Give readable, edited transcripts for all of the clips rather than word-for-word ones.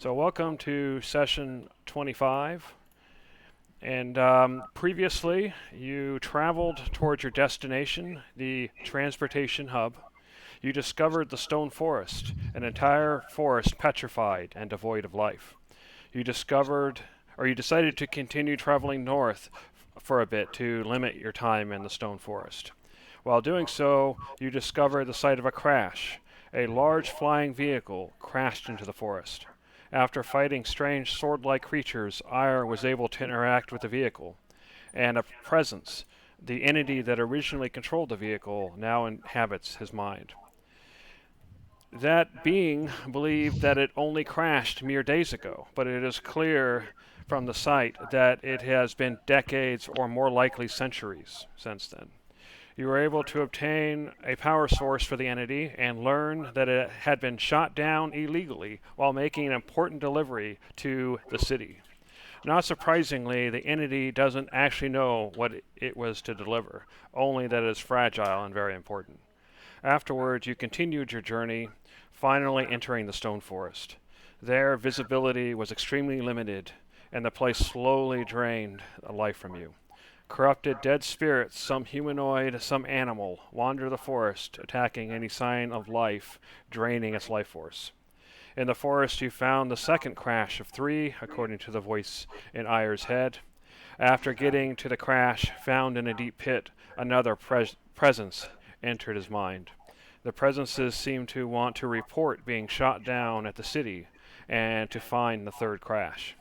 So, welcome to session 25. And previously, you traveled towards your destination, the transportation hub. You discovered the stone forest, an entire forest petrified and devoid of life. You discovered, or you decided to continue traveling north for a bit to limit your time in the stone forest. While doing so, you discovered the site of a crash. A large flying vehicle crashed into the forest. After fighting strange sword like creatures, Ire was able to interact with the vehicle, and a presence, the entity that originally controlled the vehicle, now inhabits his mind. That being believed that it only crashed mere days ago, but it is clear from the site that it has been decades or more likely centuries since then. You were able to obtain a power source for the entity and learn that it had been shot down illegally while making an important delivery to the city. Not surprisingly, the entity doesn't actually know what it was to deliver, only that it is fragile and very important. Afterwards, you continued your journey, finally entering the stone forest. There, visibility was extremely limited, and the place slowly drained life from you. Corrupted dead spirits, some humanoid, some animal, wander the forest, attacking any sign of life, draining its life force. In the forest, you found the second crash of three, according to the voice in Ire's head. After getting to the crash, found in a deep pit, another presence entered his mind. The presences seemed to want to report being shot down at the city and to find the third crash.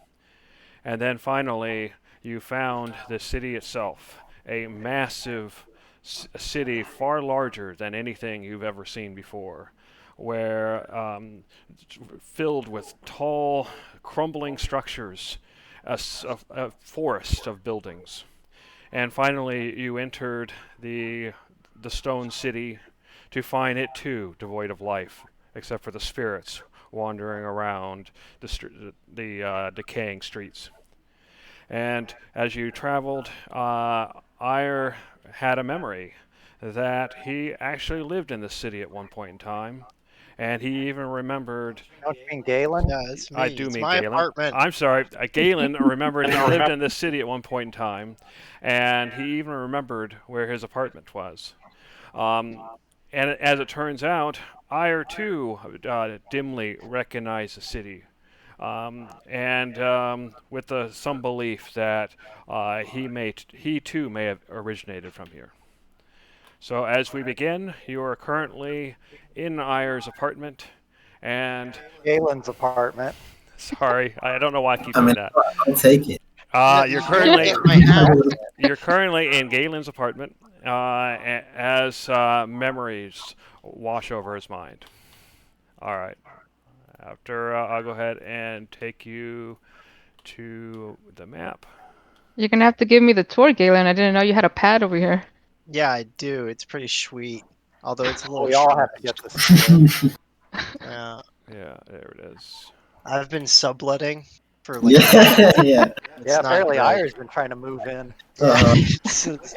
And then finally, you found the city itself, a massive city far larger than anything you've ever seen before, where filled with tall, crumbling structures, a forest of buildings. And finally, you entered the stone city to find it too devoid of life, except for the spirits wandering around the decaying streets. And as you traveled, Ire had a memory that he actually lived in the city at one point in time, and he even remembered. Don't you mean Galen? Yeah, it's I me. do It's mean my Galen. apartment. I'm sorry, Galen remembered he lived in this city at one point in time, and he even remembered where his apartment was. Um, and as it turns out, Ire too dimly recognized the city, and with some belief that he too may have originated from here. So as we begin, you are currently in Ire's apartment, and Galen's apartment. sorry, I don't know why I keep I doing mean, that. I'll take it. You're You can currently get my house. in Galen's apartment as memories wash over his mind. All right. After I'll go ahead and take you to the map. You're gonna have to give me the tour, Galen. I didn't know you had a pad over here. Yeah, I do. It's pretty sweet. Although it's a little We all have sharp. to get this. Yeah. Yeah, there it is. I've been subletting for like Yeah, yeah. it's Yeah, not apparently good. Ire's been trying to move in. It's Yeah,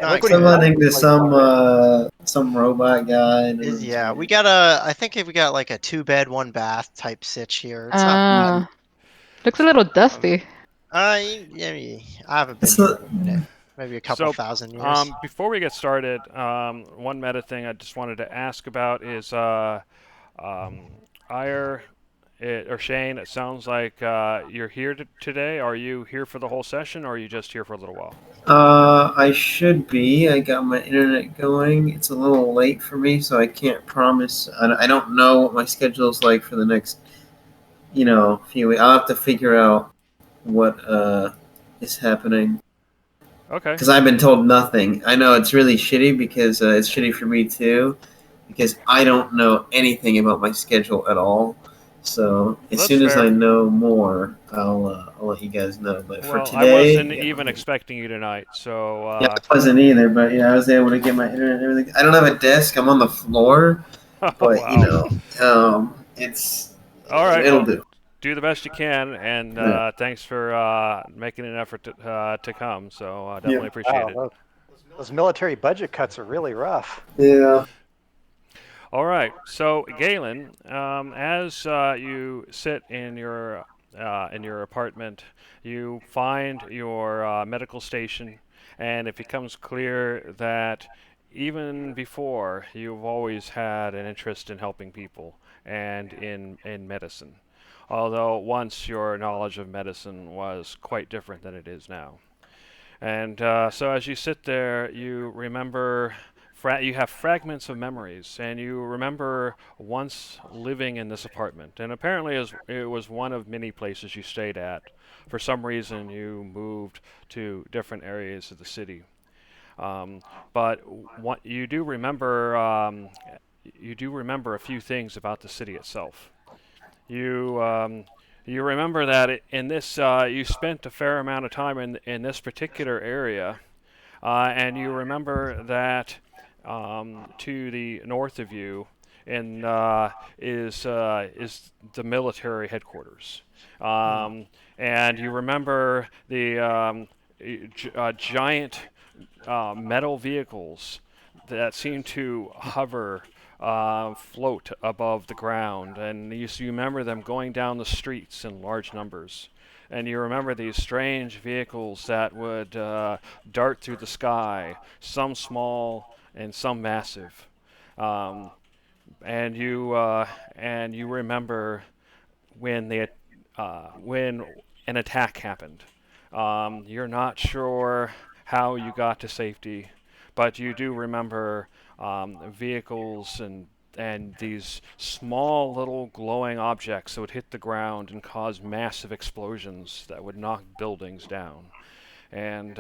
not look what good. he's done. Somebody to some robot guy. Yeah, we got I think we got like a 2-bed, 1-bath type sitch here. It's not bad. Looks a little dusty. Yeah, I haven't been It's here not, in a minute. Maybe a couple So, thousand years. before we get started, one meta thing I just wanted to ask about is Ire or Shane. It sounds like you're here today. Are you here for the whole session, or are you just here for a little while? I should be. I got my internet going. It's a little late for me, so I can't promise. I don't know what my schedule is like for the next, few weeks. I'll have to figure out what is happening Okay. because I've been told nothing. I know it's really shitty because it's shitty for me too, because I don't know anything about my schedule at all. So as That's soon as fair. I know more, I'll let you guys know. But for Well, I today, wasn't even expecting you tonight, so yeah, I wasn't either. But yeah, I was able to get my internet and everything. I don't have a desk. I'm on the floor, oh but wow. it's All right. it'll Well, do. do the best you can, and Yeah. thanks for making an effort to come. So definitely appreciate Wow, it. those military budget cuts are really rough. Yeah. All right. So Galen, as you sit in your in your apartment, you find your medical station, and it becomes clear that even before, you've always had an interest in helping people and in medicine. Although once your knowledge of medicine was quite different than it is now. And so as you sit there, you remember, you have fragments of memories, and you remember once living in this apartment. And apparently it was one of many places you stayed at. For some reason, you moved to different areas of the city. But what you do remember a few things about the city itself. You remember that in this you spent a fair amount of time in this particular area, and you remember that to the north of you is the military headquarters, and you remember the giant metal vehicles that seem to hover, float above the ground, and you remember them going down the streets in large numbers. And you remember these strange vehicles that would dart through the sky, some small and some massive. Um, and you remember when an attack happened. You're not sure how you got to safety, but you do remember vehicles and these small little glowing objects that would hit the ground and cause massive explosions that would knock buildings down. And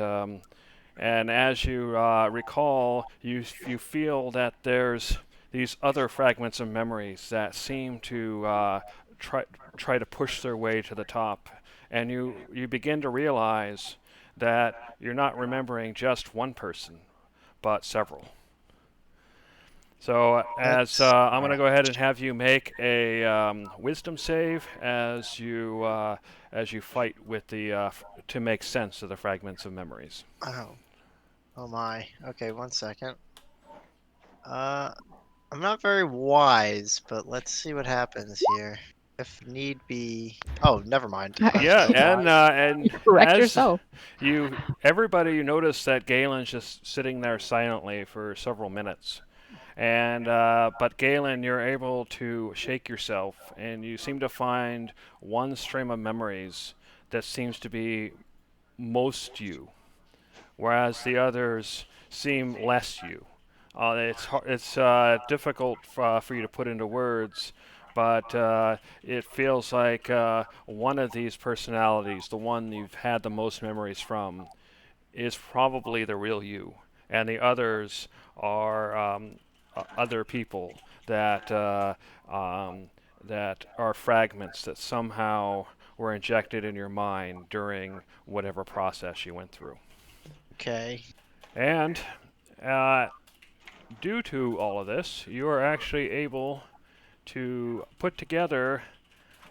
as you recall, you feel that there's these other fragments of memories that seem to try to push their way to the top, and you begin to realize that you're not remembering just one person, but several. So I'm going to go ahead and have you make a wisdom save as you fight with the to make sense of the fragments of memories. Oh. Oh my. Okay, 1 second. I'm not very wise, but let's see what happens here. If need be. Oh, never mind. Yeah, and Correct as yourself. everybody, you notice that Galen's just sitting there silently for several minutes. And but Galen, you're able to shake yourself, and you seem to find one stream of memories that seems to be most you, whereas the others seem less you. It's difficult for you to put into words, but it feels like one of these personalities, the one you've had the most memories from, is probably the real you, and the others are other people that are fragments that somehow were injected in your mind during whatever process you went through. Okay. And uh, due to all of this, you are actually able to put together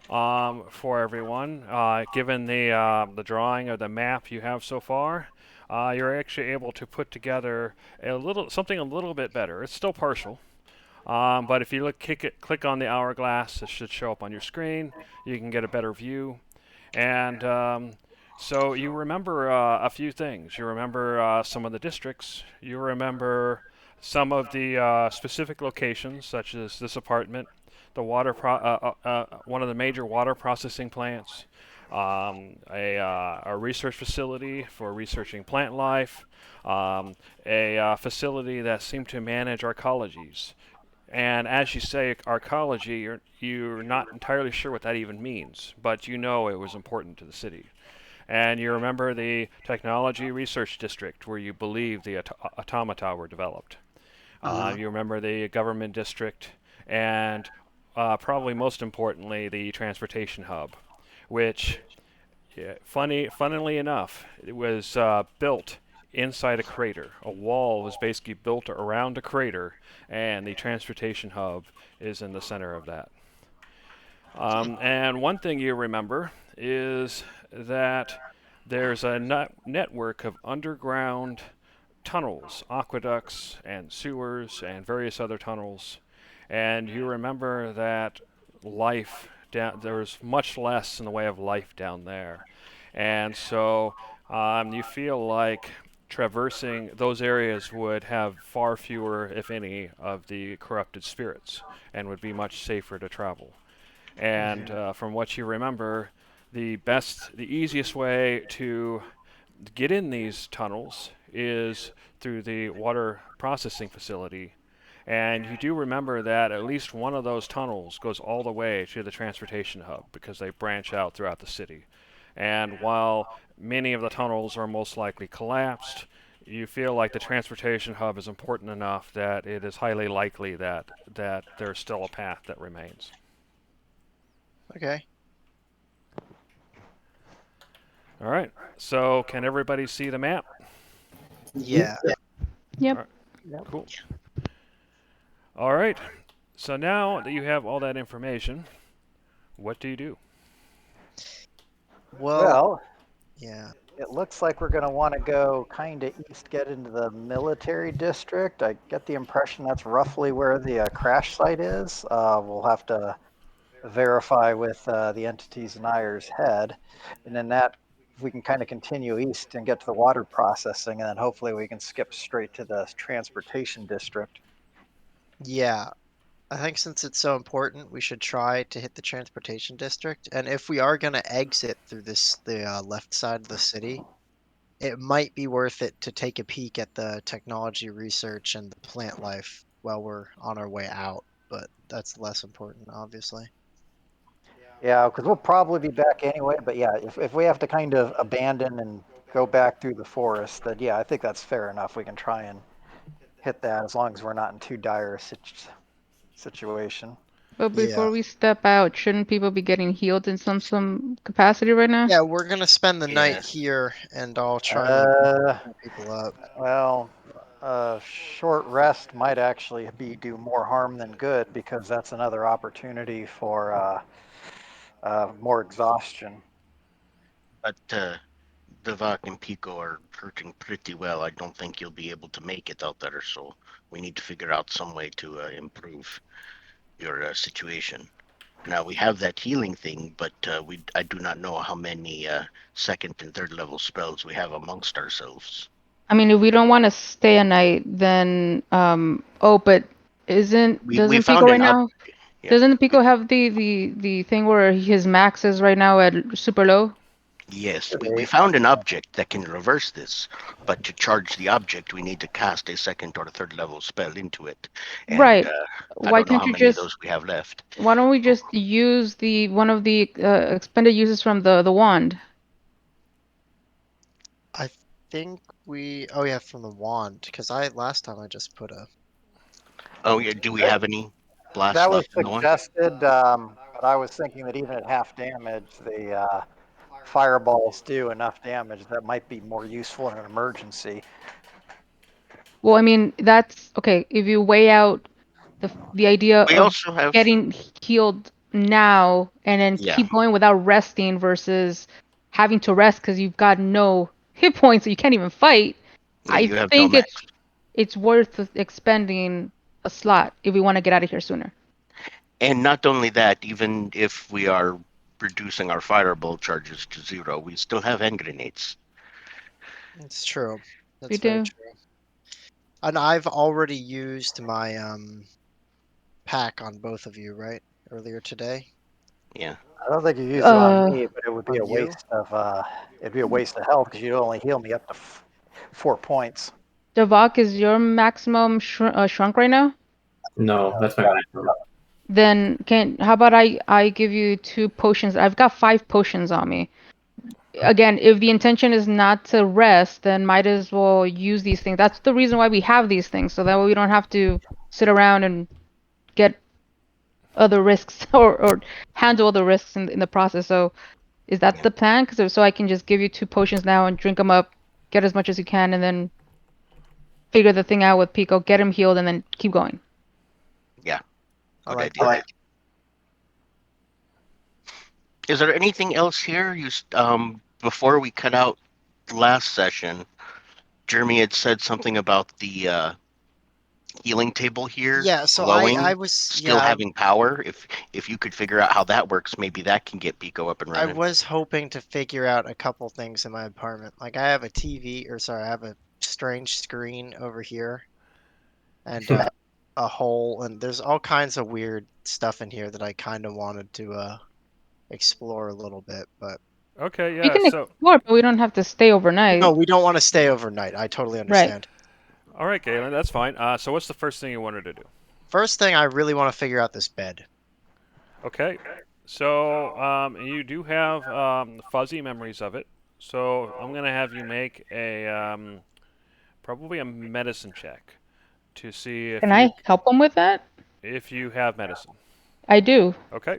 for everyone, given the drawing of the map you have so far, you're actually able to put together something a little bit better. It's still partial, but if you click on the hourglass, it should show up on your screen. You can get a better view, and so you remember a few things. You remember some of the districts. You remember some of the specific locations, such as this apartment, the one of the major water processing plants, a research facility for researching plant life, a facility that seemed to manage arcologies. And as you say, arcology, you're not entirely sure what that even means, but you know it was important to the city. And you remember the technology research district where you believe the automata were developed. You remember the government district, and probably most importantly, the transportation hub, which, funnily enough, it was built inside a crater. A wall was basically built around a crater, and the transportation hub is in the center of that. And one thing you remember is that there's a network of underground tunnels, aqueducts and sewers and various other tunnels, and you remember that life there's much less in the way of life down there, and so you feel like traversing those areas would have far fewer, if any, of the corrupted spirits, and would be much safer to travel. And from what you remember, the easiest way to get in these tunnels is through the water processing facility. And you do remember that at least one of those tunnels goes all the way to the transportation hub because they branch out throughout the city. And while many of the tunnels are most likely collapsed, you feel like the transportation hub is important enough that it is highly likely that there's still a path that remains. Okay. All right. So can everybody see the map? Yeah. Yep. Cool. All right. So now that you have all that information, what do you do? Well, Yeah. it looks like we're going to want to go kind of east, get into the military district. I get the impression that's roughly where the crash site is. We'll have to verify with the entities in Ayer's Head. And then if we can kind of continue east and get to the water processing, and then hopefully we can skip straight to the transportation district. Yeah. I think since it's so important, we should try to hit the transportation district. And if we are going to exit through the left side of the city, it might be worth it to take a peek at the technology research and the plant life while we're on our way out. But that's less important, obviously. Yeah, because we'll probably be back anyway. But yeah, if we have to kind of abandon and go back through the forest, then yeah, I think that's fair enough. We can try and hit that as long as we're not in too dire a situation. But Yeah. before we step out, shouldn't people be getting healed in some capacity right now? Yeah, we're gonna spend the Yeah. night here, and I'll try to pull people up. Well, short rest might actually do more harm than good because that's another opportunity for more exhaustion. But Devok and Pico are hurting pretty well. I don't think you'll be able to make it out there, so we need to figure out some way to improve your situation. Now we have that healing thing, but I do not know how many second and third level spells we have amongst ourselves. I mean, if we don't want to stay a night, then but doesn't We Pico found right an now? yeah. Doesn't Pico have the thing where his max is right now at super low? Yes, we found an object that can reverse this, but to charge the object, we need to cast a second or third level spell into it. And, Right. I Why don't know can't how you many of just? those we have left. Why don't we just use one of the expended uses from the wand? I think oh yeah, from the wand, because last time I just put a. Oh yeah, do we have any blasts That was left in the one? suggested, but I was thinking that even at half damage, the fireballs do enough damage that might be more useful in an emergency. Well, I mean, that's okay. If you weigh out the idea We of also have getting healed now and then Yeah. keep going without resting versus having to rest because you've got no hit points, so you can't even fight. yeah, I you have think no max. it's worth expending a slot if we want to get out of here sooner. And not only that, even if we are reducing our fireball charges to 0, we still have hand grenades. It's true. That's We very do. true. And I've already used my pack on both of you, right? Earlier today. Yeah. I don't think you use it on me, but it would be on a you? waste of it'd be a waste of health because you'd only heal me up to 4 points. Devok, is your maximum shrunk right now? No, that's my maximum. Then how about I give you 2 potions? I've got 5 potions on me. Again, if the intention is not to rest, then might as well use these things. That's the reason why we have these things, so that way we don't have to sit around and get other risks or handle other risks in the process. So is that the plan? So I can just give you 2 potions now and drink them up, get as much as you can, and then figure the thing out with Pico, get him healed, and then keep going. I Good like idea. that. Is there anything else here? Before we cut out last session, Jeremy had said something about the healing table here, Yeah, so glowing, I was still yeah, having power. If you could figure out how that works, maybe that can get Pico up and I running. was hoping to figure out a couple things in my apartment. Like I have a TV, or sorry, I have a strange screen over here, and a hole, and there's all kinds of weird stuff in here that I kind of wanted to explore a little bit, but Okay, We yeah. can So, explore, but we don't have to stay overnight. no, we don't want to stay overnight. I totally Right. understand. all right, Galen, that's fine. So, what's the first thing you wanted to do? First thing, I really want to figure out this bed. Okay. So, you do have fuzzy memories of it. So, I'm gonna have you make a probably a medicine check to see Can I help him with that? if you have medicine. I do. Okay.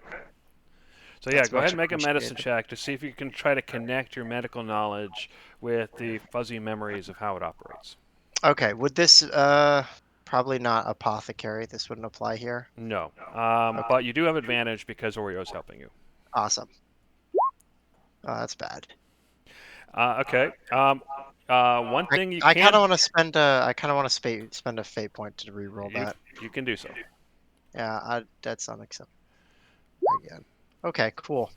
So yeah, That's go ahead much and make a medicine appreciated. check to see if you can try to connect your medical knowledge with the fuzzy memories of how it operates. Okay, would this probably not apothecary? This wouldn't apply here. No, Okay. but you do have advantage because Oreo's helping you. Awesome. Oh, that's bad. Okay. One thing you I kind can of want to spend a I kind of want to spend a fate point to reroll you that. you can do so. Yeah, that's unacceptable again. Okay, cool.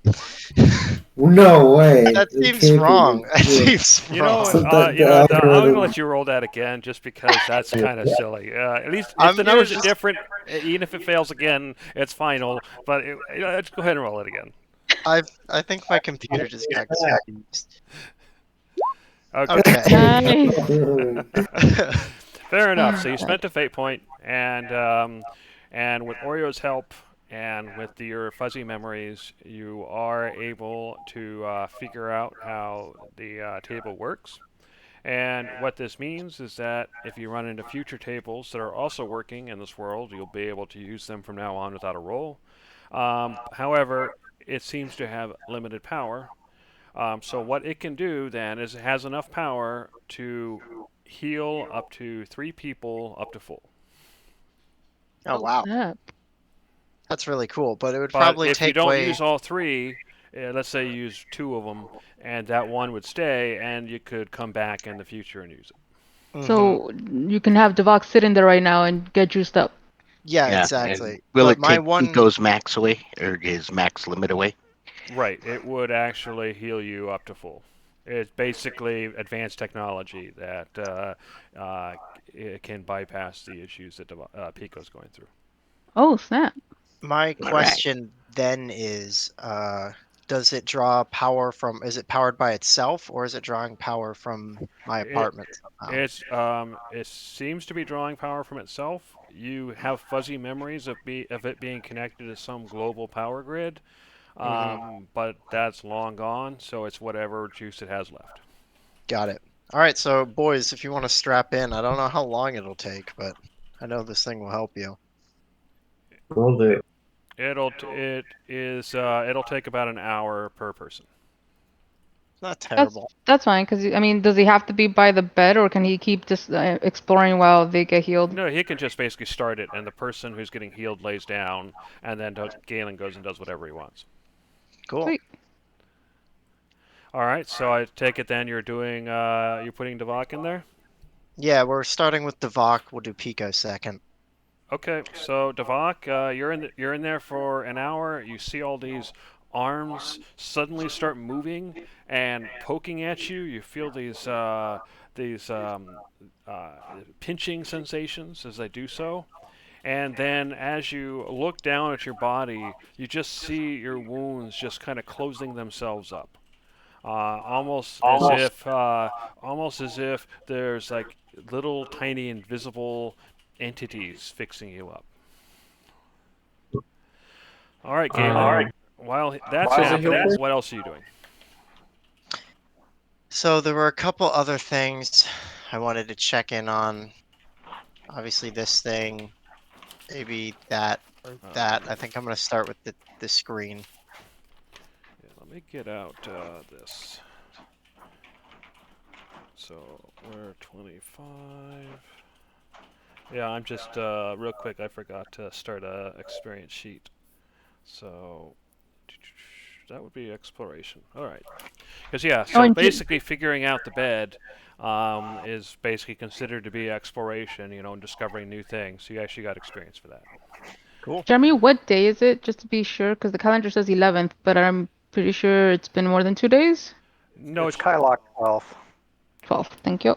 No way. That It seems can't be wrong. this That good. seems You know, wrong. So that the I'm gonna algorithm- let you roll that again just because that's kind of silly. At least if I'm the gonna numbers are just- different, even if it fails again, it's final. But let's go ahead and roll it again. I think my computer just got confused. Okay. Okay. Nice. Fair enough. So you spent a fate point, and with Oreo's help and with your fuzzy memories, you are able to figure out how the table works. And what this means is that if you run into future tables that are also working in this world, you'll be able to use them from now on without a roll. However, it seems to have limited power. So what it can do then is it has enough power to heal up to 3 people up to full. Oh wow, Snap. that's really cool. But it would But probably if you take don't away. use all 3, let's say you use 2 of them, and that one would stay, and you could come back in the future and use it. Mhm. So you can have Devok sit in there right now and get juiced up. Yeah, Yeah, exactly. Will But it my take one. Pico's max away or his max limit away? Right, it would actually heal you up to full. It's basically advanced technology that it can bypass the issues that Pico's going through. Oh, snap. My All right. question then is, does it draw power from, is it powered by itself, or is it drawing power from my It- apartment somehow? It seems to be drawing power from itself. You have fuzzy memories of it being connected to some global power grid, but that's long gone. So it's whatever juice it has left. Got it. All right, so boys, if you want to strap in, I don't know how long it'll take, but I know this thing will help you. Will do. It'll take about an hour per person. Not That's terrible. that's fine. Cause I mean, does he have to be by the bed, or can he keep just exploring while they get healed? No, he can just basically start it, and the person who's getting healed lays down, and then Galen goes and does whatever he wants. Cool. Sweet. All right, so I take it then you're putting Devok in there. Yeah, we're starting with Devok. We'll do Pico second. Okay, so Devok, you're in there for an hour. You see all these arms suddenly start moving and poking at you. You feel these pinching sensations as they do so. And then as you look down at your body, you just see your wounds just kind of closing themselves up. Almost as if there's like little tiny invisible entities fixing you up. All right, Galen. While that's Does it heal happening, first? what else are you doing? So there were a couple other things I wanted to check in on. Obviously, this thing, maybe that or that. I think I'm gonna start with the screen. Yeah, let me get out this. So we're 25. Yeah, I'm just real quick. I forgot to start a experience sheet. So that would be exploration. All right. Because yeah, Oh, so and basically figuring out the bed is basically considered to be exploration, and discovering new things. So you actually got experience for that. Cool. Jeremy, what day is it? Just to be sure, because the calendar says 11th, but I'm pretty sure it's been more than 2 days. No, It's Kylock 12th. 12th. Thank you.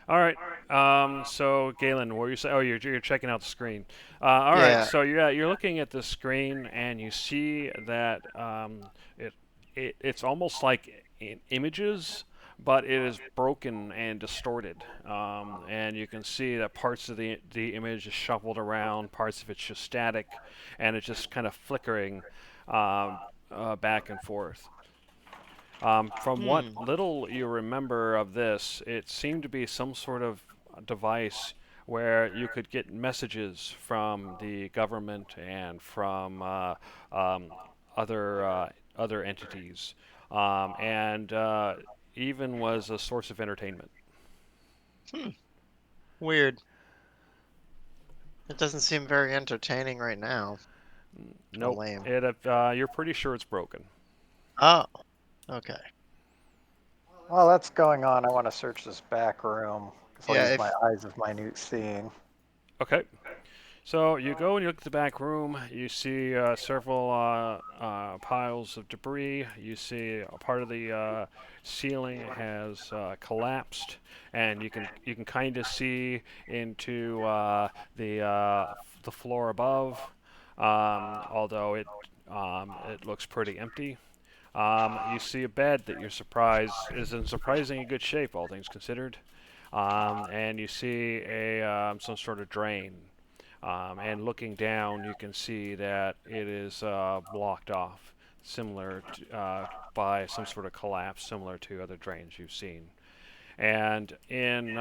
all right. So Galen, what were you saying? Oh, you're checking out the screen. All right. Yeah. So you're looking at the screen and you see that it's almost like images, but it is broken and distorted. And you can see that parts of the image is shuffled around, parts of it's just static, and it's just kind of flickering back and forth. From what little you remember of this, it seemed to be some sort of device where you could get messages from the government and from other entities, and even was a source of entertainment. Weird. It doesn't seem very entertaining right now. Nope. lame. You're pretty sure it's broken. Oh, okay. While that's going on, I want to search this back room. So I'll Yeah, use if- my eyes of minute seeing. Okay. So you go and you look at the back room. You see several piles of debris. You see a part of the ceiling has collapsed, and you can kind of see into the floor above, although it looks pretty empty. You see a bed that you're surprised is in surprisingly good shape, all things considered, and you see some sort of drain. And looking down, you can see that it is blocked off, similar to, by some sort of collapse, similar to other drains you've seen. And in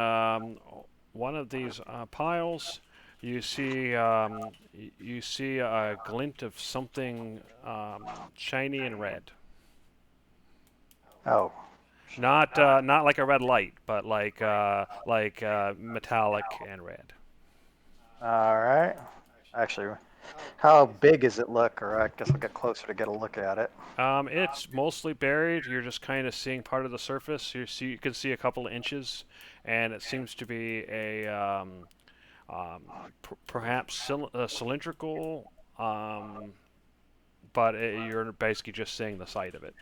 one of these piles, you see a glint of something shiny and red. Oh, Not like a red light, but like metallic and red. all right. Actually, how big does it look? Or I guess I'll get closer to get a look at it. It's mostly buried. You're just kind of seeing part of the surface. You can see a couple of inches, and it seems to be a perhaps cylindrical, but you're basically just seeing the side of it.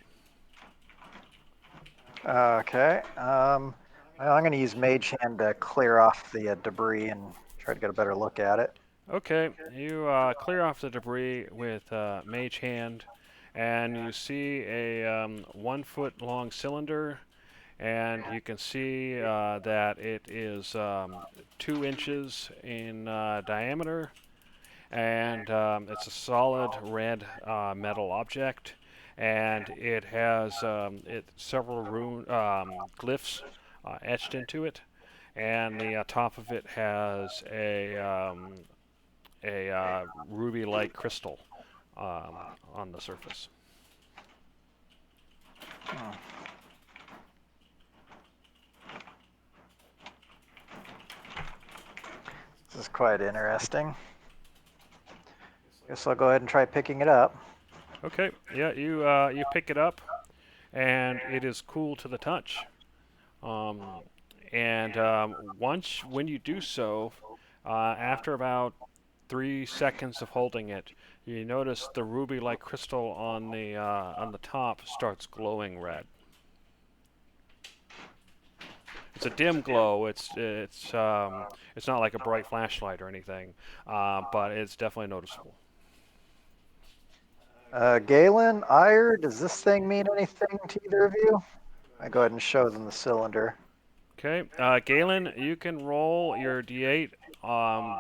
Okay. Well, I'm going to use Mage Hand to clear off the debris and try to get a better look at it. Okay, you clear off the debris with Mage Hand, and you see a 1 foot long cylinder, and you can see that it is 2 inches in diameter, and it's a solid red metal object, and it has several glyphs etched into it, and the top of it has a ruby-like crystal on the surface. This is quite interesting. Guess I'll go ahead and try picking it up. Okay, yeah, you pick it up, and it is cool to the touch. When you do so, after about 3 seconds of holding it, you notice the ruby-like crystal on the top starts glowing red. It's a dim glow. It's not like a bright flashlight or anything, but it's definitely noticeable. Galen, Ire, does this thing mean anything to either of you? I go ahead and show them the cylinder. Okay, Galen, you can roll your d8.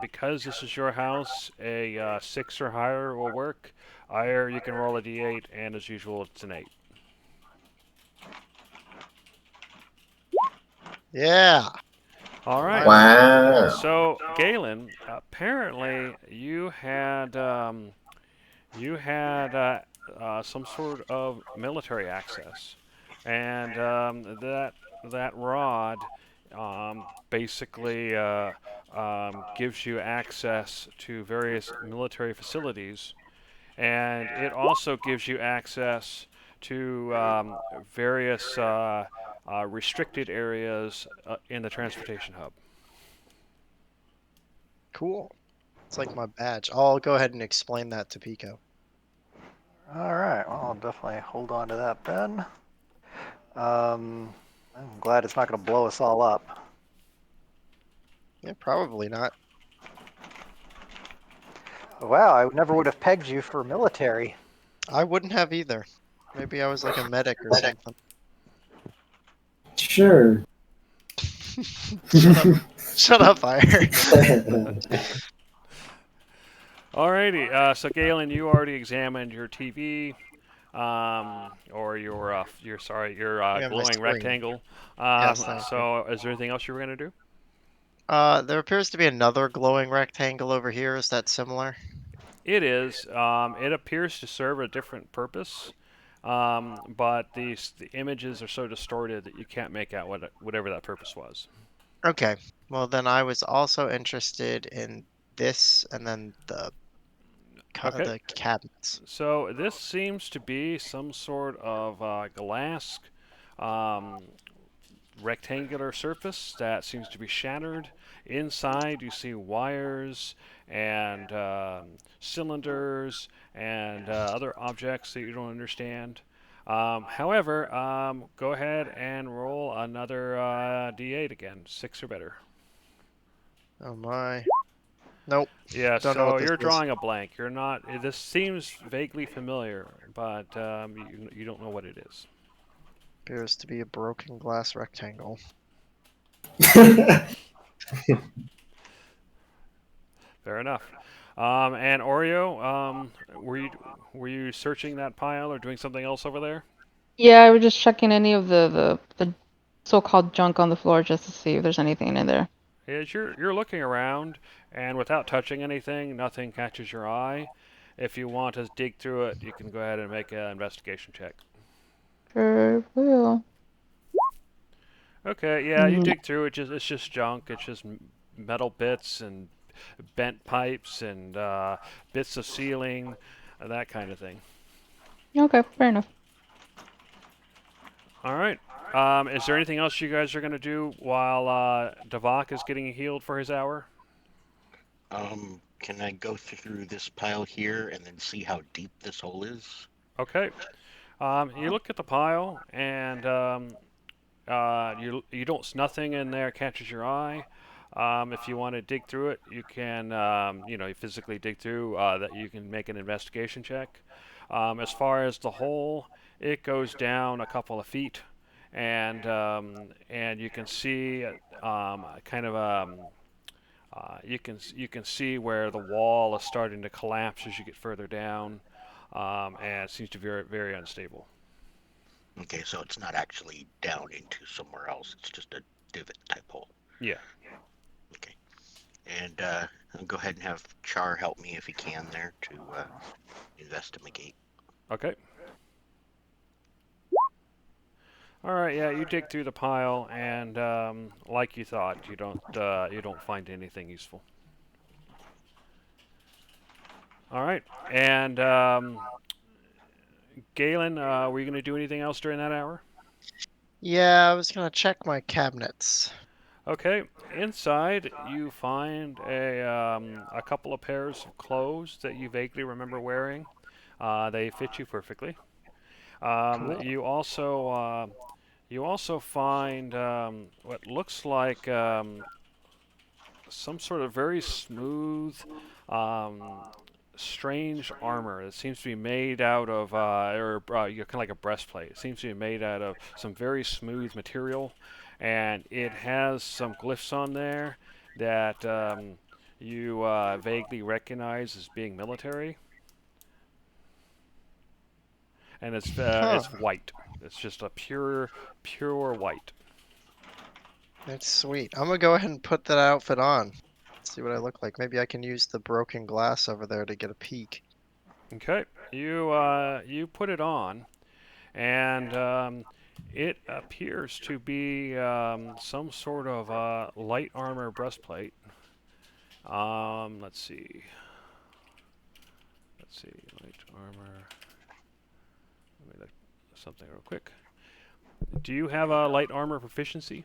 Because this is your house, a 6 or higher will work. Ire, you can roll a d8, and as usual, it's an 8. Yeah. All right. Wow. So, Galen, apparently you had some sort of military access, and that rod basically gives you access to various military facilities, and it also gives you access to various restricted areas in the transportation hub. Cool. It's like my badge. I'll go ahead and explain that to Pico. All right, well, I'll definitely hold on to that then. I'm glad it's not going to blow us all up. Yeah, probably not. Wow, I never would have pegged you for military. I wouldn't have either. Maybe I was like a medic or something. Sure. Shut up. Shut up, Fire. Alrighty, so Galen, you already examined your TV, or your Yeah, my glowing screen. rectangle. Yes, thank you. So, is there anything else you were gonna do? There appears to be another glowing rectangle over here. Is that similar? It is. It appears to serve a different purpose, but the images are so distorted that you can't make out whatever that purpose was. Okay. Well, then I was also interested in this and then the Okay. the cabinets. So this seems to be some sort of glass um, rectangular surface that seems to be shattered. Inside, you see wires and cylinders and other objects that you don't understand. However, go ahead and roll another D8 again, 6 or better. Oh my. Nope. Yeah, Don't know what so this you're is. drawing a blank. You're not. This seems vaguely familiar, but you don't know what it is. Appears to be a broken glass rectangle. Fair enough. And Oreo, were you searching that pile or doing something else over there? Yeah, we're just checking any of the so-called junk on the floor just to see if there's anything in there. As you're looking around, and without touching anything, nothing catches your eye. If you want to dig through it, you can go ahead and make an investigation check. Sure will. Okay, yeah, you dig through it. It's just junk. It's just metal bits and bent pipes and bits of ceiling, that kind of thing. Okay, fair enough. All right. Is there anything else you guys are going to do while Davak is getting healed for his hour? Can I go through this pile here and then see how deep this hole is? Okay. You look at the pile, and you don't nothing in there catches your eye. If you want to dig through it, you can you physically dig through that. You can make an investigation check. As far as the hole, it goes down a couple of feet, and you can see kind of you can see where the wall is starting to collapse as you get further down, and it seems to be very, very unstable. Okay, so it's not actually down into somewhere else. It's just a divot type hole. Yeah. Okay. And I'll go ahead and have Char help me if he can there to investigate. Okay. All right. Yeah, you dig through the pile, and like you thought, you don't find anything useful. All right. And Galen, were you going to do anything else during that hour? Yeah, I was gonna check my cabinets. Okay. Inside, you find a couple of pairs of clothes that you vaguely remember wearing. They fit you perfectly. Cool. You also find what looks like some sort of very smooth, strange armor. It seems to be made out of, kind of like a breastplate. It seems to be made out of some very smooth material, and it has some glyphs on there that you vaguely recognize as being military. And it's white. It's just a pure white. That's sweet. I'm gonna go ahead and put that outfit on. See what I look like. Maybe I can use the broken glass over there to get a peek. Okay, you put it on, and it appears to be some sort of light armor breastplate. Let's see. let's see, light armor. Let me look something real quick. Do you have a light armor proficiency?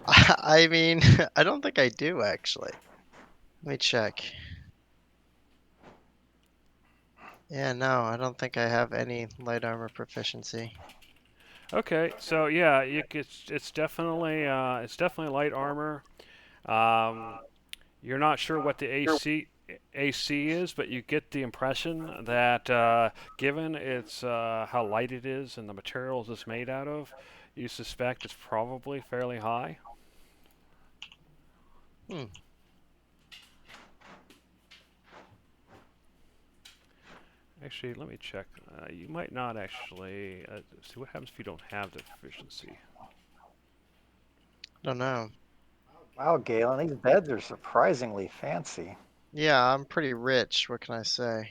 I mean, I don't think I do actually. Let me check. Yeah, no, I don't think I have any light armor proficiency. Okay, so yeah, it's definitely light armor. You're not sure what the AC is, but you get the impression that given it's how light it is and the materials it's made out of, you suspect it's probably fairly high. Hmm. Actually, let me check. You might not actually. See what happens if you don't have the proficiency. Don't know. Wow, Galen, these beds are surprisingly fancy. Yeah, I'm pretty rich. What can I say?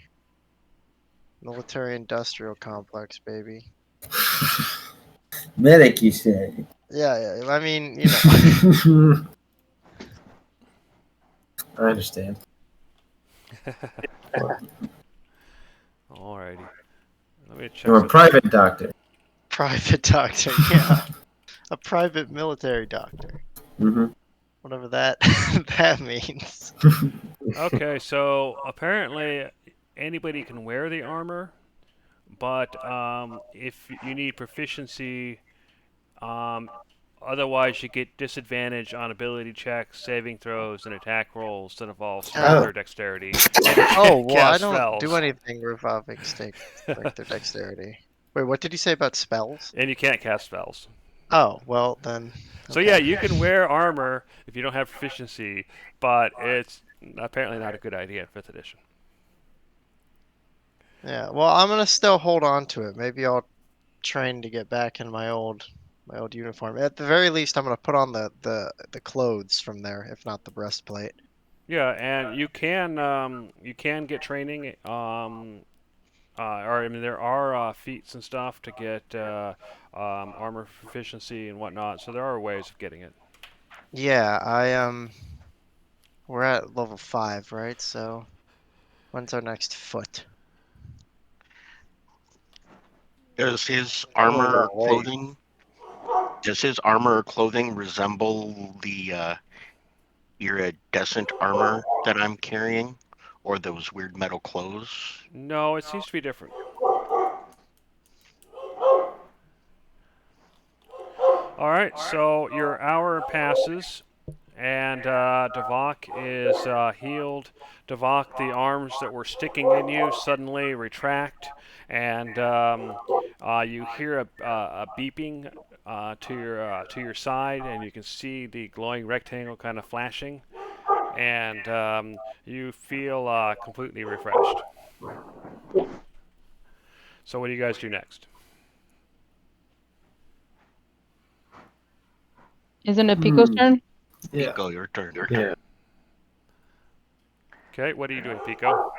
Military industrial complex, baby. Medic, you said. Yeah, yeah. I mean, you know. I understand. Alrighty. Let me check. You're a Some private doctor. Private doctor, yeah. A private military doctor. Mm-hmm. Whatever that that means. Okay, so apparently anybody can wear the armor, but if you need proficiency, um, otherwise you get disadvantage on ability checks, saving throws, and attack rolls that involve strength Oh. or dexterity. And you Oh, can't well, I cast don't spells. do anything revolving strength or dexterity. Wait, what did you say about spells? And you can't cast spells. Oh, well then. So okay. yeah, you can wear armor if you don't have proficiency, but it's apparently not a good idea in 5th edition. Yeah, well, I'm gonna still hold on to it. Maybe I'll train to get back in my old uniform. At the very least, I'm gonna put on the clothes from there, if not the breastplate. Yeah, and you can get training. Or I mean, there are feats and stuff to get armor proficiency and whatnot. So there are ways of getting it. Yeah, we're at level 5, right? So when's our next foot? Does his Oh, armor or that way. clothing? Does his armor or clothing resemble the iridescent armor that I'm carrying, or those weird metal clothes? No, it seems to be different. All right, so your hour passes, and Devok is healed. Devok, the arms that were sticking in you suddenly retract, and you hear a beeping to your side, and you can see the glowing rectangle kind of flashing, and you feel completely refreshed. So what do you guys do next? Isn't it Pico's turn? Yeah. Pico, your turn. Yeah. Okay, what are you doing, Pico?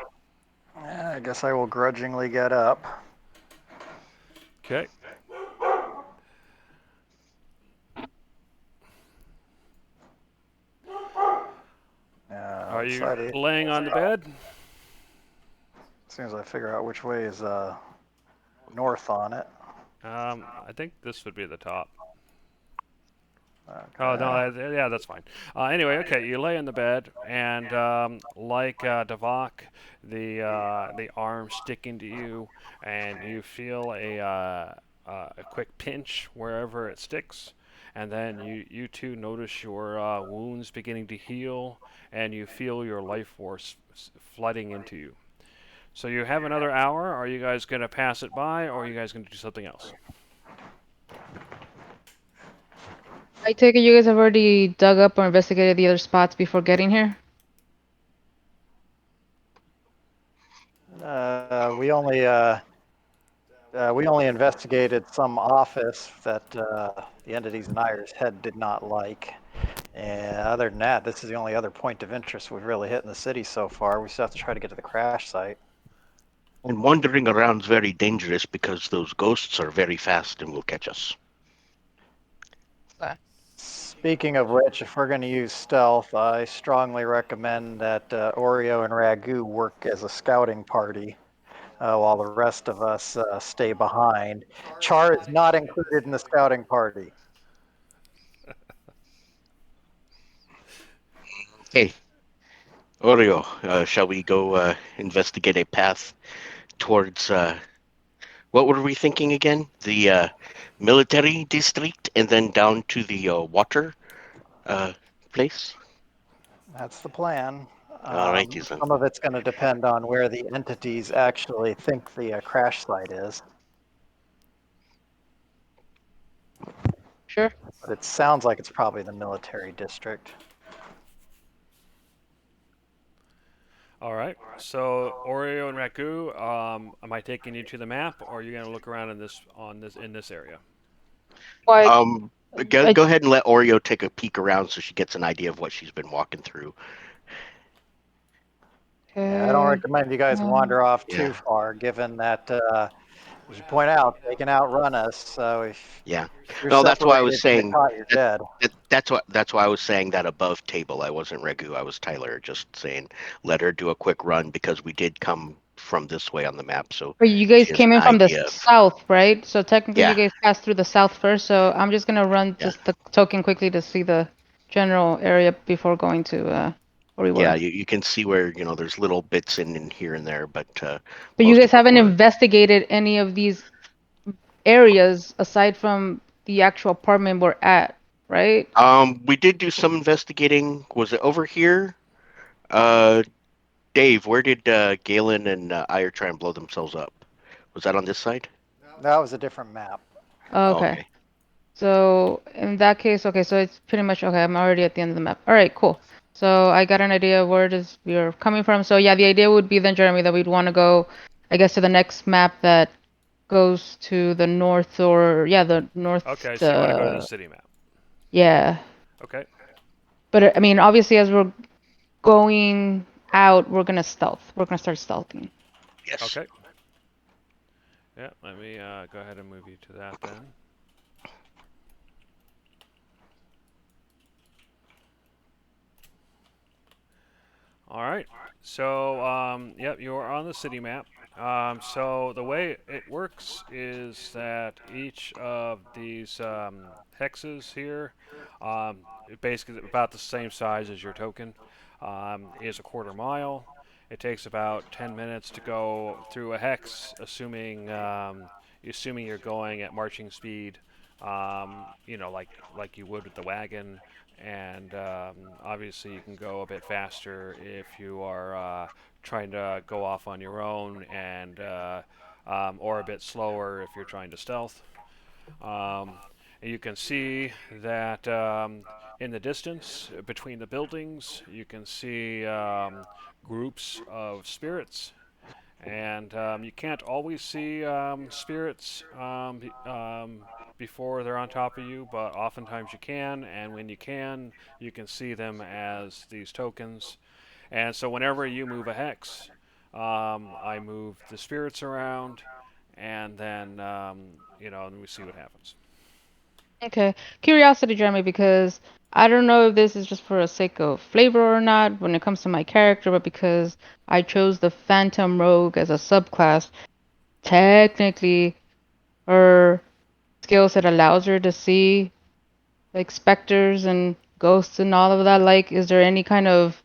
I guess I will grudgingly get up. Okay. Are you Decided, laying on the bed? as soon as I figure out which way is north on it. I think this would be the top. Okay. Oh no, yeah, that's fine. Anyway, okay, you lay in the bed, and like Devok, the arms stick into you, and you feel a quick pinch wherever it sticks, and then you too notice your wounds beginning to heal, and you feel your life force flooding into you. So you have another hour. Are you guys gonna pass it by, or are you guys gonna do something else? I take it you guys have already dug up or investigated the other spots before getting here? We only investigated some office that the entities in Iris head did not like. And other than that, this is the only other point of interest we've really hit in the city so far. We still have to try to get to the crash site. And wandering around is very dangerous because those ghosts are very fast and will catch us. Speaking of which, if we're going to use stealth, I strongly recommend that Oreo and Ragu work as a scouting party while the rest of us stay behind. Char is not included in the scouting party. Okay, Oreo, shall we go investigate a path towards what were we thinking again? The military district, and then down to the water place. That's the plan. All righty then. Some of it's going to depend on where the entities actually think the crash site is. Sure. But it sounds like it's probably the military district. All right. So Oreo and Raku, am I taking you to the map, or are you gonna look around in this area? Like, Go ahead and let Oreo take a peek around so she gets an idea of what she's been walking through. Yeah, I don't recommend you guys wander off Yeah. too far, given that, as you point out, they can outrun us. So if Yeah. you're No, that's why I was separated and saying get caught, you're dead. That's why I was saying that above table. I wasn't Regu. I was Tyler. Just saying, let her do a quick run because we did come from this way on the map. So But you guys she has came in an from the idea of- south, right? So technically Yeah. you guys passed through the south first, so I'm just gonna run Yeah. just the token quickly to see the general area before going to where we were. Yeah, you can see where there's little bits in here and there, but But most you of guys them haven't were- investigated any of these areas aside from the actual apartment we're at, right? We did do some investigating. Was it over here? Dave, where did Galen and Ire try and blow themselves up? Was that on this side? That was a different map. Okay. So in that case, okay, so it's pretty much okay. I'm already at the end of the map. All right, cool. So I got an idea of where it is we're coming from. So yeah, the idea would be then, Jeremy, that we'd want to go, I guess, to the next map that goes to the north, or yeah, the north. Okay, so you want to go to the city map. Yeah, Okay. but I mean, obviously, as we're going out, we're gonna stealth. We're gonna start stealthing. Yes. Okay. Yeah, let me go ahead and move you to that then. All right. So, yep, you are on the city map. So the way it works is that each of these hexes here, basically about the same size as your token, is a quarter mile. It takes about 10 minutes to go through a hex, assuming you're going at marching speed, like you would with the wagon. And obviously, you can go a bit faster if you are trying to go off on your own, and or a bit slower if you're trying to stealth. And you can see that in the distance between the buildings, you can see groups of spirits. And you can't always see spirits before they're on top of you, but oftentimes you can, and when you can see them as these tokens. And so whenever you move a hex, I move the spirits around, and then and we see what happens. Okay. Curiosity, Jeremy, because I don't know if this is just for a sake of flavor or not when it comes to my character, but because I chose the Phantom Rogue as a subclass, technically her skill set allows her to see like specters and ghosts and all of that. Like, is there any kind of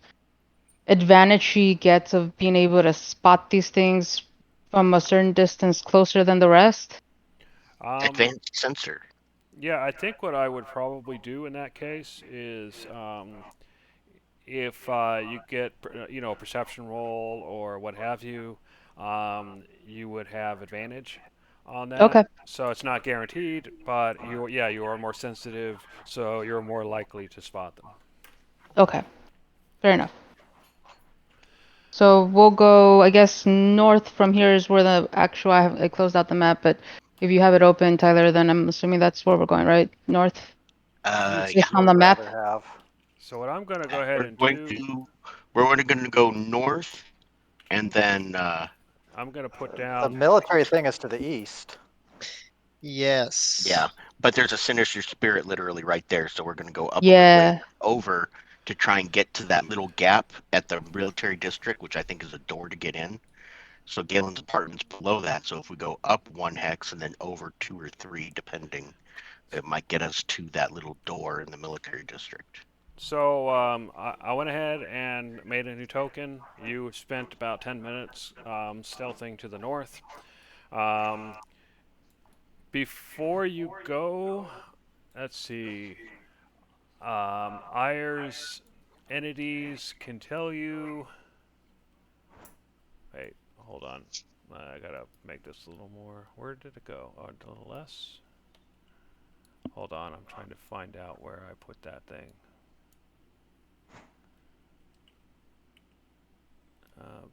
advantage she gets of being able to spot these things from a certain distance closer than the rest? Advanced sensor. Yeah, I think what I would probably do in that case is if you get a perception roll or what have you, you would have advantage on that. Okay. So it's not guaranteed, but you are more sensitive, so you're more likely to spot them. Okay. Fair enough. So we'll go, I guess, north from here is where the actual, I closed out the map, but if you have it open, Tyler, then I'm assuming that's where we're going, right? North? Yeah. Just on the map? Have. So what I'm going to go ahead and We're going to go north, and then I'm going to put The down. military thing is to the east. Yes. yeah, but there's a sinister spirit literally right there, so we're going to go up Yeah. over to try and get to that little gap at the military district, which I think is a door to get in. So Galen's apartment's below that. So if we go up 1 hex and then over 2 or 3, depending, it might get us to that little door in the military district. So I went ahead and made a new token. You spent about 10 minutes stealthing to the north. Before you go, let's see. Ayer's entities can tell you. Wait, hold on. I gotta make this a little more. Where did it go? Oh, a little less. Hold on, I'm trying to find out where I put that thing.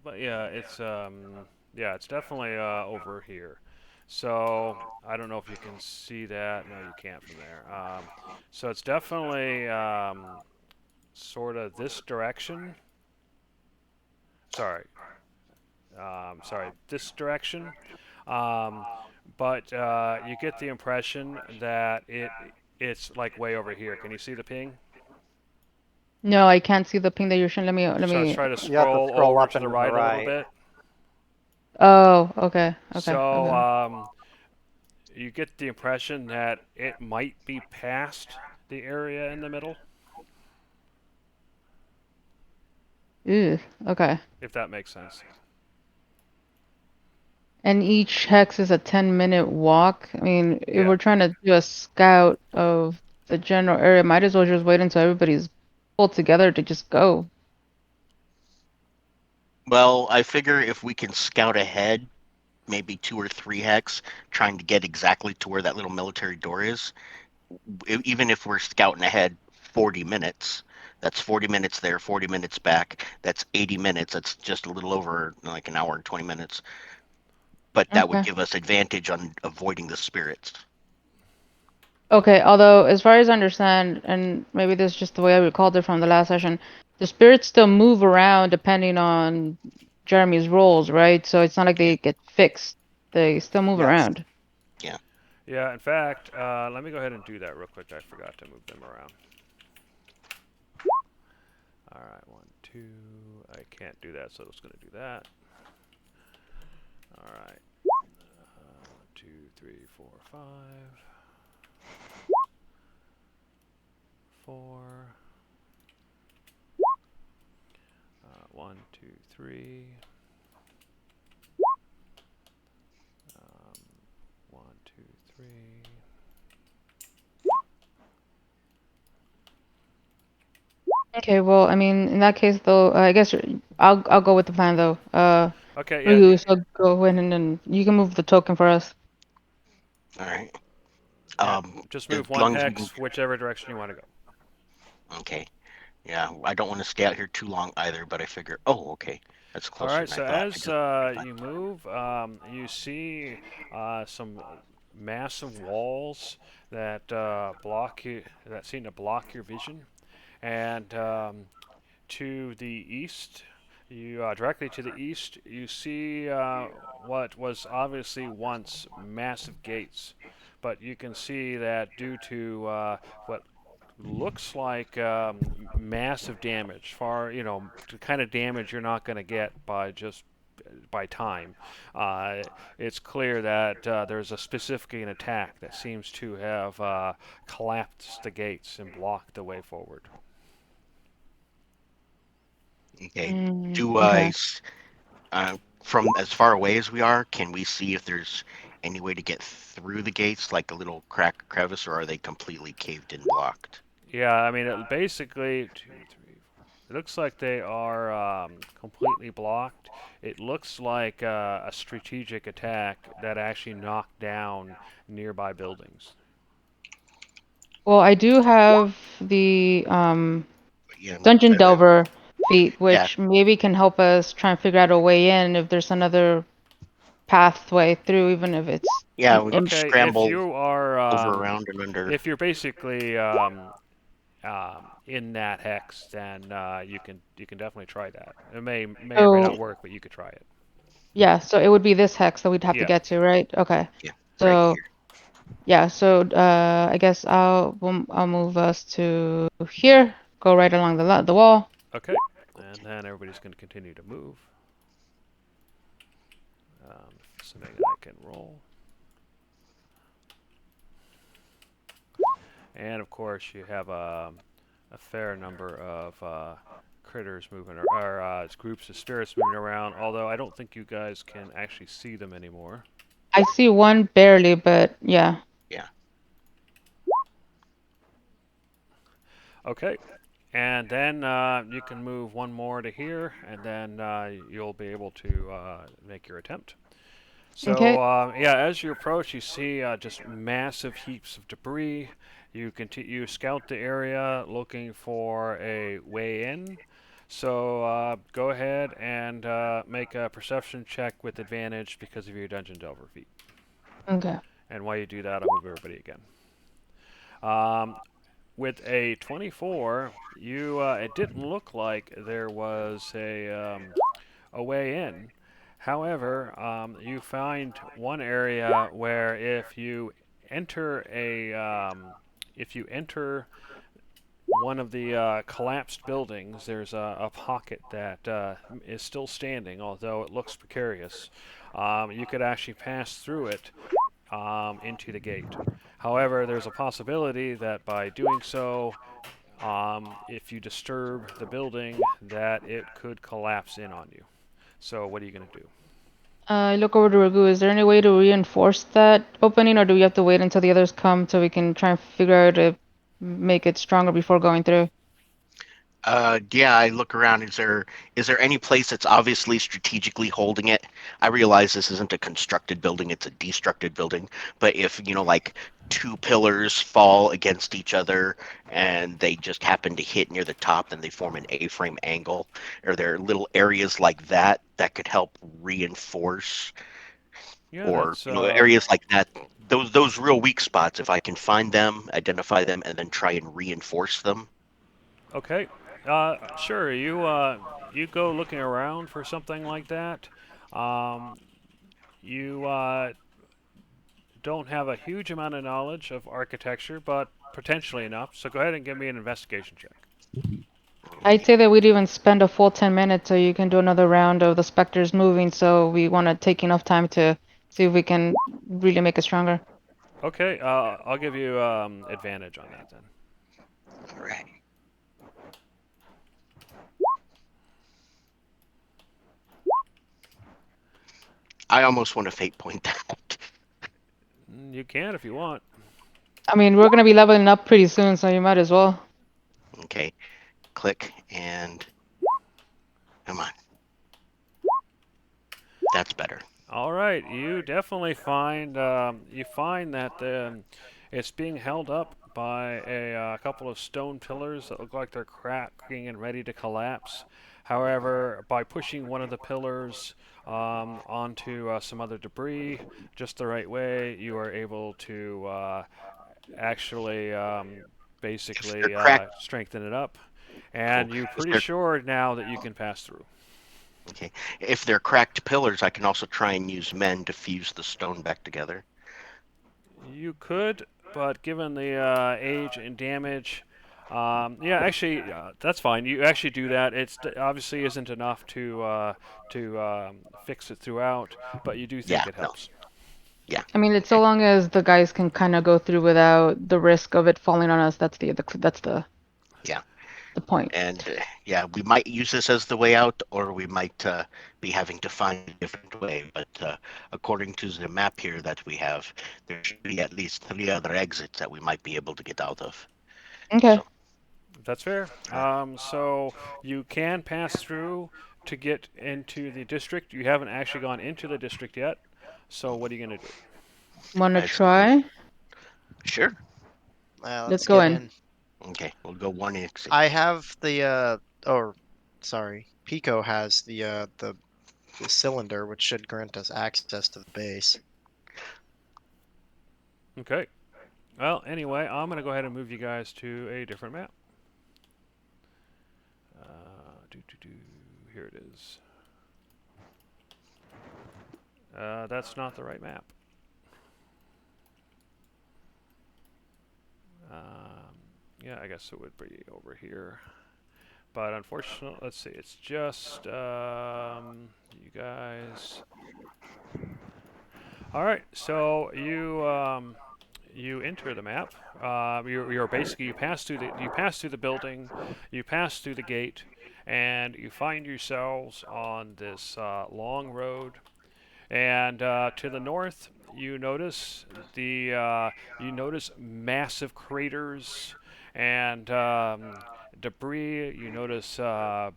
But yeah, it's definitely over here. So I don't know if you can see that. No, you can't from there. So it's definitely sort of this direction. Sorry, this direction. But you get the impression that it's like way over here. Can you see the ping? No, I can't see the ping that you're showing. Let So let's me. try to You have to scroll scroll over up to and the to the right a little right. bit. Oh, okay. Okay. So okay. you get the impression that it might be past the area in the middle, Ew, okay. if that makes sense. And each hex is a 10-minute walk. I mean, if Yeah. we're trying to do a scout of the general area, might as well just wait until everybody's pulled together to just go. Well, I figure if we can scout ahead, maybe 2 or 3 hex, trying to get exactly to where that little military door is, even if we're scouting ahead 40 minutes, that's 40 minutes there, 40 minutes back. That's 80 minutes. That's just a little over like an hour and 20 minutes. But that would Okay. give us advantage on avoiding the spirits. Okay, although as far as I understand, and maybe this is just the way I recalled it from the last session, the spirits still move around depending on Jeremy's rolls, right? So it's not like they get fixed. They still move Yes. around. Yeah, in fact, let me go ahead and do that real quick. I forgot to move them around. All right, 1, 2. I can't do that, so it's going to do that. All right. 2, 3, 4, 5. 4. 1, 2, 3. 1, 2, 3. Okay, well, I mean, in that case, though, I guess I'll go with the plan, though. Okay, For yeah. you, so go in and then you can move the token for us. All right. Yeah, just move as 1 long as we hex whichever direction you want to go. Okay. Yeah, I don't want to stay out here too long either, but I figure, oh, okay, that's All closer right, than so I thought. as you move, you see some massive walls that that seem to block your vision, and to the east, directly to the east, you see what was obviously once massive gates, but you can see that due to what looks like massive damage, the kind of damage you're not going to get by time. It's clear that there's a specific attack that seems to have collapsed the gates and blocked the way forward. Okay. Okay. From as far away as we are, can we see if there's any way to get through the gates, like a little crevice, or are they completely caved in, blocked? Yeah, I mean, basically, 2, 3, 4. It looks like they are completely blocked. It looks like a strategic attack that actually knocked down nearby buildings. Well, I do have the Yeah, Dungeon I- Delver feat, Yeah. which maybe can help us try and figure out a way in if there's another pathway through, even if it's Yeah, we can Okay, scramble if you are over, around, and under. if you're basically in that hex, then you can definitely try that. It may or may not So work, but you could try it. yeah, so it would be this hex that we'd have to Yeah. get to, right? Okay. Yeah, So right here. yeah, so I guess I'll move us to here, go right along the wall. Okay, and then everybody's going to continue to move. Assuming I can roll. And of course, you have a fair number of critters moving, or groups of spirits moving around. Although I don't think you guys can actually see them anymore. I see one barely, but yeah. Okay, and then you can move one more to here, and then you'll be able to make your attempt. So Okay. yeah, as you approach, you see just massive heaps of debris. You scout the area looking for a way in. So go ahead and make a perception check with advantage because of your Dungeon Delver feat. Okay. And while you do that, I'll move everybody again. With a 24, it didn't look like there was a way in. However, you find one area where if you enter one of the collapsed buildings, there's a pocket that is still standing, although it looks precarious. You could actually pass through it into the gate. However, there's a possibility that by doing so, if you disturb the building, that it could collapse in on you. So what are you going to do? I look over to Ragu. Is there any way to reinforce that opening, or do we have to wait until the others come so we can try and figure out to make it stronger before going through? Yeah, I look around. Is there any place that's obviously strategically holding it? I realize this isn't a constructed building, it's a destructed building. But if, like 2 pillars fall against each other and they just happen to hit near the top, then they form an A-frame angle. Are there little areas like that that could help reinforce, Yeah, or that's areas like that? Those real weak spots, if I can find them, identify them, and then try and reinforce them. okay. Sure. You go looking around for something like that. You don't have a huge amount of knowledge of architecture, but potentially enough. So go ahead and give me an investigation check. I'd say that we'd even spend a full 10 minutes so you can do another round of the specters moving, so we want to take enough time to see if we can really make it stronger. Okay. I'll give you advantage on that then. All right. I almost want to fate point that. You can if you want. I mean, we're going to be leveling up pretty soon, so you might as well. Okay, click and come on. That's better. All right, you definitely find that it's being held up by a couple of stone pillars that look like they're cracking and ready to collapse. However, by pushing one of the pillars onto some other debris just the right way, you are able to actually basically they're cracked- strengthen it up, and Cool. you're If pretty they're- sure now that you can pass through. Okay, if they're cracked pillars, I can also try and use men to fuse the stone back together. You could, but given the age and damage, yeah, actually, that's fine. You actually do that. Obviously isn't enough to fix it throughout, but you do think Yeah, it no. helps. I mean, it's so long as the guys can kind of go through without the risk of it falling on us. That's the Yeah. the point. And yeah, we might use this as the way out, or we might be having to find a different way. But according to the map here that we have, there should be at least 3 other exits that we might be able to get out of. Okay. So- That's fair. So you can pass through to get into the district. You haven't actually gone into the district yet. So what are you gonna do? Wanna Nice. try? Sure. Let's go get in. Okay, we'll go one exit. I have sorry, Pico has the cylinder, which should grant us access to the base. Okay. Well, anyway, I'm gonna go ahead and move you guys to a different map. Here it is. That's not the right map. Yeah, I guess it would be over here. but unfortunately, let's see. It's just you guys. All right, so you enter the map. You're basically you pass through the building, you pass through the gate, and you find yourselves on this long road. And to the north, you notice you notice massive craters and debris. You notice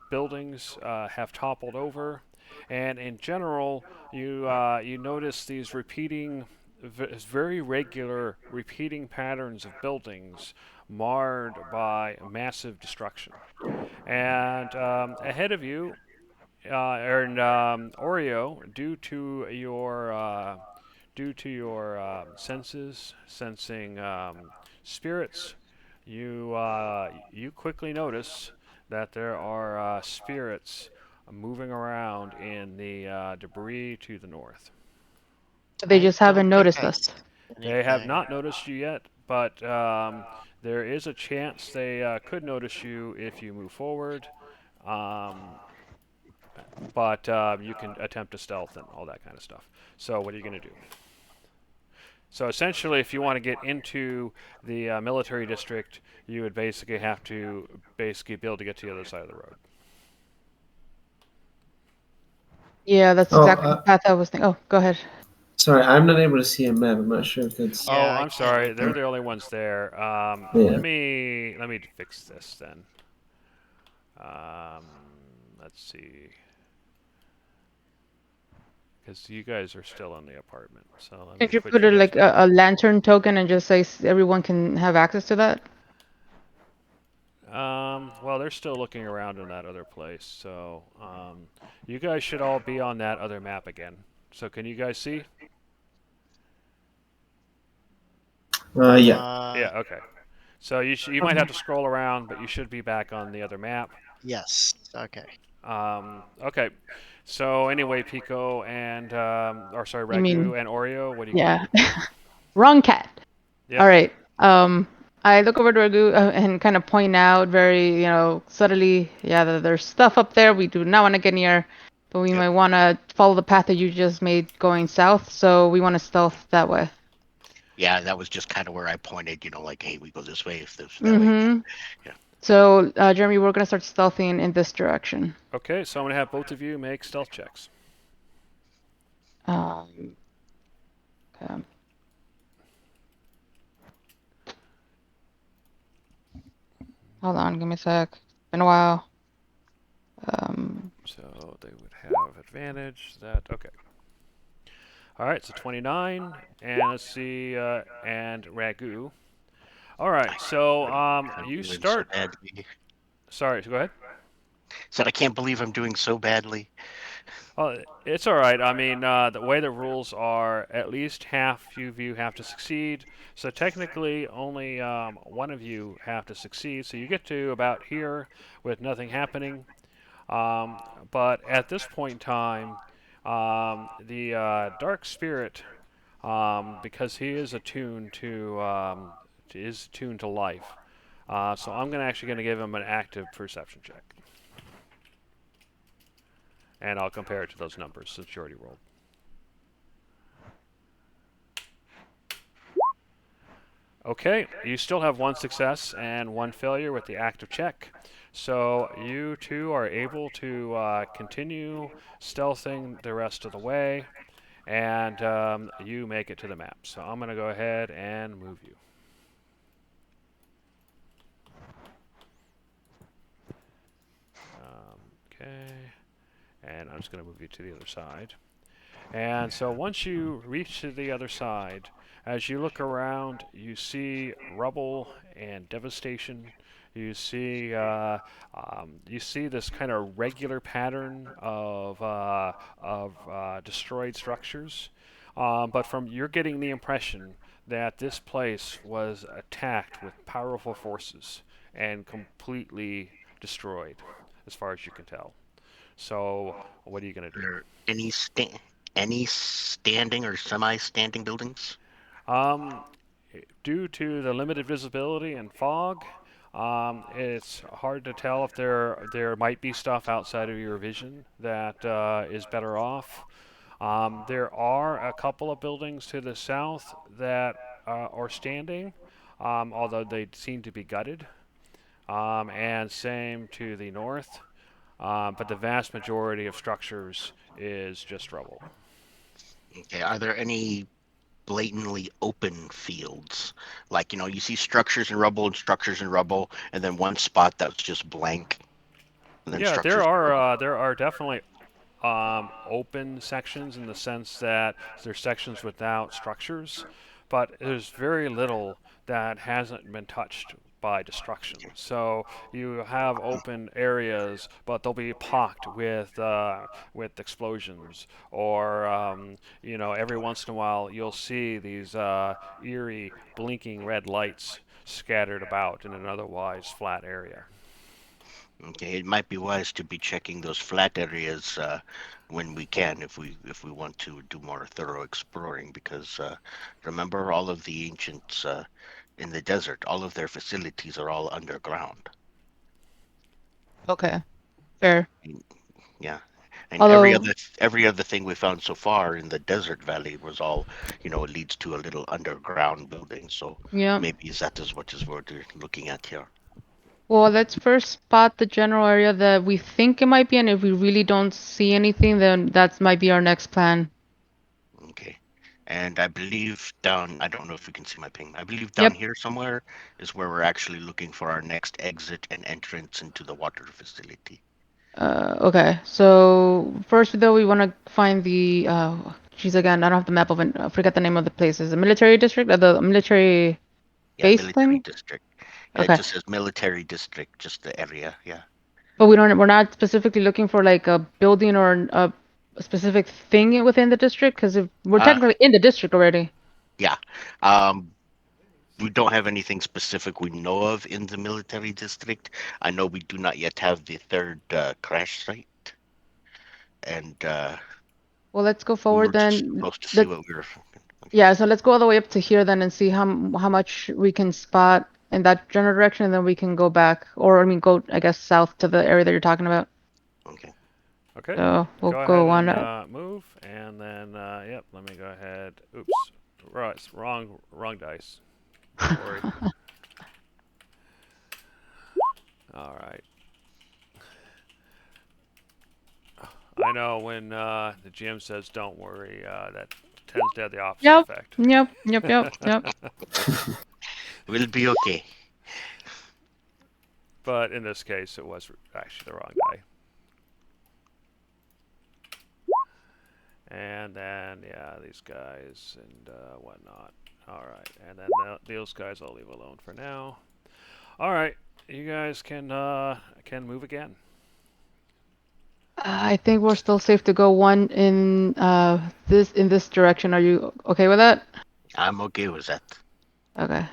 buildings have toppled over, and in general, you notice these very regular repeating patterns of buildings marred by massive destruction. And ahead of you and Oreo, due to your senses sensing spirits, you quickly notice that there are spirits moving around in the debris to the north. They just I haven't don't think noticed I us. see They have anything. not noticed you yet, but there is a chance they could notice you if you move forward. Um, but you can attempt to stealth and all that kind of stuff. So what are you going to do? So essentially, if you want to get into the military district, you would basically have to be able to get to the other side of the road. Yeah, that's Oh, exactly the path I was thinking. Oh, go ahead. Sorry, I'm not able to see a map. I'm not sure if it's. Yeah, Oh, I I'm can't sorry. either. They're the only ones there. Yeah. Let me fix this then. Um, let's see. Because you guys are still in the apartment, so let me Could you put put you it guys like back. a lantern token and just say everyone can have access to that? Well, they're still looking around in that other place, so you guys should all be on that other map again. So can you guys see? Yeah. Yeah, okay. So you might have to scroll around, but you should be back on the other map. Yes. Okay. Okay. So anyway, Pico and or sorry, You mean- Ragu and Oreo, what are you Yeah. gonna Wrong cat. Yeah. All right. I look over to Ragu and kind of point out very, subtly, yeah, that there's stuff up there we do not want to get near, but we Yep. might want to follow the path that you just made going south, so we want to stealth that way. Yeah, that was just kind of where I pointed, like, hey, we go this way if this that way. Mm-hmm. Yeah. So, Jeremy, we're going to start stealthing in this direction. Okay, so I'm gonna have both of you make stealth checks. Okay. Hold on, give me a sec. Been a while. So they would have advantage. That okay. All right, so 29, and let's see, and Ragu. All right, so I'm you doing start. So badly. Sorry, go ahead. Said I can't believe I'm doing so badly. Oh, it's all right. I mean, the way the rules are, at least half of you have to succeed. So technically, only one of you have to succeed. So you get to about here with nothing happening. But at this point in time, the dark spirit, because he is attuned to life. So I'm actually gonna give him an active perception check. And I'll compare it to those numbers since you already rolled. Okay, you still have one success and one failure with the active check. So you two are able to continue stealthing the rest of the way, and you make it to the map. So I'm going to go ahead and move you. Okay, and I'm just going to move you to the other side. And so once you reach to the other side, as you look around, you see rubble and devastation. You see this kind of regular pattern of destroyed structures, but you're getting the impression that this place was attacked with powerful forces and completely destroyed, as far as you can tell. So, what are you going to do? Are there any standing or semi-standing buildings? Due to the limited visibility and fog, It's hard to tell if there might be stuff outside of your vision that is better off. There are a couple of buildings to the south that are standing, although they seem to be gutted. And same to the north. But the vast majority of structures is just rubble. Okay, are there any blatantly open fields? Like, you see structures and rubble and structures and rubble, and then one spot that's just blank, and then Yeah, structures and rubble. there are definitely open sections in the sense that there's sections without structures, but there's very little that hasn't been touched by destruction. So you have open areas, but they'll be pocked with explosions, or every once in a while you'll see these eerie blinking red lights scattered about in an otherwise flat area. Okay, it might be wise to be checking those flat areas when we can, if we want to do more thorough exploring, because remember, all of the ancients in the desert, all of their facilities are all underground. Okay, fair. Yeah, and Although, every other thing we found so far in the desert valley was all, it leads to a little underground building. So yeah. maybe that is what is what we're looking at here. Well, let's first spot the general area that we think it might be, and if we really don't see anything, then that might be our next plan. Okay. And I believe I don't know if you can see my ping. I believe down Yep. here somewhere is where we're actually looking for our next exit and entrance into the water facility. Okay. So first, though, we want to find the. Geez, again, I don't have the map of it. I forget the name of the place. Is it military district or the military Yeah, base military thing? district. Yeah, it Okay. just says military district, just the area. Yeah. But we're not specifically looking for like a building or a specific thing within the district, because if we're Uh, technically in the district already. yeah. We don't have anything specific we know of in the military district. I know we do not yet have the third crash site, and Well, let's go we forward were just then. supposed to see Let what we were. Yeah, so let's go all the way up to here then and see how much we can spot in that general direction, and then we can go back, or I mean, go I guess south to the area that you're talking about. Okay. Okay. So we'll Go go ahead on and up. move, and then yep. Let me go ahead. Oops, right, wrong dice. Don't worry. All right. I know when the GM says "don't worry," that tends to have the opposite Yep, effect. yep. We'll be okay. But in this case, it was actually the wrong die. And then yeah, these guys and whatnot. All right, and then those guys I'll leave alone for now. All right, you guys can move again. I think we're still safe to go one in this direction. Are you okay with that? I'm okay with that. Okay.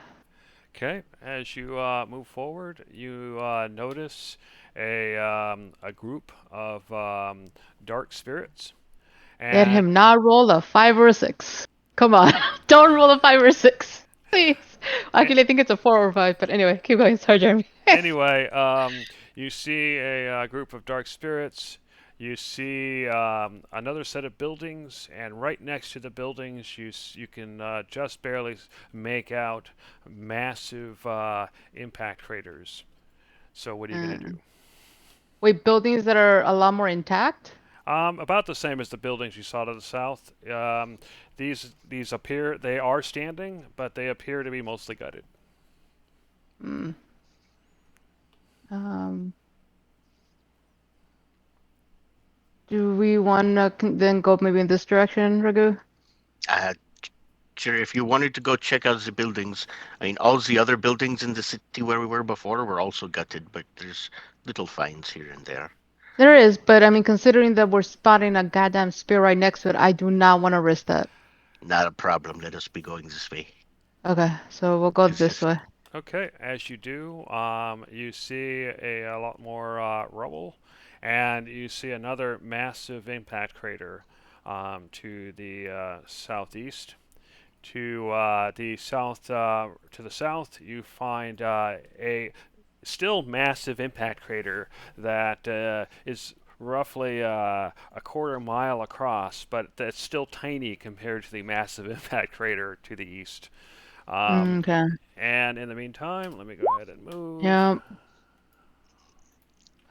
Okay, as you move forward, you notice a group of dark spirits, Let and him not roll a 5 or a 6. Come on, don't roll a 5 or a 6, please. Actually, I think it's a 4 or 5, but anyway, keep going. Sorry, Jeremy. anyway, you see a group of dark spirits. You see another set of buildings, and right next to the buildings, you can just barely make out massive impact craters. So what are you going to do? Wait, buildings that are a lot more intact? About the same as the buildings you saw to the south. These appear they are standing, but they appear to be mostly gutted. Hmm. Um, do we want to then go maybe in this direction, Raghu? Sure, if you wanted to go check out the buildings, I mean, all the other buildings in the city where we were before were also gutted, but there's little finds here and there. There is, but I mean, considering that we're spotting a goddamn spear right next to it, I do not want to risk that. Not a problem. Let us be going this way. Okay, so we'll go Is this this way. Okay, as you do, you see a lot more rubble, and you see another massive impact crater to the southeast. To the south, you find a still massive impact crater that is roughly a quarter mile across, but that's still tiny compared to the massive impact crater to the east. Um, Okay. and in the meantime, let me go ahead and move. Yeah.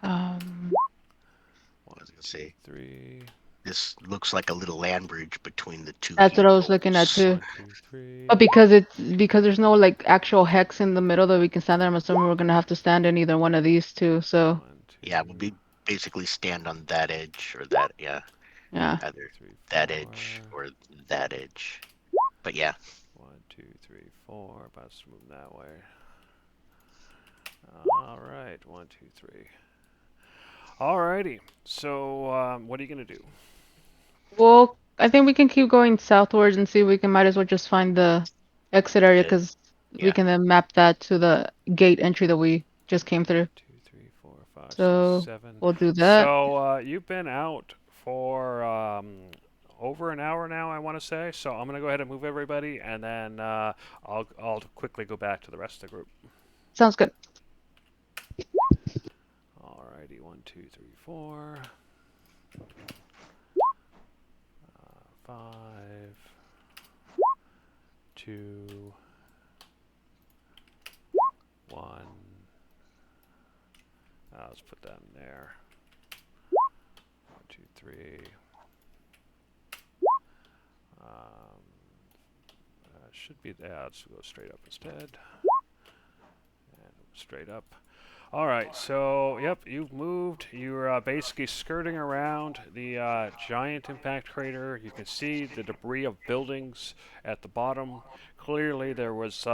What was I gonna say? 3, This looks like a little land bridge between the two. That's what I was heat looking at zones. too. 1, 2, 3. But because there's no like actual hex in the middle that we can stand there, I'm assuming we're gonna have to stand in either one of these two. So 1, 2, Yeah, we'll be basically stand on that edge or that. Yeah, yeah. either 3, that 4. edge or that edge. But yeah, 1, 2, 3, 4. About to move that way. All right, 1, 2, 3. Alrighty. So, what are you gonna do? Well, I think we can keep going southwards and see if we can might as well just find the exit area because we Yeah. can then map that to the gate entry that we just came through. 2, 3, 4, 5, So 6, 7. we'll do that. So, you've been out for over an hour now, I want to say. So I'm gonna go ahead and move everybody, and then I'll quickly go back to the rest of the group. Sounds good. Alrighty, 1, 2, 3, 4. 5, 2, 1. Let's put that in there. 1, 2, 3. Should be that. Let's go straight up instead. And straight up. All right, so yep, you've moved. You're basically skirting around the giant impact crater. You can see the debris of buildings at the bottom. Clearly, there was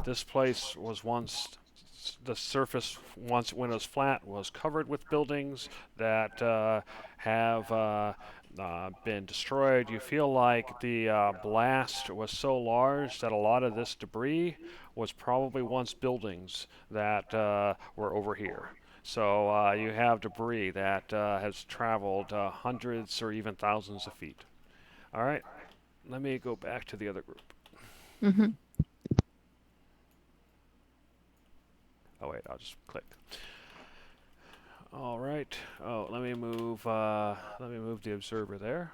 this place was once the surface once when it was flat was covered with buildings that have been destroyed. You feel like the blast was so large that a lot of this debris was probably once buildings that were over here. So you have debris that has traveled hundreds or even thousands of feet. All right, let me go back to the other group. Mm-hmm. Oh wait, I'll just click. All right. Oh, let me move the observer there.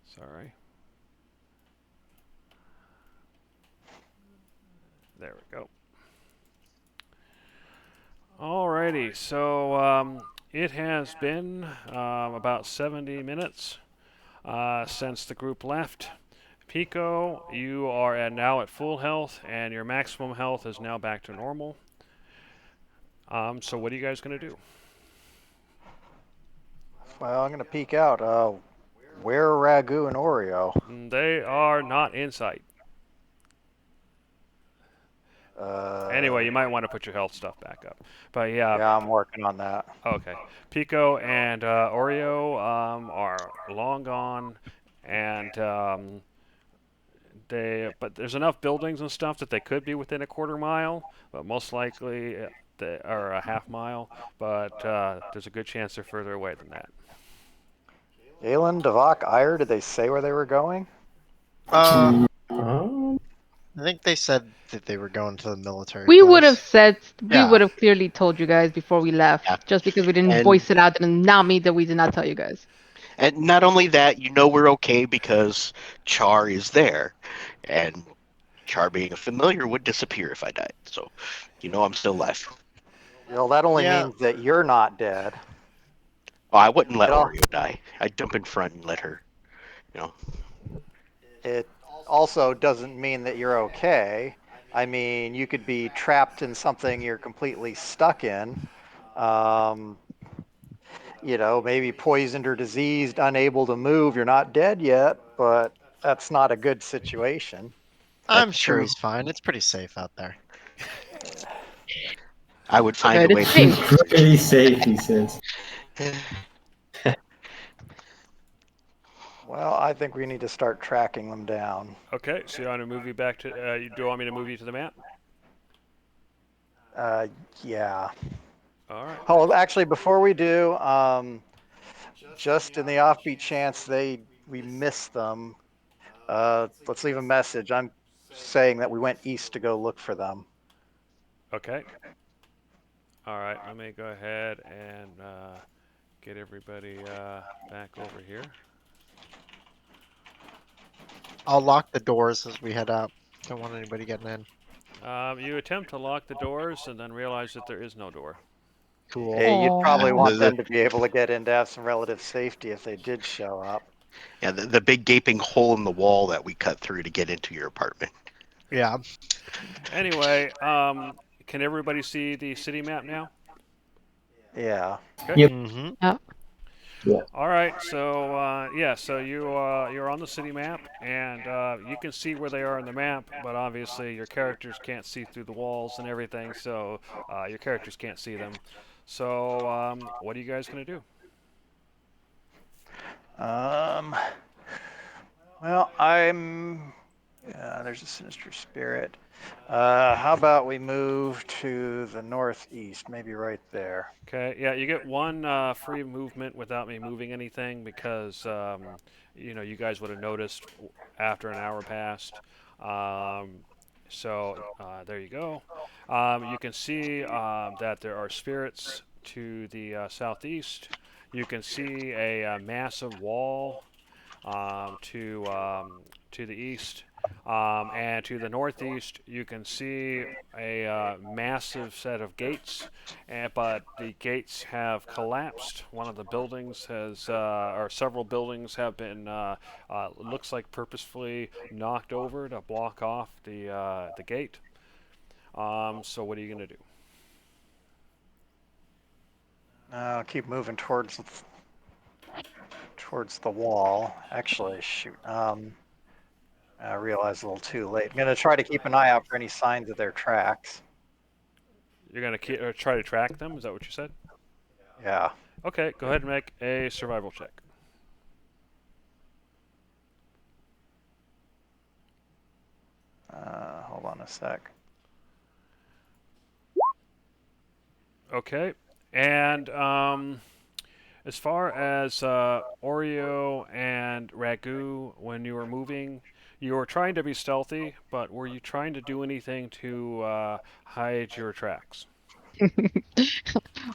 Sorry. There we go. Alrighty, so it has been about 70 minutes since the group left. Pico, you are now at full health, and your maximum health is now back to normal. So what are you guys going to do? Well, I'm gonna peek out. Where are Ragu and Oreo? They are not in sight. Anyway, you might want to put your health stuff back up. But Yeah, I'm working on that. okay. Pico and Oreo are long gone, and but there's enough buildings and stuff that they could be within a quarter mile, but most likely they are a half mile. But there's a good chance they're further away than that. Galen, Devok, Ire, did they say where they were going? I Um, think they said that they were going to the military. We would have place. said, we Yeah. would have clearly told you guys before we left. Yeah. Just because we didn't And- voice it out does not mean that we did not tell you guys. And not only that, we're okay because Char is there, and Char being a familiar would disappear if I died. So, I'm still alive. Well, that only Yeah. means that you're not dead. Well, I wouldn't let It all- Oreo die. I'd jump in front and let her. It also doesn't mean that you're okay. I mean, you could be trapped in something you're completely stuck in. Maybe poisoned or diseased, unable to move. You're not dead yet, but that's not a good situation. I'm That's sure true. he's fine. It's pretty safe out there. I would find Good, a way it's to. safe. pretty safe, he says. Well, I think we need to start tracking them down. Okay, so you want to move you back to? You do want me to move you to the map? Yeah. All right. Oh, actually, before we do, just in the offbeat chance we miss them, let's leave a message. I'm saying that we went east to go look for them. Okay. All right, let me go ahead and get everybody back over here. I'll lock the doors as we head out. Don't want anybody getting in. You attempt to lock the doors and then realize that there is no door. Cool. Hey, you'd probably Aw. want them to be able to get in to have some relative safety if they did show up. Yeah, the big gaping hole in the wall that we cut through to get into your apartment. Yeah. Anyway, can everybody see the city map now? Yeah. Yep. Mm-hmm. All right, so yeah, so you're on the city map, and you can see where they are on the map, but obviously your characters can't see through the walls and everything, so your characters can't see them. So what are you guys gonna do? Well, there's a sinister spirit. How about we move to the northeast, maybe right there. Okay, yeah, you get one free movement without me moving anything because you guys would have noticed after an hour passed. So there you go. You can see that there are spirits to the southeast. You can see a massive wall to the east. And to the northeast, you can see a massive set of gates, but the gates have collapsed. One of the buildings or several buildings have been, looks like purposefully knocked over to block off the gate. So what are you going to do? Keep moving towards the wall. Actually, shoot. I realized a little too late. I'm gonna try to keep an eye out for any signs of their tracks. You're going to try to track them? Is that what you said? Yeah. Okay, go ahead and make a survival check. Hold on a sec. Okay, and as far as Oreo and Ragu, when you were moving, you were trying to be stealthy, but were you trying to do anything to hide your tracks?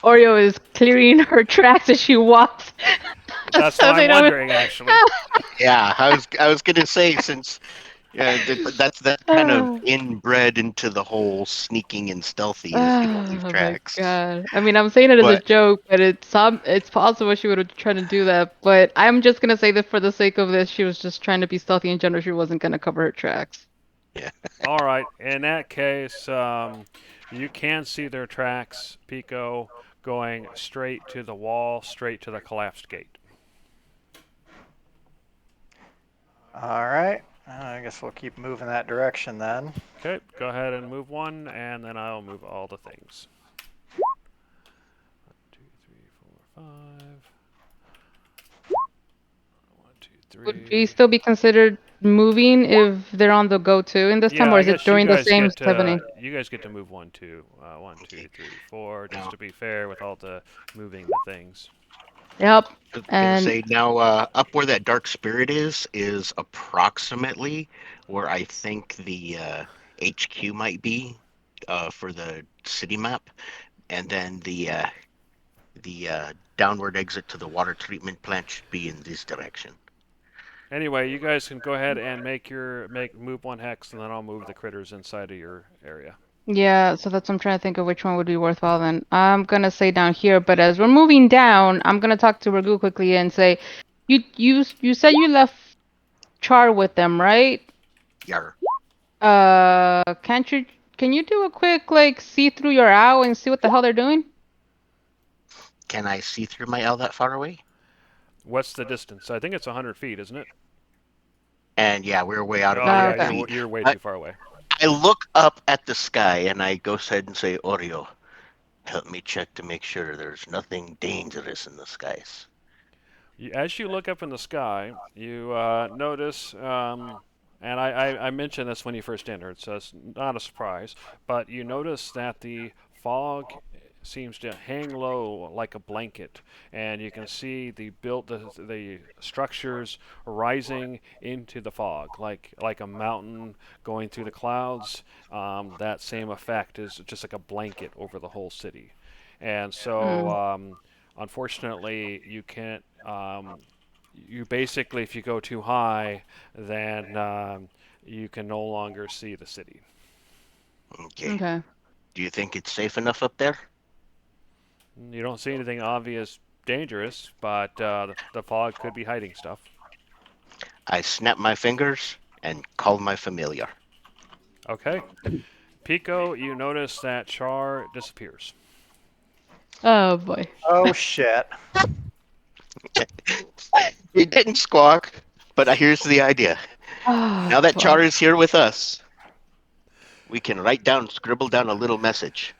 Oreo is clearing her tracks as she walks. That's So what they I'm don't- wondering, actually. Yeah, I was gonna say since that's kind of inbred into the whole sneaking and stealthy is you don't leave Oh my tracks. god. I mean, I'm saying it as a But joke, but it's possible she would have tried to do that. But I'm just gonna say that for the sake of this, she was just trying to be stealthy in general. She wasn't gonna cover her tracks. All right, in that case, you can see their tracks, Pico, going straight to the wall, straight to the collapsed gate. All right. I guess we'll keep moving that direction then. Okay, go ahead and move one, and then I'll move all the things. 1, 2, 3, 4, 5. 1, 2, 3. Would we still be considered moving if they're on the go too in this time, or I is it guess you during the guys same get, 70? You guys get to move 1, 2, 1, 2, 3, 4, just to be fair with all the moving the things. Yep. I was gonna And say now up where that dark spirit is approximately where I think the HQ might be for the city map, and then the downward exit to the water treatment plant should be in this direction. Anyway, you guys can go ahead and move 1 hex, and then I'll move the critters inside of your area. yeah, so that's I'm trying to think of which one would be worthwhile then. I'm gonna say down here, but as we're moving down, I'm gonna talk to Ragu quickly and say, you said you left Char with them, right? Yar. Can you do a quick like see through your owl and see what the hell they're doing? Can I see through my L that far away? What's the distance? I think it's 100 feet, isn't it? And yeah, we're way out of Oh, our yeah, okay. you're way I- too far away. I look up at the sky and I go ahead and say, Oreo, help me check to make sure there's nothing dangerous in the skies. As you look up in the sky, you notice, and I mentioned this when you first entered, so it's not a surprise, but you notice that the fog seems to hang low like a blanket, and you can see the structures rising into the fog, like a mountain going through the clouds. That same effect is just like a blanket over the whole city. and so unfortunately you can't. You basically, if you go too high, then you can no longer see the city. Okay. Okay. Do you think it's safe enough up there? You don't see anything obvious dangerous, but the fog could be hiding stuff. I snap my fingers and call my familiar. Okay. Pico, you notice that Char disappears. Oh boy. Oh shit. He didn't squawk, but here's the idea. Oh Now that boy. Char is here with us, we can scribble down a little message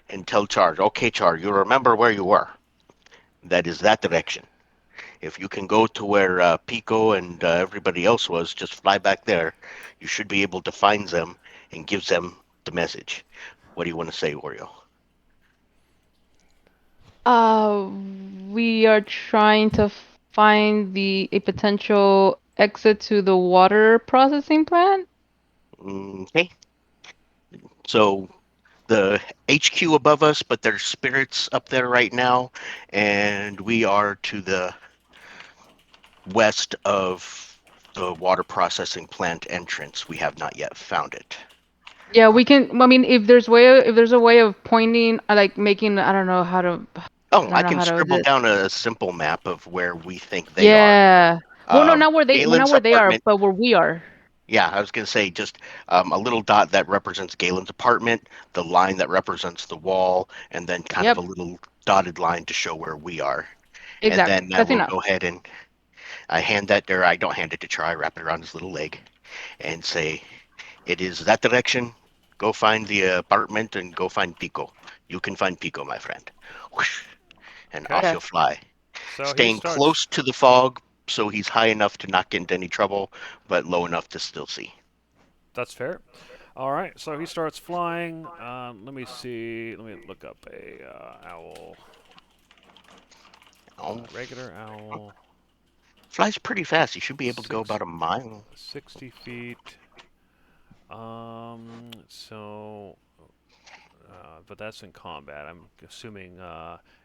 and tell Char, okay, Char, you remember where you were. That is that direction. If you can go to where Pico and everybody else was, just fly back there. You should be able to find them and give them the message. What do you want to say, Oreo? Uh, we are trying to find a potential exit to the water processing plant. Okay. So the HQ above us, but there's spirits up there right now, and we are to the west of the water processing plant entrance. We have not yet found it. Yeah, we can. I mean, if there's a way of pointing, like making, I don't know how to. Oh, I I don't know can how to do scribble it. down a simple map of where we think they are. Yeah. Well, no, not Galen's where they are, apartment. but where we are. Yeah, I was going to say just a little dot that represents Galen's apartment, the line that represents the wall, and then kind of Yep. a little dotted line to show where we are. And Exactly. then I That's will enough. go ahead and I hand that, or I don't hand it to Char, I wrap it around his little leg and say, it is that direction. Go find the apartment and go find Pico. You can find Pico, my friend. Whoosh, and Okay. off Okay. you'll fly. So he Staying starts. close to the fog so he's high enough to not get into any trouble, but low enough to still see. That's fair. All right. So he starts flying. Let me see. Let me look up a owl. Oh, Regular owl. flies pretty fast. You should be able to go Six- about a mile. 60 feet. So, but that's in combat. I'm assuming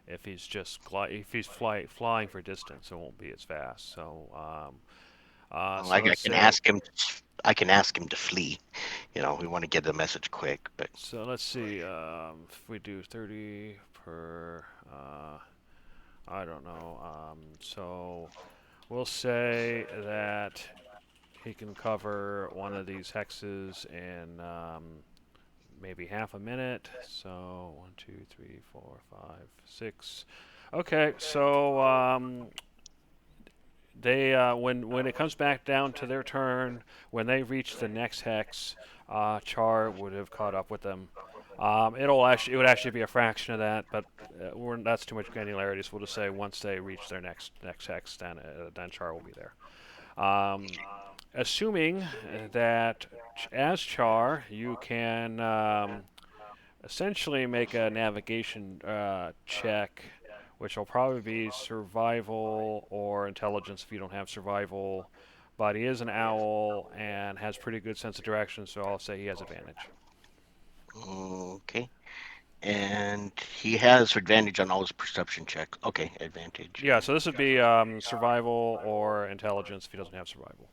if he's just flying for distance, it won't be as fast. So, Well, so I let's can say. ask him. I can ask him to flee. You know, we want to get the message quick, but So let's see. If we do 30 per, I don't know. So we'll say that he can cover one of these hexes in maybe half a minute. So 1, 2, 3, 4, 5, 6. Okay, so they when it comes back down to their turn, when they reach the next hex, Char would have caught up with them. It would actually be a fraction of that, but that's too much granularity. So we'll just say once they reach their next hex, then Char will be there. Assuming that as Char, you can essentially make a navigation check, which will probably be survival or intelligence if you don't have survival. But he is an owl and has pretty good sense of direction, so I'll say he has advantage. okay. And he has advantage on all his perception checks. Okay, advantage. Yeah, so this would be survival or intelligence if he doesn't have survival.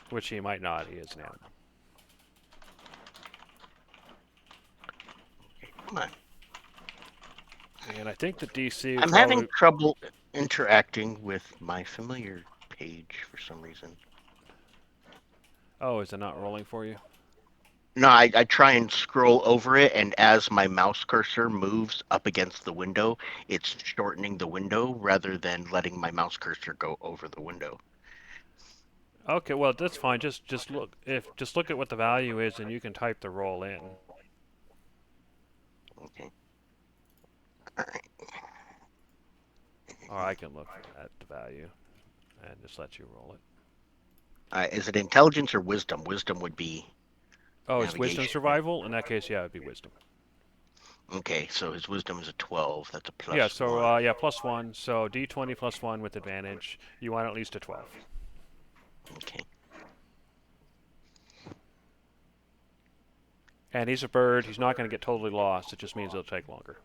Which he might not. He is an animal. Come on. And I think the DC. I'm having trouble interacting with my familiar page for some reason. Oh, is it not rolling for you? No, I try and scroll over it, and as my mouse cursor moves up against the window, it's shortening the window rather than letting my mouse cursor go over the window. Okay, well that's fine. Just look at what the value is, and you can type the roll in. Okay. Or I can look at the value and just let you roll it. Is it intelligence or wisdom? Wisdom would be. Oh, it's wisdom navigation. survival? In that case, yeah, it'd be wisdom. Okay, so his wisdom is a 12. That's a plus. Yeah, so one. yeah, +1. So D20 +1 with advantage. You want at least a 12. Okay. And he's a bird. He's not going to get totally lost. It just means it'll take longer.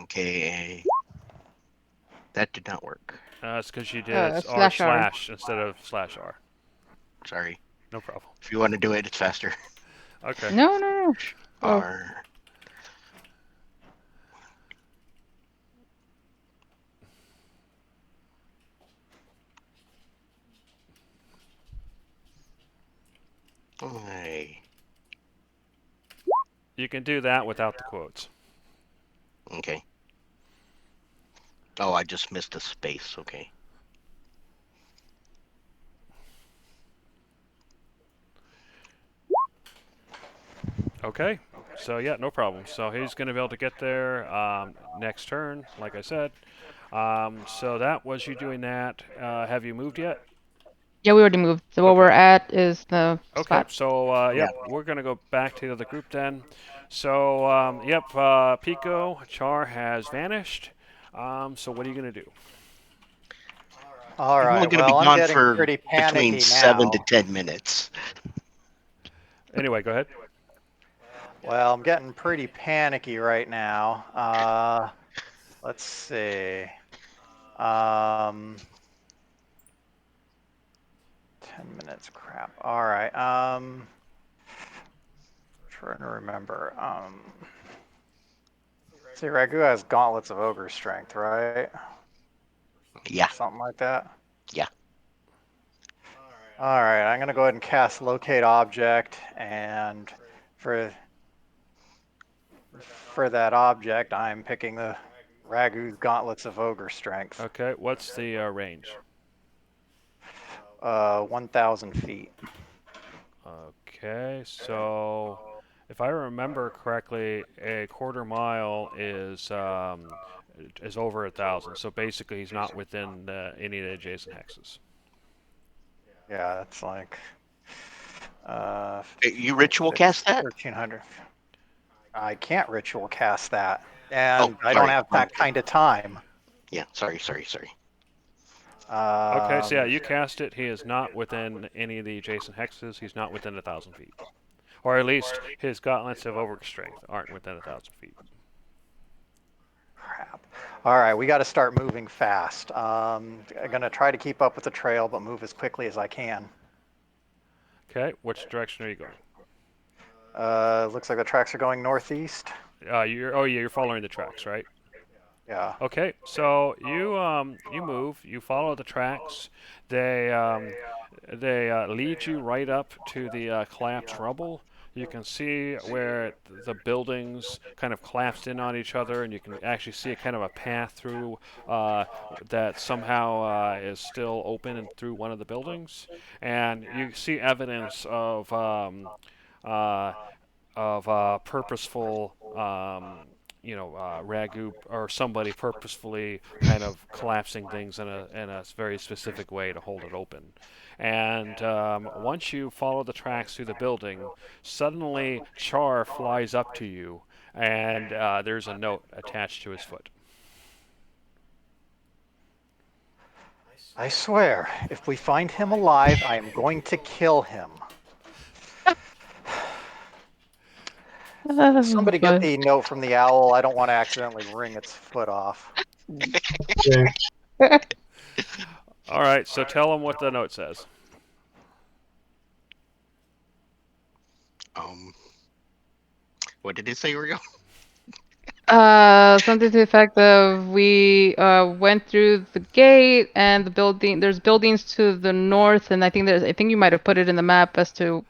Okay. That did not work. It's because you did R slash instead of /R. Sorry. No problem. If you want to do it, it's faster. Okay. No. Oh. R. Okay. You can do that without the quotes. Okay. Oh, I just missed a space. Okay. Okay. So yeah, no problem. So he's going to be able to get there next turn, like I said. So that was you doing that. Have you moved yet? Yeah, we already moved. So what Okay. we're at is the Okay. spot. So yeah, we're going to go back to the group then. So yep, Pico Char has vanished. So what are you going to do? All I'm only right. going to be Well, I'm gone getting for pretty panicky between now. 7 to 10 minutes. Anyway, go ahead. Well, I'm getting pretty panicky right now. Let's see. 10 minutes, crap. All right. Trying to remember. See, Ragu has gauntlets of ogre strength, right? Yeah. Something like that? Yeah. All right, I'm going to go ahead and cast Locate Object, and for that object, I'm picking the Ragu's Gauntlets of Ogre Strength. Okay. What's the range? 1,000 feet. Okay. So if I remember correctly, a quarter mile is over 1,000. So basically, he's not within any of the adjacent hexes. Yeah, that's like You ritual cast that? 1,300. I can't ritual cast that, and Oh, I don't sorry. have that kind of time. Yeah. Sorry. Okay, so yeah, you cast it. He is not within any of the adjacent hexes. He's not within 1,000 feet. Or at least his gauntlets of over strength aren't within 1,000 feet. Crap. All right, we got to start moving fast. I'm going to try to keep up with the trail, but move as quickly as I can. Okay, which direction are you going? Looks like the tracks are going northeast. You're following the tracks, right? Yeah. Okay, so you move, you follow the tracks. They lead you right up to the collapsed rubble. You can see where the buildings kind of collapsed in on each other, and you can actually see a kind of a path through that somehow is still open and through one of the buildings. And you see evidence of purposeful. Ragu or somebody purposefully kind of collapsing things in a very specific way to hold it open. And once you follow the tracks through the building, suddenly Char flies up to you, and there's a note attached to his foot. I swear, if we find him alive, I am going to kill him. Somebody get the note from the owl. I don't want to accidentally wring its foot off. All right, so tell him what the note says. What did it say, Uriel? Something to the effect of we went through the gate and the building. There's buildings to the north, and I think you might have put it in the map as to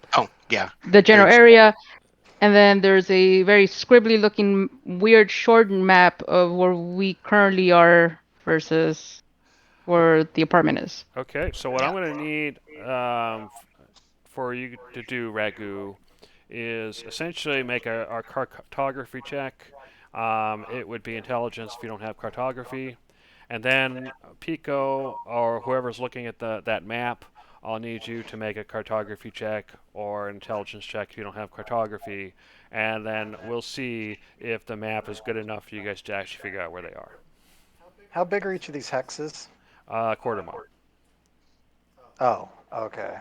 the general area. And then there's a very scribbly looking weird shortened map of where we currently are versus where the apartment is. Okay, so what I'm going to need for you to do, Ragu, is essentially make a cartography check. It would be intelligence if you don't have cartography. And then Pico or whoever's looking at that map, I'll need you to make a cartography check or an intelligence check if you don't have cartography. And then we'll see if the map is good enough for you guys to actually figure out where they are. How big are each of these hexes? quarter mile. Oh, okay.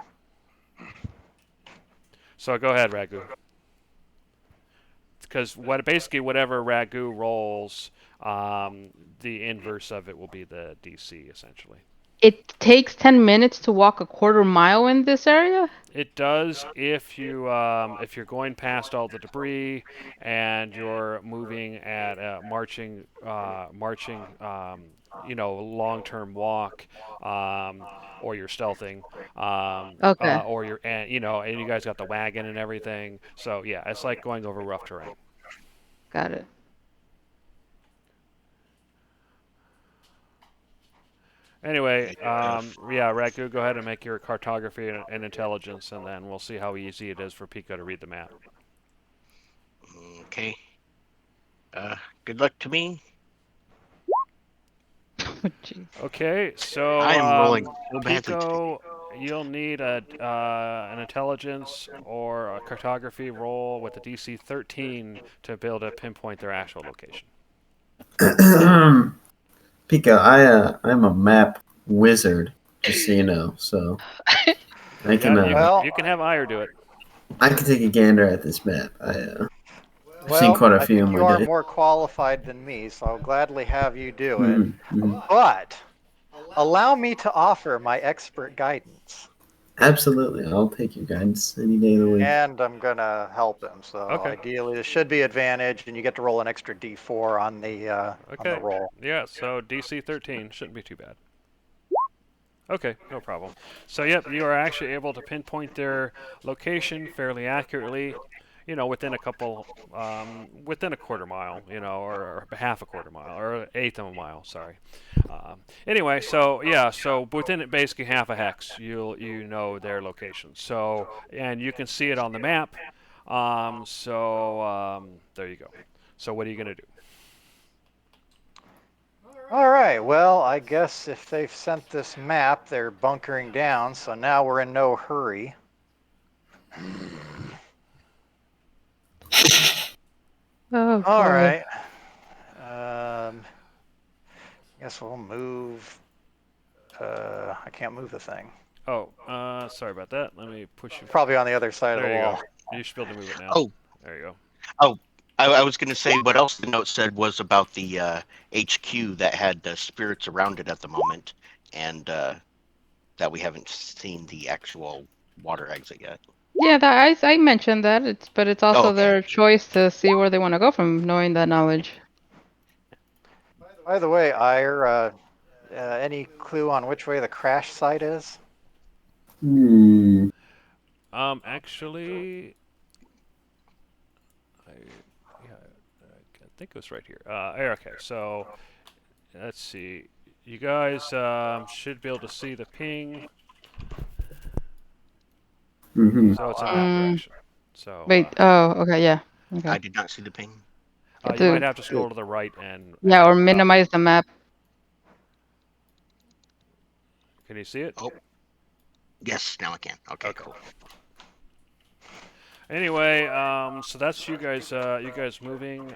So go ahead, Ragu. Because basically whatever Ragu rolls, the inverse of it will be the DC essentially. It takes 10 minutes to walk a quarter mile in this area? It does if you're going past all the debris and you're moving at a marching long-term walk, or you're stealthing, Okay. or you're and you guys got the wagon and everything. So yeah, it's like going over rough terrain. Got it. Anyway, yeah, Ragu, go ahead and make your cartography and intelligence, and then we'll see how easy it is for Pico to read the map. Okay. Good luck to me. Oh, jeez. Okay, so I am rolling so badly today. Pico, you'll need an intelligence or a cartography roll with a DC 13 to be able to pinpoint their actual location. Pico, I'm a map wizard, just so you know. So I can Yeah, you can have Ire do it. I can take a gander at this map. I've seen Well, quite a I few think in you my are day. more qualified than me, so I'll gladly have you do it. Mhm. But allow me to offer my expert guidance. Absolutely, I'll take your guidance any day of the week. And I'm gonna help him. So Okay. ideally, this should be advantage, and you get to roll an extra D4 on the Okay. roll. Yeah, so DC 13 shouldn't be too bad. Okay, no problem. So yep, you are actually able to pinpoint their location fairly accurately, within a quarter mile, or half a quarter mile, or an eighth of a mile, sorry. Anyway, so yeah, so within basically half a hex, you know their location. So, and you can see it on the map. There you go. So what are you gonna do? All right. Well, I guess if they've sent this map, they're bunkering down. So now we're in no hurry. Oh, All boy. right. Guess we'll move. I can't move the thing. Oh, sorry about that. Let me push you. Probably on the other side of There the you wall. go. You should be able to move it now. Oh. There you go. I was going to say what else the note said was about the HQ that had spirits around it at the moment, and that we haven't seen the actual water exit yet. Yeah, I mentioned that. But it's also okay. their choice to see where they want to go from knowing that knowledge. By the way, Ire, any clue on which way the crash site is? Actually, I think it was right here. Okay, so let's see. You guys should be able to see the ping. Mhm. So it's in that direction. So Wait. Oh, okay. Yeah. Okay. I did not see the ping. you might have to scroll to the right and. Yeah, or minimize the map. Can you see it? Oh. Yes, now I can. Okay, cool. Anyway, so that's you guys moving.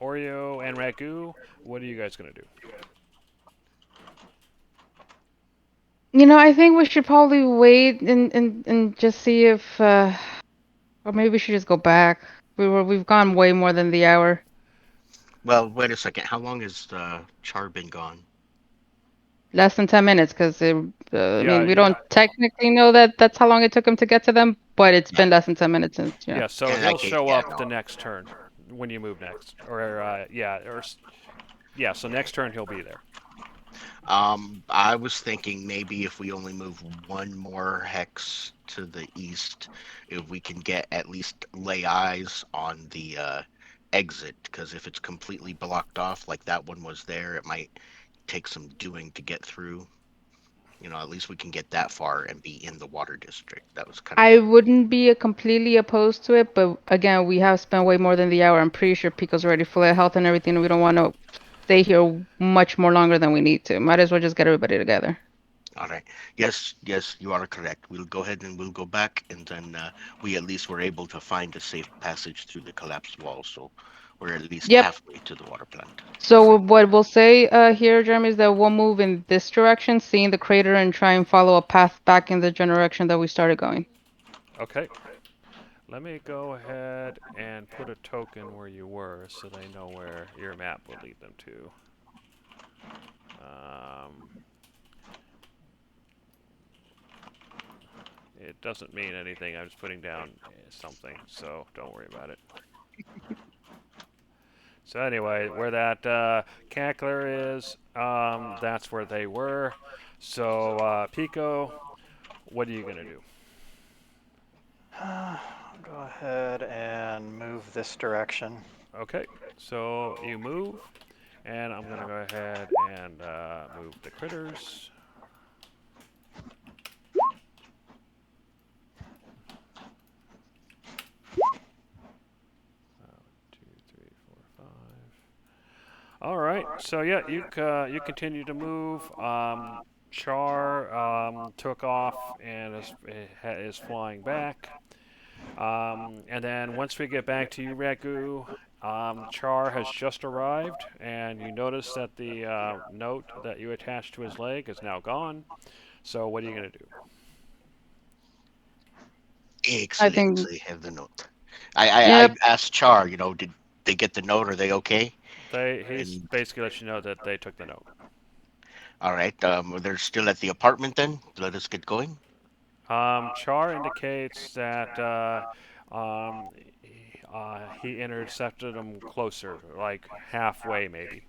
Oreo and Ragu, what are you guys gonna do? I think we should probably wait and just see if, or maybe we should just go back. We've gone way more than the hour. Well, wait a second. How long has Char been gone? Less than 10 minutes, because I mean, we yeah. don't technically know that's how long it took him to get to them, but it's been less than 10 minutes since. Yeah. Yeah, so In that he'll case, show yeah, up no. the next turn when you move next, so next turn he'll be there. I was thinking maybe if we only move one more hex to the east, if we can get at least lay eyes on the exit, because if it's completely blocked off like that one was there, it might take some doing to get through. At least we can get that far and be in the water district. That was kind of. I wouldn't be completely opposed to it, but again, we have spent way more than the hour. I'm pretty sure Pico's already full of health and everything, and we don't want to stay here much more longer than we need to. Might as well just get everybody together. All right. Yes, yes, you are correct. We'll go ahead and we'll go back, and then we at least were able to find a safe passage through the collapsed wall, so we're at least Yep. halfway to the water plant. So what we'll say here, Jeremy, is that we'll move in this direction, seeing the crater, and try and follow a path back in the direction that we started going. Okay. Let me go ahead and put a token where you were so they know where your map will lead them to. It doesn't mean anything. I'm just putting down something, so don't worry about it. So anyway, where that cackler is, that's where they were. So Pico, what are you gonna do? Go ahead and move this direction. Okay, so you move, and I'm gonna go ahead and move the critters. All right, so yeah, you continue to move. Char took off and is flying back. And then once we get back to you, Ragu, Char has just arrived, and you notice that the note that you attached to his leg is now gone. So what are you gonna do? Excellent. think- They have the note. Yep. I asked Char, did they get the note? Are they okay? He's And basically let you know that they took the note. all right, they're still at the apartment then. Let us get going. Char indicates that he intercepted them closer, like halfway maybe.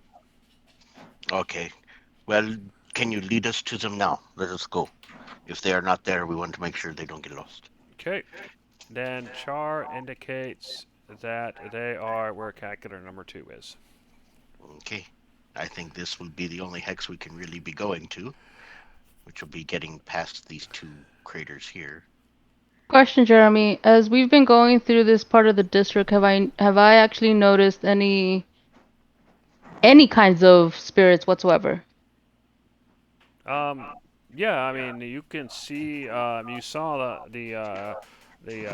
Okay. Well, can you lead us to them now? Let us go. If they are not there, we want to make sure they don't get lost. Okay. Then Char indicates that they are where calculator number 2 is. Okay. I think this will be the only hex we can really be going to, which will be getting past these two craters here. Question, Jeremy. As we've been going through this part of the district, have I actually noticed any kinds of spirits whatsoever? Yeah, I mean you can see. You saw the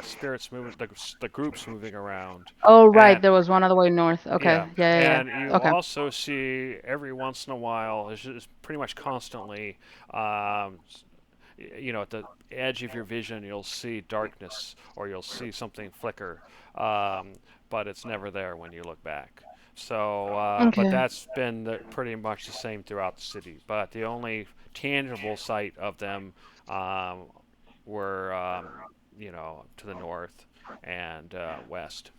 spirits moving, the groups moving around, Oh, right. and There was one other way north. Okay. yeah, Yeah. and you Okay. also see every once in a while, it's just pretty much constantly, at the edge of your vision, you'll see darkness or you'll see something flicker, but it's never there when you look back. So, but Okay. that's been pretty much the same throughout the city. But the only tangible sight of them were, to the north and west.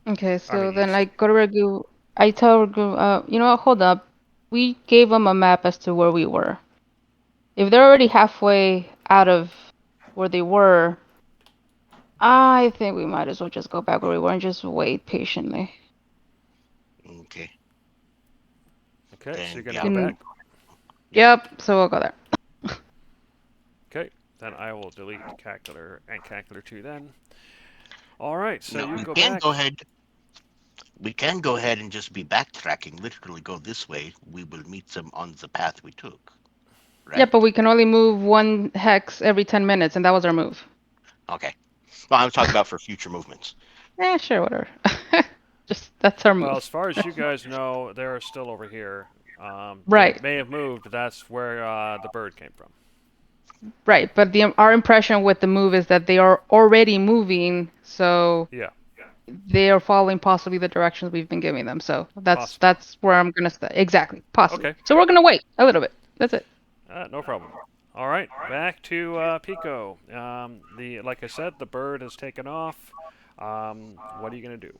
Okay. I So mean, then east. I go to Ragu. I tell Ragu, you know what? Hold up. We gave them a map as to where we were. If they're already halfway out of where they were, I think we might as well just go back where we were and just wait patiently. Okay. Okay, so you're Then, gonna yeah. go back. Yep. So we'll go there. Okay, then I will delete calculator and calculator 2 then. All right, so No, you we go can back. go ahead. We can go ahead and just be backtracking. Literally go this way. We will meet them on the path we took. Right? Yeah, but we can only move one hex every 10 minutes, and that was our move. Okay. Well, I'm talking about for future movements. Sure, whatever. Just that's our Well, move. as far as you guys know, they're still over here. Right. They may have moved, but that's where the bird came from. Right, but our impression with the move is that they are already moving, so Yeah, they are following possibly the directions we've been giving them. So possibly. that's where I'm gonna stay. Exactly, possibly. Okay, So we're gonna wait a little bit. That's it. no problem. All right, back to Pico. Like I said, the bird has taken off. What are you gonna do?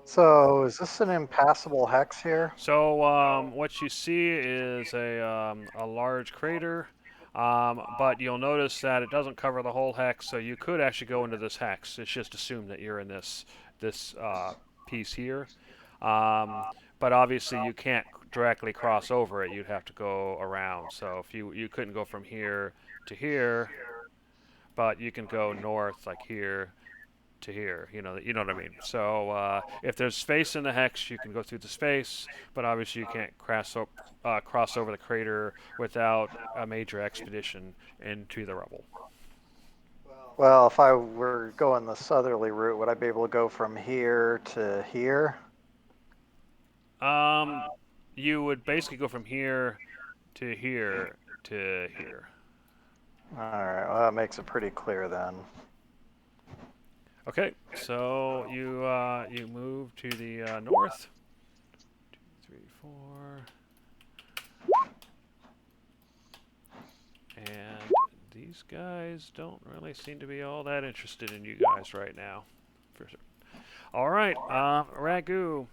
So is this an impassable hex here? So what you see is a large crater, but you'll notice that it doesn't cover the whole hex. So you could actually go into this hex. It's just assumed that you're in this piece here. But obviously you can't directly cross over it. You'd have to go around. So if you couldn't go from here to here, but you can go north like here to here. You know what I mean. So if there's space in the hex, you can go through the space, but obviously you can't cross over the crater without a major expedition into the rubble. Well, if I were going the southerly route, would I be able to go from here to here? You would basically go from here to here to here. All right, well, that makes it pretty clear then. Okay, so you move to the north. 2, 3, 4. And these guys don't really seem to be all that interested in you guys right now. For sure. All right, Ragu,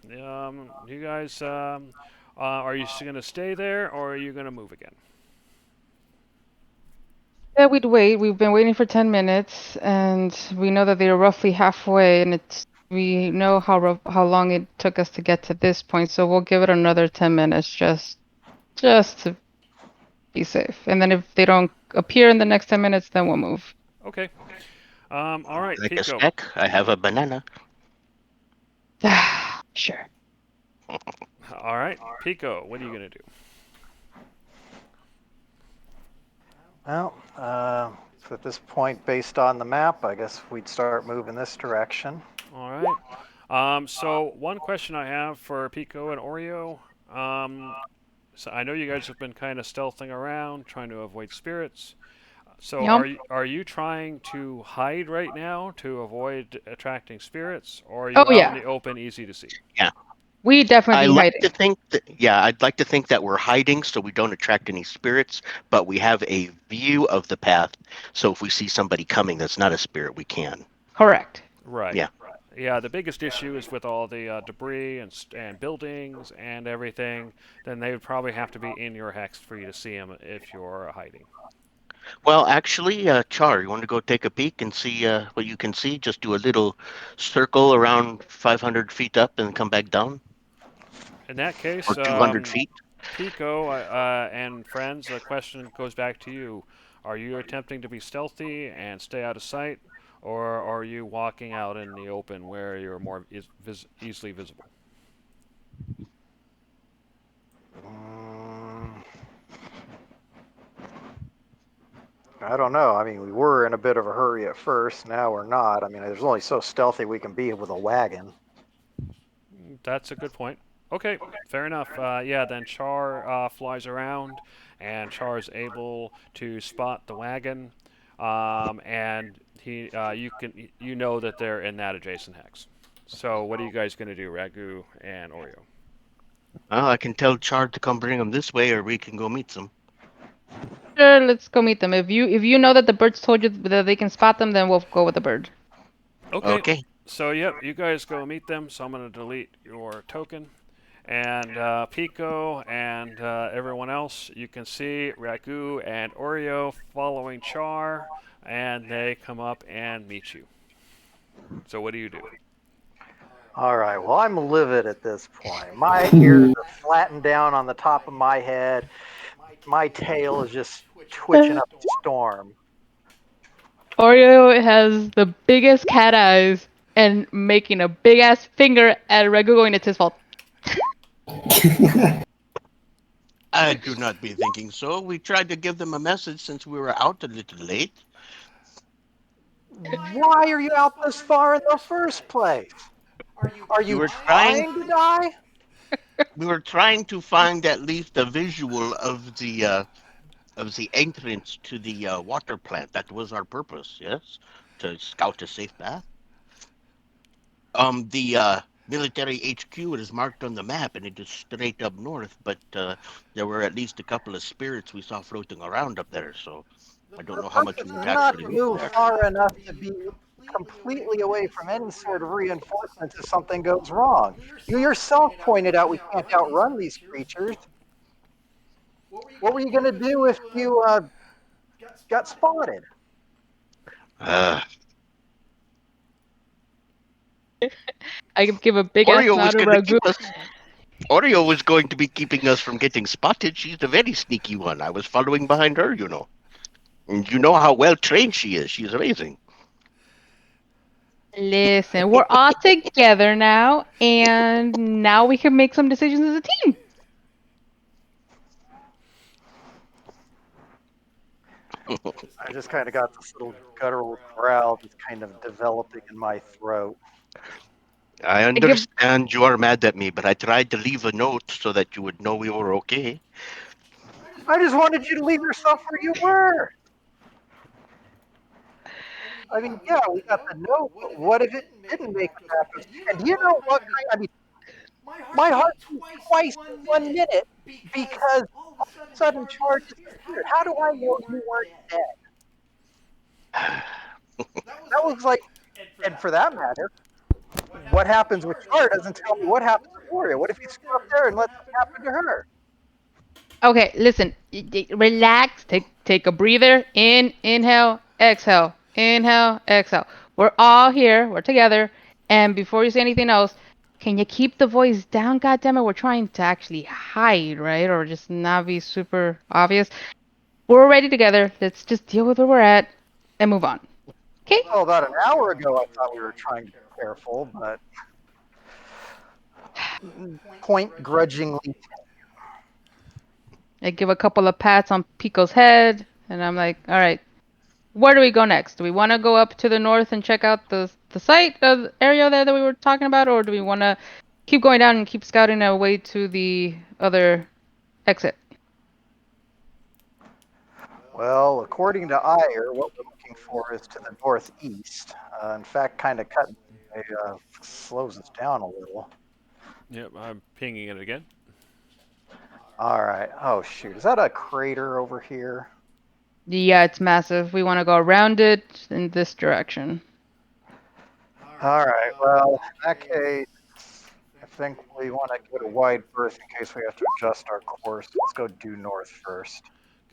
you guys, are you going to stay there or are you going to move again? Yeah, we'd wait. We've been waiting for 10 minutes, and we know that they're roughly halfway, and we know how long it took us to get to this point, so we'll give it another 10 minutes just to be safe. And then if they don't appear in the next 10 minutes, then we'll move. Okay. All right, Like a Pico. snack, I have a banana. Sure. All right, Pico, what are you going to do? Well, so at this point, based on the map, I guess we'd start moving this direction. All right. So one question I have for Pico and Oreo. So I know you guys have been kind of stealthing around, trying to avoid spirits. So Yep. are you trying to hide right now to avoid attracting spirits, or are you Oh, out yeah. in the open, easy to see? We definitely I like hiding. to think that, I'd like to think that we're hiding so we don't attract any spirits, but we have a view of the path. So if we see somebody coming that's not a spirit, we can. Correct. Right. Yeah. Yeah. The biggest issue is with all the debris and buildings and everything. Then they would probably have to be in your hex for you to see them if you're hiding. Well, actually, Char, you want to go take a peek and see what you can see? Just do a little circle around 500 feet up and come back down, In that case, or 200 feet. Pico and friends, the question goes back to you. Are you attempting to be stealthy and stay out of sight, or are you walking out in the open where you're more easily visible? I don't know. I mean, we were in a bit of a hurry at first. Now we're not. I mean, there's only so stealthy we can be with a wagon. That's a good point. Okay, fair enough. Yeah, then Char flies around, and Char is able to spot the wagon, and you know that they're in that adjacent hex. So what are you guys going to do, Ragu and Oreo? Well, I can tell Char to come bring them this way, or we can go meet them. Sure, let's go meet them. If you know that the birds told you that they can spot them, then we'll go with the bird. Okay. So yep, you guys go meet them. So I'm going to delete your token. And Pico and everyone else, you can see Ragu and Oreo following Char, and they come up and meet you. So what do you do? All right. Well, I'm livid at this point. My ears are flattened down on the top of my head. My tail is just twitching up a storm. Oreo has the biggest cat eyes and making a big ass finger at Ragu going, it's his fault. I do not be thinking so. We tried to give them a message since we were out a little late. Why are you out this far in the first place? Are you were trying to die? We were trying to find at least a visual of the entrance to the water plant. That was our purpose, yes, to scout a safe path. The military HQ is marked on the map, and it is straight up north. But there were at least a couple of spirits we saw floating around up there. So I don't know how much Purpose we've is not actually to moved move there. far enough to be completely away from any sort of reinforcements if something goes wrong. You yourself pointed out we can't outrun these creatures. What were you going to do if you got spotted? I give a big ass Oreo was nod to going to Ragu. keep us. Oreo was going to be keeping us from getting spotted. She's the very sneaky one. I was following behind her, you know. And you know how well trained she is. She's amazing. Listen, we're all together now, and now we can make some decisions as a team. I just kind of got this little guttural growl just kind of developing in my throat. I give- understand you are mad at me, but I tried to leave a note so that you would know we were okay. I just wanted you to leave yourself where you were. I mean, yeah, we got the note, but what if it didn't make it happen? And do you know what kind? I mean, my heart beat twice in 1 minute because all of a sudden Charge disappeared. How do I know you weren't dead? That was like, and for that matter, what happens with Char doesn't tell me what happens with Gloria. What if you screw up there and let that happen to her? Okay, listen. Relax. Take a breather. Inhale, exhale. Inhale, exhale. We're all here. We're together. And before you say anything else, can you keep the voice down? Goddammit, we're trying to actually hide, right? Or just not be super obvious. We're already together. Let's just deal with where we're at and move on. Okay? Well, about an hour ago, I thought we were trying to be careful, but point grudgingly. I give a couple of pats on Pico's head, and I'm like, all right, where do we go next? Do we want to go up to the north and check out the site area there that we were talking about, or do we want to keep going down and keep scouting our way to the other exit? Well, according to Iyer, what we're looking for is to the northeast. In fact, kind of cutting slows us down a little. Yep, I'm pinging it again. All right. Oh, shoot. Is that a crater over here? Yeah, it's massive. We want to go around it in this direction. All right. Well, in that case, I think we want to go to wide berth in case we have to adjust our course. Let's go due north first.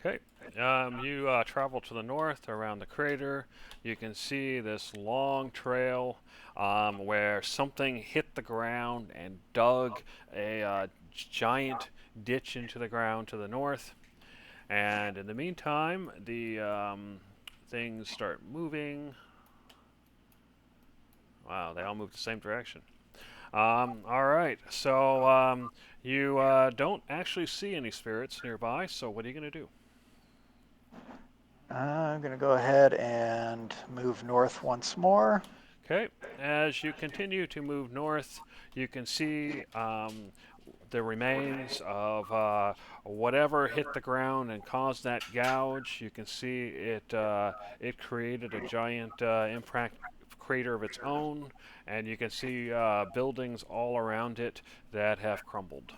Okay. You travel to the north around the crater. You can see this long trail where something hit the ground and dug a giant ditch into the ground to the north. And in the meantime, the things start moving. Wow, they all move the same direction. All right, so you don't actually see any spirits nearby, so what are you going to do? I'm going to go ahead and move north once more. Okay, as you continue to move north, you can see the remains of whatever hit the ground and caused that gouge. You can see it created a giant impact crater of its own, and you can see buildings all around it that have crumbled.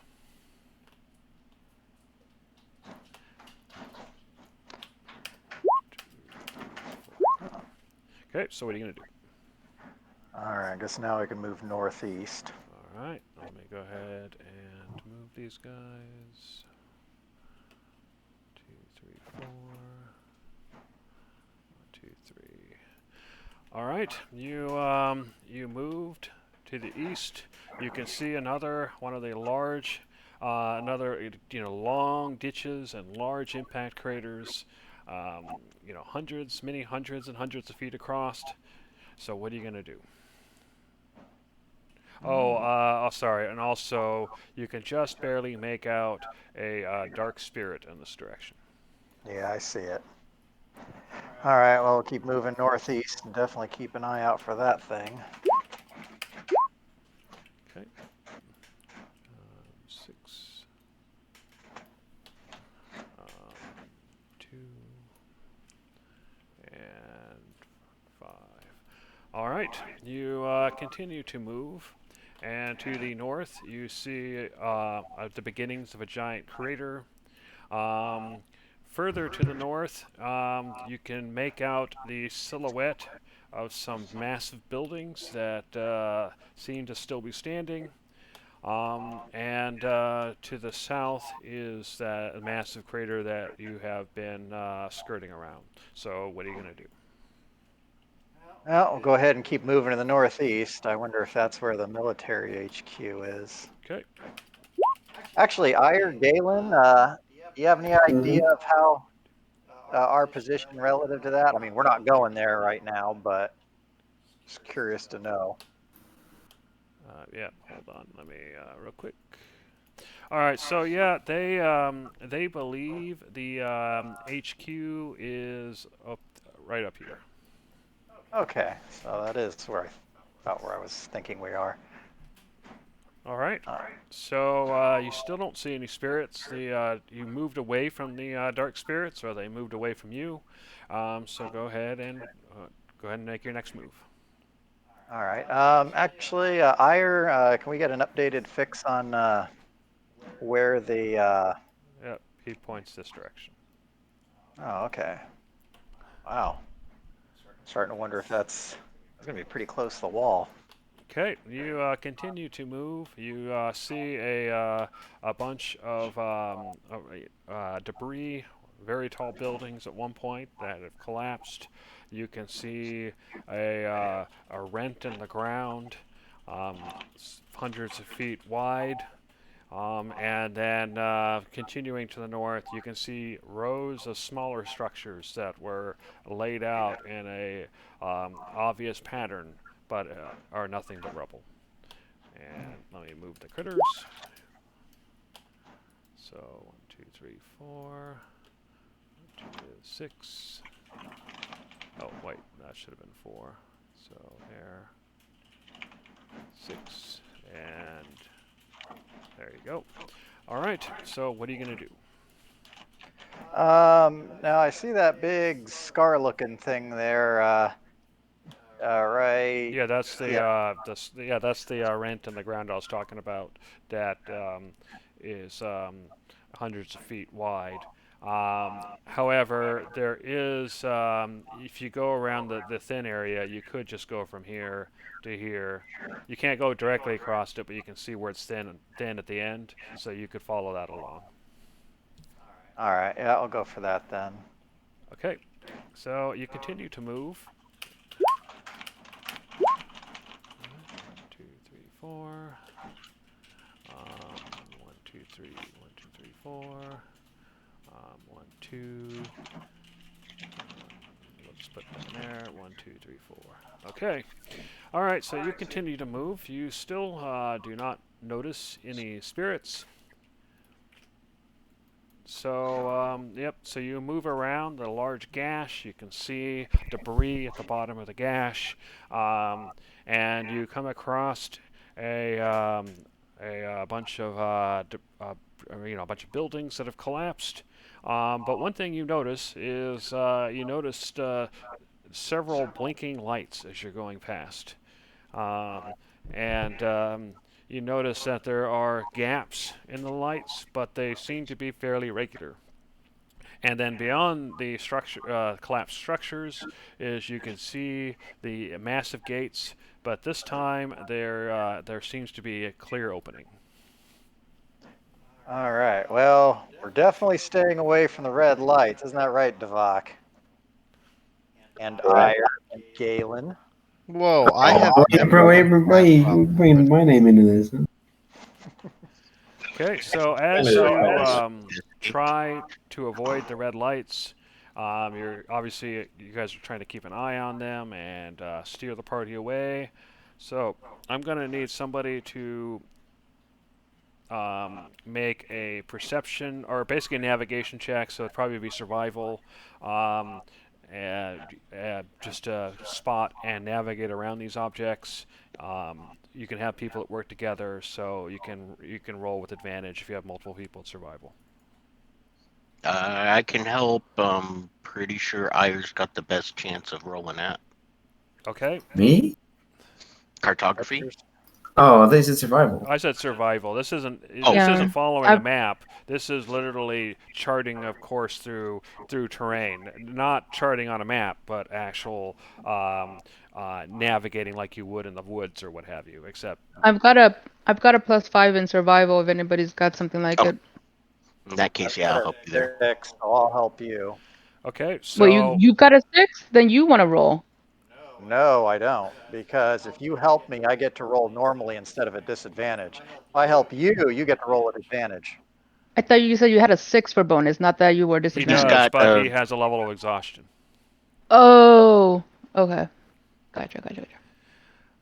Okay, so what are you going to do? All right, I guess now I can move northeast. All right, let me go ahead and move these guys. 2, 3, 4. 1, 2, 3. All right, you moved to the east. You can see another one of the large, long ditches and large impact craters. Many hundreds and hundreds of feet across. So what are you going to do? Oh, sorry. And also, you can just barely make out a dark spirit in this direction. Yeah, I see it. All right, well, we'll keep moving northeast and definitely keep an eye out for that thing. Okay. 6. 2. And 5. All right. You continue to move. And to the north, you see the beginnings of a giant crater. Further to the north, you can make out the silhouette of some massive buildings that seem to still be standing. And to the south is that massive crater that you have been skirting around. So what are you going to do? Well, we'll go ahead and keep moving to the northeast. I wonder if that's where the military HQ is. Okay. Actually, Iyer, Galen, do you have any idea of how our position relative to that? I mean, we're not going there right now, but Just curious to know. Yeah, hold on. Let me real quick. All right, so yeah, they believe the HQ is up right up here. Okay, so that is about where I was thinking we are. All right. All right. So you still don't see any spirits. You moved away from the dark spirits, or they moved away from you. So go ahead and make your next move. All right. Actually, Ire, can we get an updated fix on where the? Yep, he points this direction. Oh, okay. Wow. Starting to wonder if that's going to be pretty close to the wall. Okay, you continue to move. You see a bunch of debris, very tall buildings at one point that have collapsed. You can see a rent in the ground, hundreds of feet wide. And then continuing to the north, you can see rows of smaller structures that were laid out in a obvious pattern, but are nothing but rubble. And let me move the critters. So 1, 2, 3, 4, 1, 2, 6. Oh wait, that should have been 4. So there, 6, and there you go. All right. So what are you gonna do? Now I see that big scar-looking thing there. Right. Yeah, that's the Yeah. that's the rent in the ground I was talking about. That is hundreds of feet wide. However, there is if you go around the thin area, you could just go from here to here. You can't go directly across it, but you can see where it's thin at the end, so you could follow that along. All right. Yeah, I'll go for that then. Okay, so you continue to move. 1, 2, 3, 4. 1, 2, 3, 1, 2, 3, 4. 1, 2. Let's put that there. 1, 2, 3, 4. Okay. All right. So you continue to move. You still do not notice any spirits. So yep. So you move around the large gash. You can see debris at the bottom of the gash, and you come across a bunch of a bunch of buildings that have collapsed. But one thing you notice is you noticed several blinking lights as you're going past, and you notice that there are gaps in the lights, but they seem to be fairly regular. And then beyond the collapsed structures, is you can see the massive gates, but this time there seems to be a clear opening. All right. Well, we're definitely staying away from the red lights. Isn't that right, Devok? And Ire and Galen. Whoa, I have. Yeah, bro, everybody bringing my name into this. Huh? Okay, so as Kinda you nice. try to avoid the red lights, you're obviously you guys are trying to keep an eye on them and steer the party away. So I'm gonna need somebody to make a perception or basically a navigation check. So it'd probably be survival, and just to spot and navigate around these objects. You can have people that work together, so you can roll with advantage if you have multiple people at survival. I can help. Pretty sure Ire's got the best chance of rolling that. Okay. Me? Cartography? Oh, this is survival. I said survival. This isn't Oh. this Yeah, isn't following a I've- map. This is literally charting of course through terrain. Not charting on a map, but actual navigating like you would in the woods or what have you. Except I've got a +5 in survival if anybody's got something like Oh. it. In that case, yeah, I'll help you there. 6, so I'll help you. okay, so Well, you got a 6, then you want to roll. No, I don't. Because if you help me, I get to roll normally instead of at disadvantage. If I help you, you get to roll at advantage. I thought you said you had a 6 for bonus, not that you were he does, disadvantaged. got, but he has a level of exhaustion. Oh, okay. Gotcha.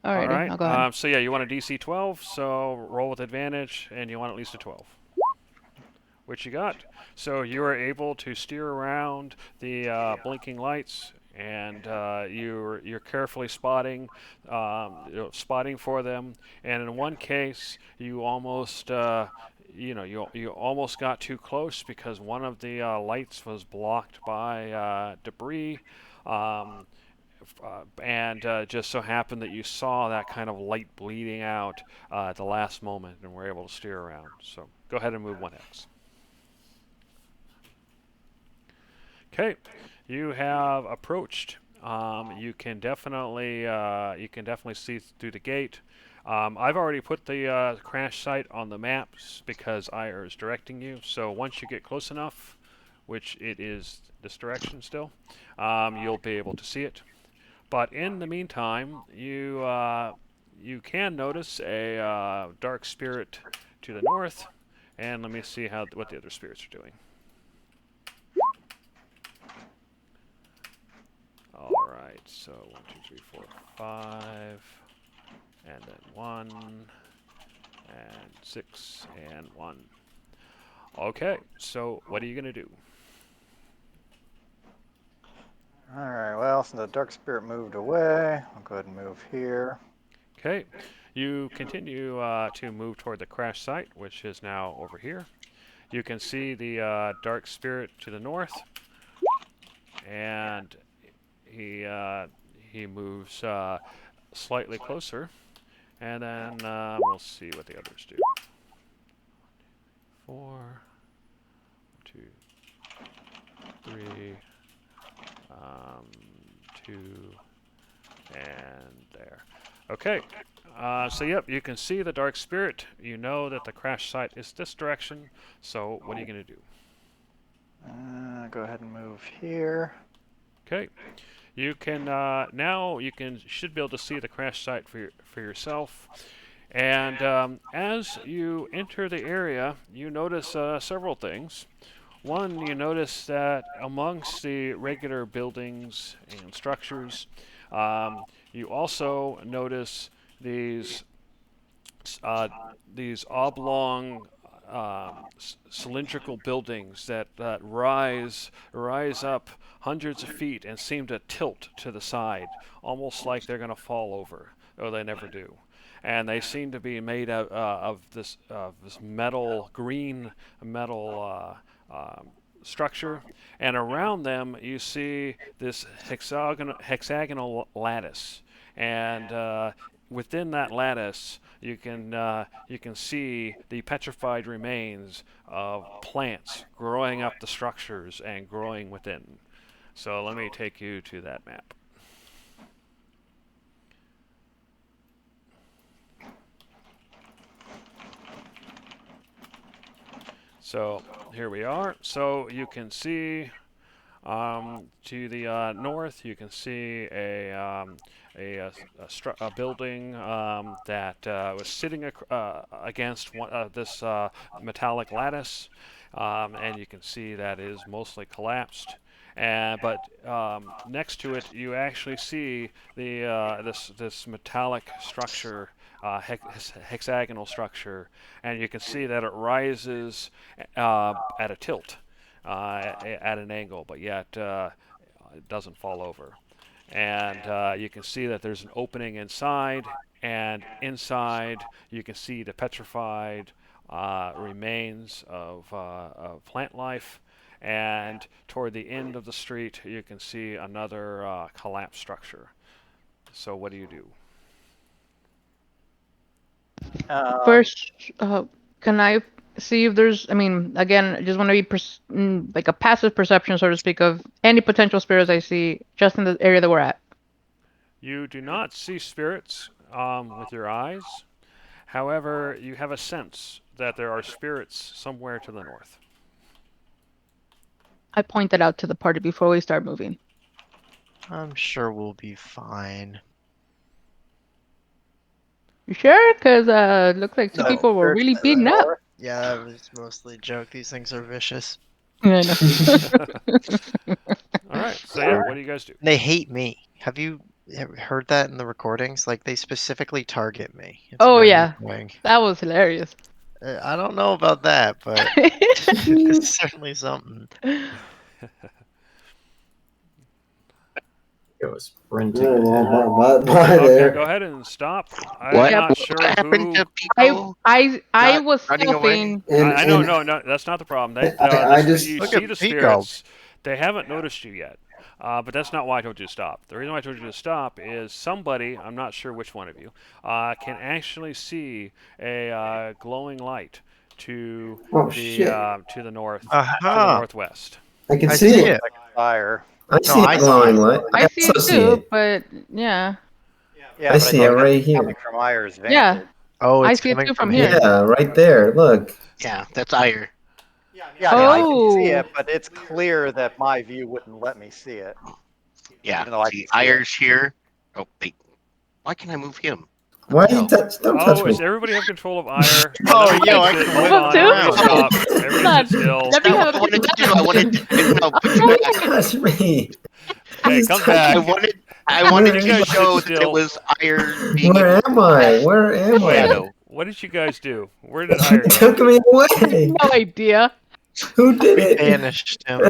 Alrighty, All right. I'll go ahead. So yeah, you want a DC 12, so roll with advantage, and you want at least a 12. Which you got. So you are able to steer around the blinking lights, and you're carefully spotting for them. And in one case, you almost you almost got too close because one of the lights was blocked by debris. And just so happened that you saw that kind of light bleeding out at the last moment and were able to steer around. So go ahead and move 1x. Okay, you have approached. You can definitely see through the gate. I've already put the crash site on the maps because IR is directing you. So once you get close enough, which it is this direction still, you'll be able to see it. But in the meantime, you can notice a dark spirit to the north, and let me see what the other spirits are doing. All right, so 1, 2, 3, 4, 5, and then 1, and 6, and 1. Okay, so what are you gonna do? All right. Well, since the dark spirit moved away, I'll go ahead and move here. Okay, you continue to move toward the crash site, which is now over here. You can see the dark spirit to the north, and he moves slightly closer, and then we'll see what the others do. 4, 2, 3, 2, and there. Okay. So yep, you can see the dark spirit. You know that the crash site is this direction. So what are you going to do? Go ahead and move here. Okay. You can should be able to see the crash site for yourself. And as you enter the area, you notice several things. One, you notice that amongst the regular buildings and structures, you also notice these oblong cylindrical buildings that rise up hundreds of feet and seem to tilt to the side, almost like they're going to fall over, though they never do. And they seem to be made of this green metal structure, and around them you see this hexagonal lattice, and within that lattice you can see the petrified remains of plants growing up the structures and growing within. So let me take you to that map. So here we are. So you can see to the north, you can see a building that was sitting against this metallic lattice, and you can see that is mostly collapsed. But next to it, you actually see this metallic structure, hexagonal structure, and you can see that it rises at a tilt, at an angle, but yet it doesn't fall over. And you can see that there's an opening inside, and inside you can see the petrified remains of plant life. And toward the end of the street, you can see another collapsed structure. So what do you do? First, can I see if there's, I mean, again, I just want to be like a passive perception, so to speak, of any potential spirits I see just in the area that we're at. You do not see spirits with your eyes. However, you have a sense that there are spirits somewhere to the north. I pointed out to the party before we start moving. I'm sure we'll be fine. You sure? Because looks like two No, people were really spirits to the beaten up. north. Yeah, that was mostly a joke. These things are vicious. Yeah, I know. All right. So yeah, what do you guys do? They hate me. Have you Have you heard that in the recordings? Like they specifically target me. It's Oh very yeah, annoying. that was hilarious. I don't know about that, but it's certainly something. Go sprinting. Yeah, well, ahead. bye Okay, there. go ahead and stop. I'm What? Yep. not What sure happened who. to I Pico? I Not was running away? stuffing. And, I know, and no, that's not the problem. I just You Look see at the Pico. spirits. They haven't noticed you yet. But that's not why I told you to stop. The reason why I told you to stop is somebody, I'm not sure which one of you, can actually see a glowing light to oh the shit, to the north, to the Aha! northwest. I can I see see it. it. Fire. I No, see I a see glowing it. light. I see it also see too, it. but yeah, Yeah, I but see think it that's right coming here. from Ayer's Yeah. vantage. Oh, I it's see it coming too from from here. Yeah, right there. Look. Yeah, that's Ire. Yeah, I mean, I can see Oh. it, but it's clear that my view wouldn't let me see it. Yeah. Even though I See, can see it. Ire's here. Oh, wait. Why can I move him? Why What the you hell? touch? Don't touch Oh, me. does everybody have control of Ire? Oh, Let me yo, fix I it. can Hold whip on, him everybody too? stop. Everybody Hold sit still. Let me Not have what I wanted to do. a I wanted to no, put you Don't back. touch me. Hey, Just come touch back. I me. wanted You to guys sit show that still. it was Ire being Where able am I? Where to am I? shadow. What did you guys do? Where did You Ire go? took me away. no idea. Who did We it? banished him.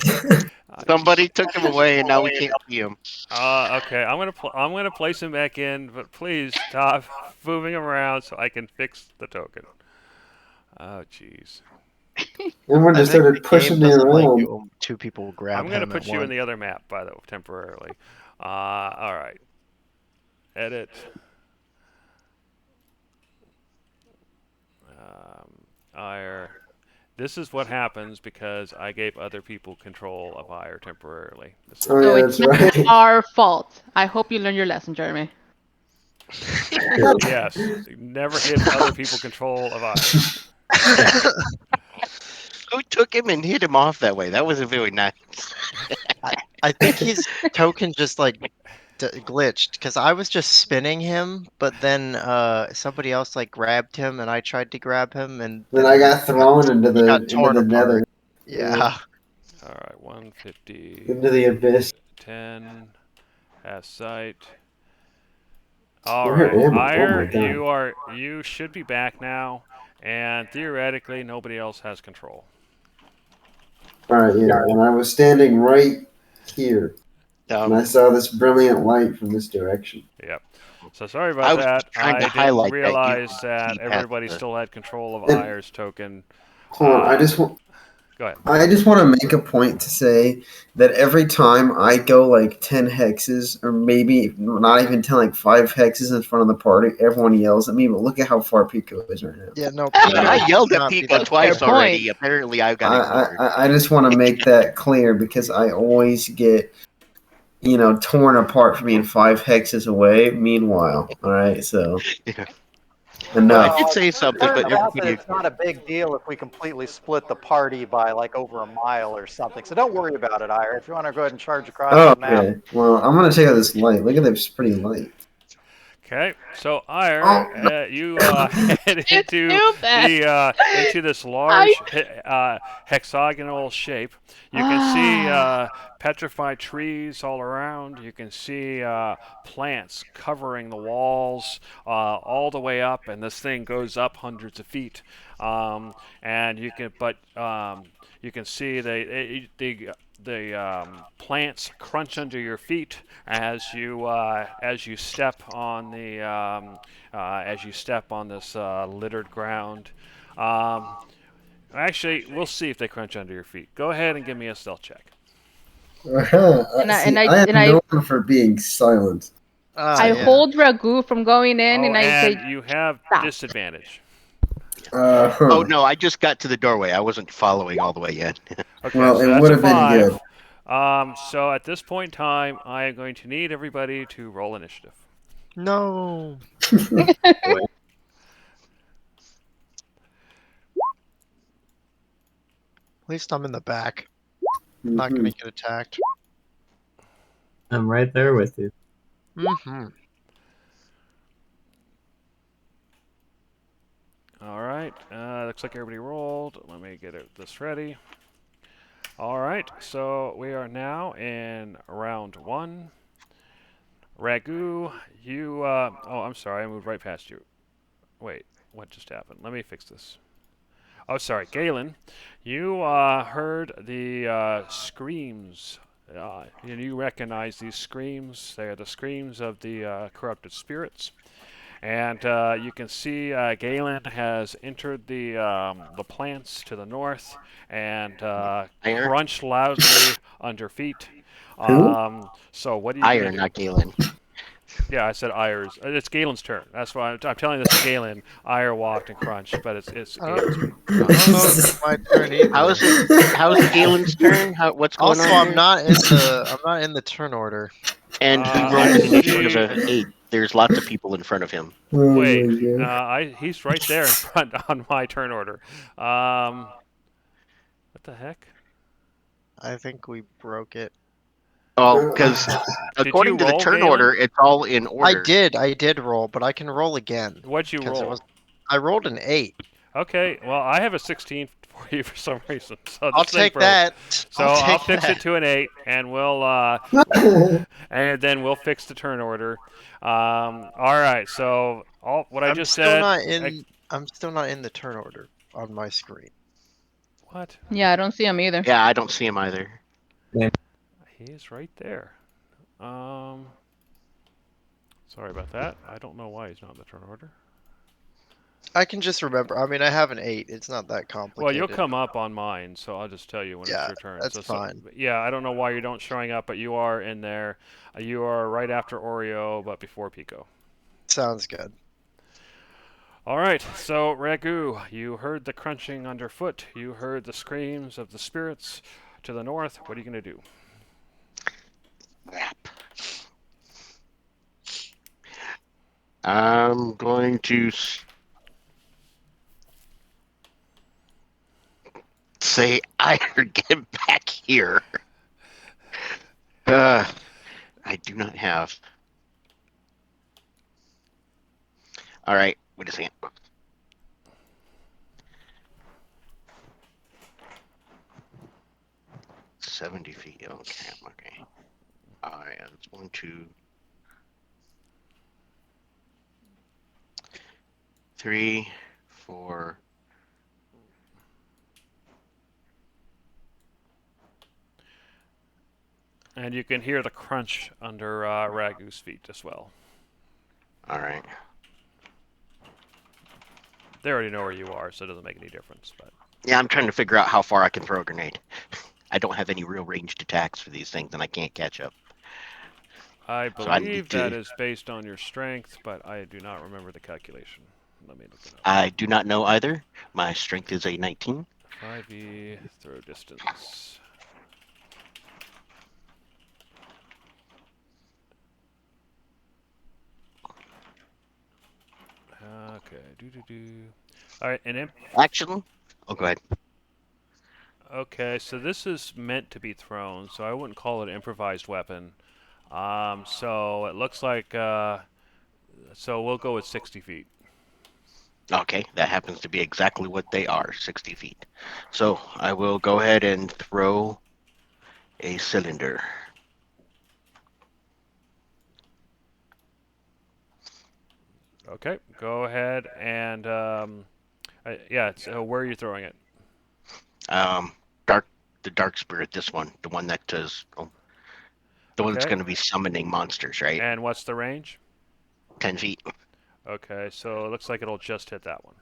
Somebody took him away, and now we can't see him. Okay, I'm gonna place him back in, but please stop moving him around so I can fix the token. Oh, jeez. Everyone I just think started the game pushing me doesn't like around. you when two people grab I'm gonna him put at you in once. the other map, by the way, temporarily. All right. Edit. Ire. This is what happens because I gave other people control of Ire temporarily. This is- Oh So yeah, it's that's not right. our fault. I hope you learned your lesson, Jeremy. yes, never give other people control of Ire. Who took him and hit him off that way? That wasn't very nice. I think his token just like glitched because I was just spinning him, but then somebody else like grabbed him and I tried to grab him and Then I got thrown into he got the torn apart. nether, Yeah. All right, 150. into the abyss. 10 has sight. All Where right, am I? Oh my Ire, god. you should be back now, and theoretically nobody else has control. All right, yeah. And I was standing right here, and I saw this brilliant light from this direction. Yep. So sorry I about was that. trying to I didn't highlight that you realize could that see past everybody the- still had control of And- Ire's token. Hold on, I just want. Go ahead. I just want to make a point to say that every time I go like 10 hexes, or maybe not even 10, like 5 hexes in front of the party, everyone yells at me, but look at how far Pico is right now. Yeah, no. I yelled at Not be Pico that twice fair already. point. Apparently, I got ignored. I just want to make that clear because I always get, torn apart for being 5 hexes away. Meanwhile, all right, so Yeah. enough. I did say something, but Turns out that everybody it's not a big deal if we completely split the party by like over a mile or something. So don't worry about it, Ire. If you want to go ahead and charge across Oh, the map, okay. Well, I'm gonna check out this light. Look at this pretty light. Okay, so Ire, you head into into this large hexagonal shape. You can see petrified trees all around. You can see plants covering the walls all the way up, and this thing goes up hundreds of feet. And you can see the plants crunch under your feet as you step on this littered ground. Actually, we'll see if they crunch under your feet. Go ahead and give me a stealth check. I am known for being silent. I yeah. hold Ragu from going in, and I and say, you have stop. disadvantage. Oh no, I just got to the doorway. I wasn't following all the way in. Okay, Well, so it that's would a have been 5. good. So at this point in time, I am going to need everybody to roll initiative. No. At least I'm in the back. I'm not gonna get attacked. I'm right there with you. Mm-hmm. All right. Looks like everybody rolled. Let me get this ready. All right. So we are now in round 1. Ragu, you. Oh, I'm sorry. I moved right past you. Wait, what just happened? Let me fix this. Oh, sorry, Galen. You heard the screams. And you recognize these screams. They are the screams of the corrupted spirits. And you can see Galen has entered the plants to the north and Iron? crunched loudly under feet. Who? So what are you gonna Iron, do? not Galen. Yeah, I said Ayers. It's Galen's turn. That's why I'm telling this to Galen. Ayer walked and crunched, but it's I Galen's don't, turn. I don't know if it's my turn either. How is it? How is Galen's turn? What's going Also, on I'm here? not in the turn order. And he rolled I an initiative see. of 8. There's lots of people in front of him. Oh Wait, my god. he's right there in front on my turn order. What the heck? I think we broke it. Oh, because Did according you to the roll, turn Galen? order, it's all in order. I did roll, but I can roll again. What'd you 'cause it roll? was, I rolled an 8. Okay, well I have a 16 for you for some reason. So I'll this thing take broke. that. So I'll take fix that. it to an 8, and and then we'll fix the turn order. All right. So what I I'm just still said. not in. I'm still not in the turn order on my screen. What? Yeah, I don't see him either. Yeah, I don't see him either. He is right there. Sorry about that. I don't know why he's not in the turn order. I can just remember. I mean, I have an 8. It's not that complicated. Well, you'll come up on mine, so I'll just tell you when it's Yeah, your turn. that's fine. Yeah, I don't know why you don't showing up, but you are in there. You are right after Oreo, but before Pico. Sounds good. All right, so Ragu, you heard the crunching underfoot. You heard the screams of the spirits to the north. What are you going to do? Crap. I'm going to say, Iron, get back here. I do not have. All right, wait a second. $70 feet. Oh, crap. Okay. All right, it's 1, 2, 3, 4. And you can hear the crunch under Ragu's feet as well. All right. They already know where you are, so it doesn't make any difference. But Yeah, I'm trying to figure out how far I can throw a grenade. I don't have any real ranged attacks for these things, and I can't catch up. I So I believe need that to- is based on your strength, but I do not remember the calculation. Let me look it up. I do not know either. My strength is a 19. 5e throw distance. Okay. All right, and Actually, oh, go ahead. okay, so this is meant to be thrown, so I wouldn't call it an improvised weapon. So it looks like, so we'll go with 60 feet. Okay, that happens to be exactly what they are, 60 feet. So I will go ahead and throw a cylinder. Okay, go ahead and, yeah, so where are you throwing it? The dark spirit, this one, the one that does, the one that's Okay. going to be summoning monsters, right? And what's the range? 10 feet. Okay, so it looks like it'll just hit that one.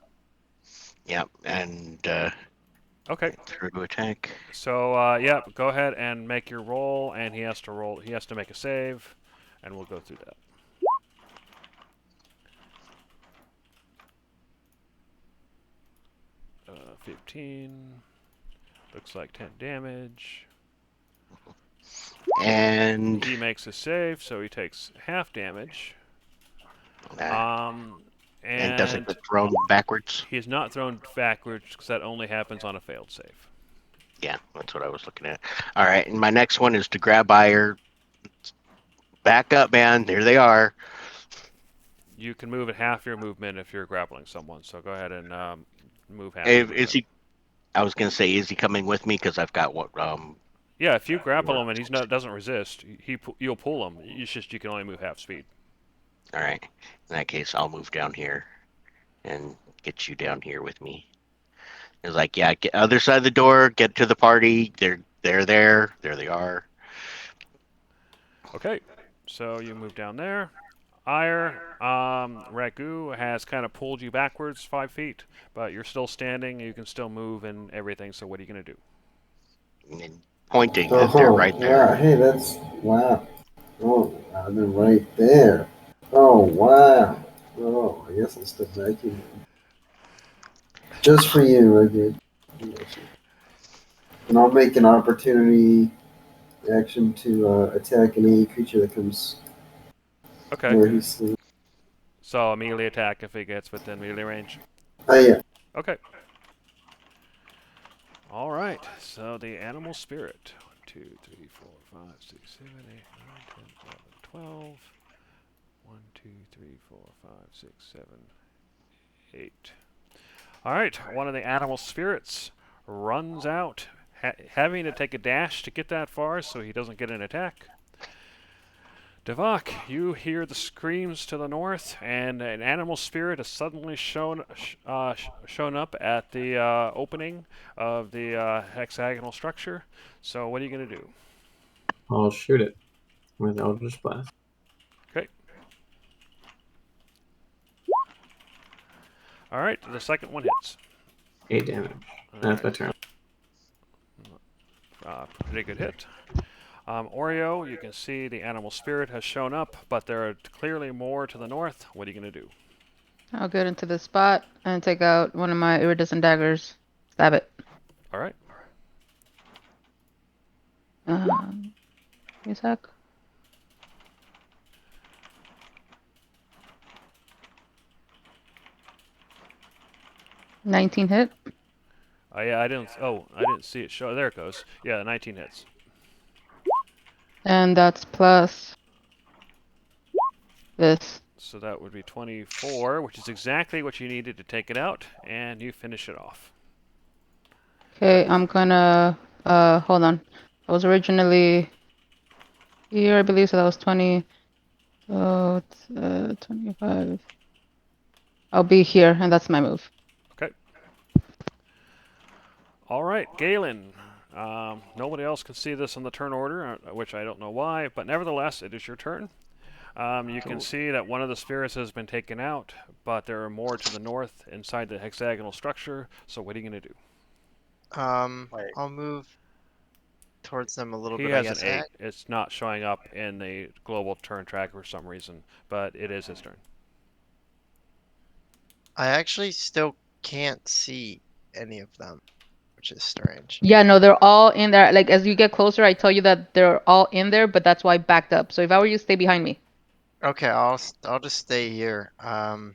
Yep, and Okay, throw to attack. so yeah, go ahead and make your roll, and he has to roll. He has to make a save, and we'll go through that. Uh, 15. Looks like 10 damage. And He makes a save, so he takes half damage. and does it And get thrown backwards? he is not thrown backwards because that only happens on a failed save. Yeah, that's what I was looking at. All right, and my next one is to grab Iyer. Back up, man. There they are. You can move at half your movement if you're grappling someone, so go ahead and move half. your Is movement. he? I was gonna say, is he coming with me? Because I've got what Yeah, if you grapple him and doesn't resist, you'll pull him. It's just you can only move half speed. All right. In that case, I'll move down here and get you down here with me. It's like, yeah, get other side of the door, get to the party. They're there. There they are. Okay, so you move down there. Ire, Ragu has kind of pulled you backwards 5 feet, but you're still standing. You can still move and everything. So what are you gonna do? And pointing that they're right there. Wow. Hey, that's wow. Oh, wow, they're right there. Oh, wow. Oh, I guess I'll step back here. Just for you, Rugged. And I'll make an opportunity action to attack any creature that comes Okay, where he's sleeping. so a melee attack if it gets within melee range. Oh, yeah. Okay. All right. So the animal spirit. 1, 2, 3, 4, 5, 6, 7, 8, 9, 10, 11, 12. 1, 2, 3, 4, 5, 6, 7, 8. All right. One of the animal spirits runs out, having to take a dash to get that far, so he doesn't get an attack. Devok, you hear the screams to the north, and an animal spirit has suddenly shown up at the opening of the hexagonal structure. So what are you going to do? I'll shoot it with Eldritch Blast. Okay. All right, the second one hits. 8 damage. All That's my right. turn. Pretty good hit. Oreo, you can see the animal spirit has shown up, but there are clearly more to the north. What are you going to do? I'll get into this spot and take out one of my iridescent daggers. Stab it. All right. Give me a sec. $19 hit. Yeah, I didn't see it show. There it goes. Yeah, 19 hits. And that's plus this. So that would be 24, which is exactly what you needed to take it out, and you finish it off. Okay, I'm gonna hold on. I was originally here, I believe, so that was 20. So it's 25. I'll be here, and that's my move. Okay. All right, Galen. Nobody else can see this on the turn order, which I don't know why, but nevertheless, it is your turn. You can see that one of the spirits has been taken out, but there are more to the north inside the hexagonal structure. So what are you going to do? Wait. I'll move towards them a little He bit, I has guess. an 8. It's not showing up in the global turn tracker for some reason, but it is his turn. I actually still can't see any of them, which is strange. Yeah, no, they're all in there. Like, as you get closer, I tell you that they're all in there, but that's why I backed up. So if I were you, stay behind me. Okay, I'll just stay here. And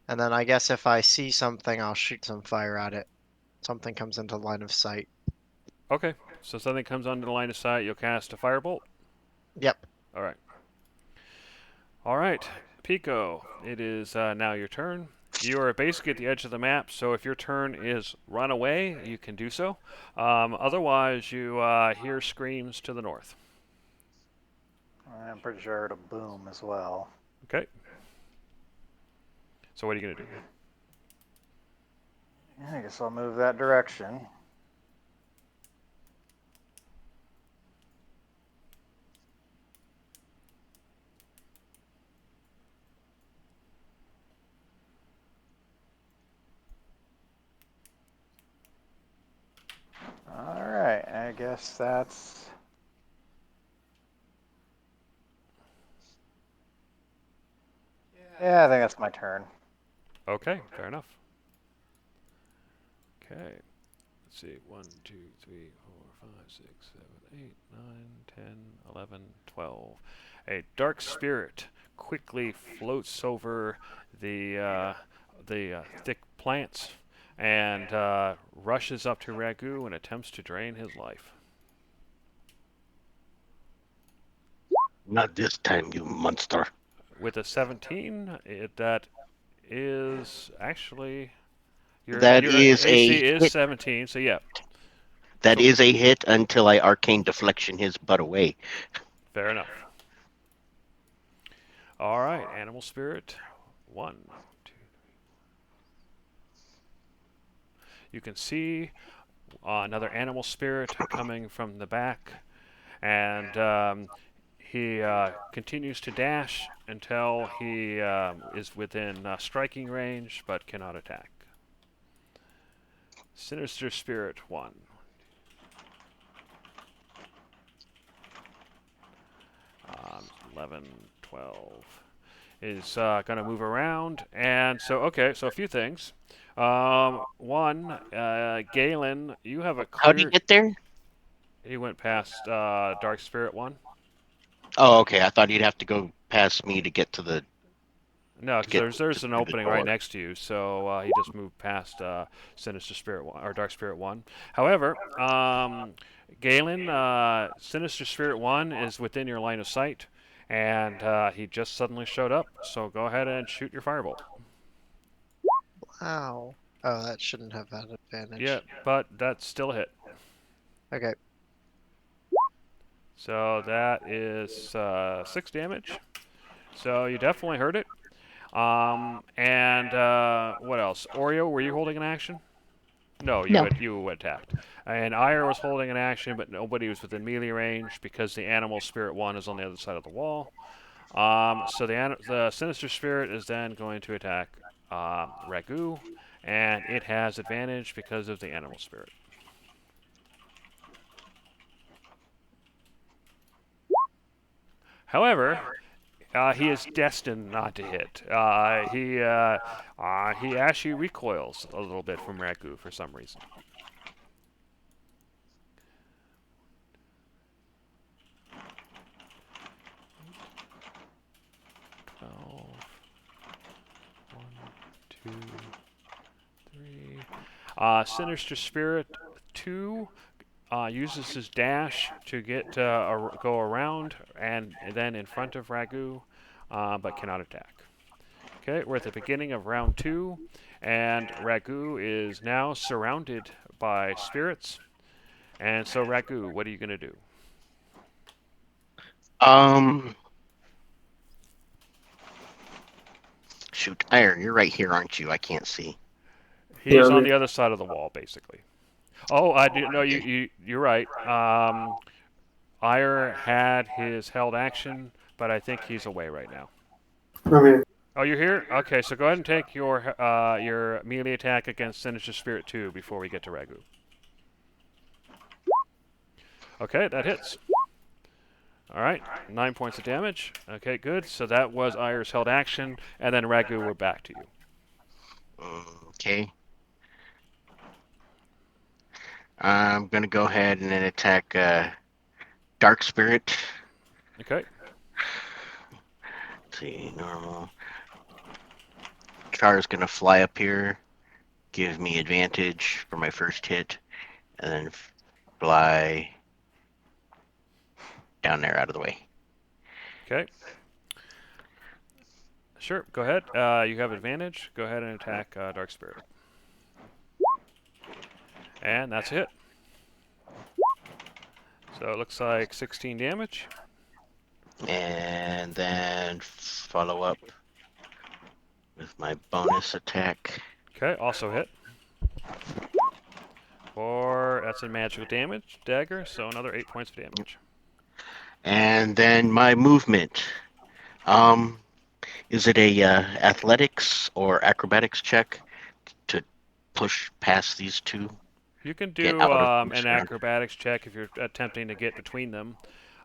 then I guess if I see something, I'll shoot some fire at it. Something comes into line of sight. Okay, so something comes under the line of sight, you'll cast a firebolt. Yep. All right. All right, Pico, it is now your turn. You are basically at the edge of the map, so if your turn is run away, you can do so. Otherwise, you hear screams to the north. I'm pretty sure I heard a boom as well. Okay. So what are you going to do? I guess I'll move that direction. All right, I guess that's... Yeah, I think that's my turn. Okay, fair enough. Okay. Let's see. 1, 2, 3, 4, 5, 6, 7, 8, 9, 10, 11, 12. A dark spirit quickly floats over the thick plants and rushes up to Ragu and attempts to drain his life. Not this time, you monster. With a 17, that is actually your That your is AC a is hit. 17. So yeah. That So- is a hit until I arcane deflection his butt away. Fair enough. All right, animal spirit. 1, 2. You can see another animal spirit coming from the back, and he continues to dash until he is within striking range, but cannot attack. Sinister Spirit 1. Um, 11, 12 is going to move around, and so okay, so a few things. One, Galen, you have a How'd he clear. get there? He went past Dark Spirit 1. Oh, okay. I thought he'd have to go past me to get to the. No, to get because there's an through the opening right door. next to you, so he just moved past Sinister Spirit 1 or Dark Spirit 1. However, Galen, Sinister Spirit 1 is within your line of sight, and he just suddenly showed up. So go ahead and shoot your firebolt. Wow. Oh, that shouldn't have had advantage. Yeah, but that's still a hit. Okay. So that is 6 damage. So you definitely heard it. And what else? Oreo, were you holding an action? No, No. you attacked. And Ire was holding an action, but nobody was within melee range because the animal spirit 1 is on the other side of the wall. So the sinister spirit is then going to attack Ragu, and it has advantage because of the animal spirit. However, he is destined not to hit. He actually recoils a little bit from Ragu for some reason. Sinister Spirit 2 uses his dash to get go around and then in front of Ragu, but cannot attack. Okay, we're at the beginning of round 2, and Ragu is now surrounded by spirits. And so, Ragu, what are you going to do? Shoot, Iron, you're right here, aren't you? I can't see. He's Yeah, on the other side of the wall, basically. Oh, I do. No, you're right. Ire had his held action, but I think he's away right now. I'm here. Oh, you're here? Okay, so go ahead and take your melee attack against Sinister Spirit 2 before we get to Ragu. Okay, that hits. All right, 9 points of damage. Okay, good. So that was Ire's held action, and then Ragu, we're back to you. Okay. I'm gonna go ahead and then attack Dark Spirit. Okay. Let's see, normal. Char's gonna fly up here, give me advantage for my first hit, and then fly down there out of the way. Okay. Sure, go ahead. You have advantage. Go ahead and attack Dark Spirit. And that's a hit. So it looks like 16 damage. And then follow up with my bonus attack. Okay, also hit. That's a magical damage dagger, so another 8 points of damage. And then my movement. Is it a athletics or acrobatics check to push past these two? You can Get do out of an the acrobatics check if you're attempting to get between them.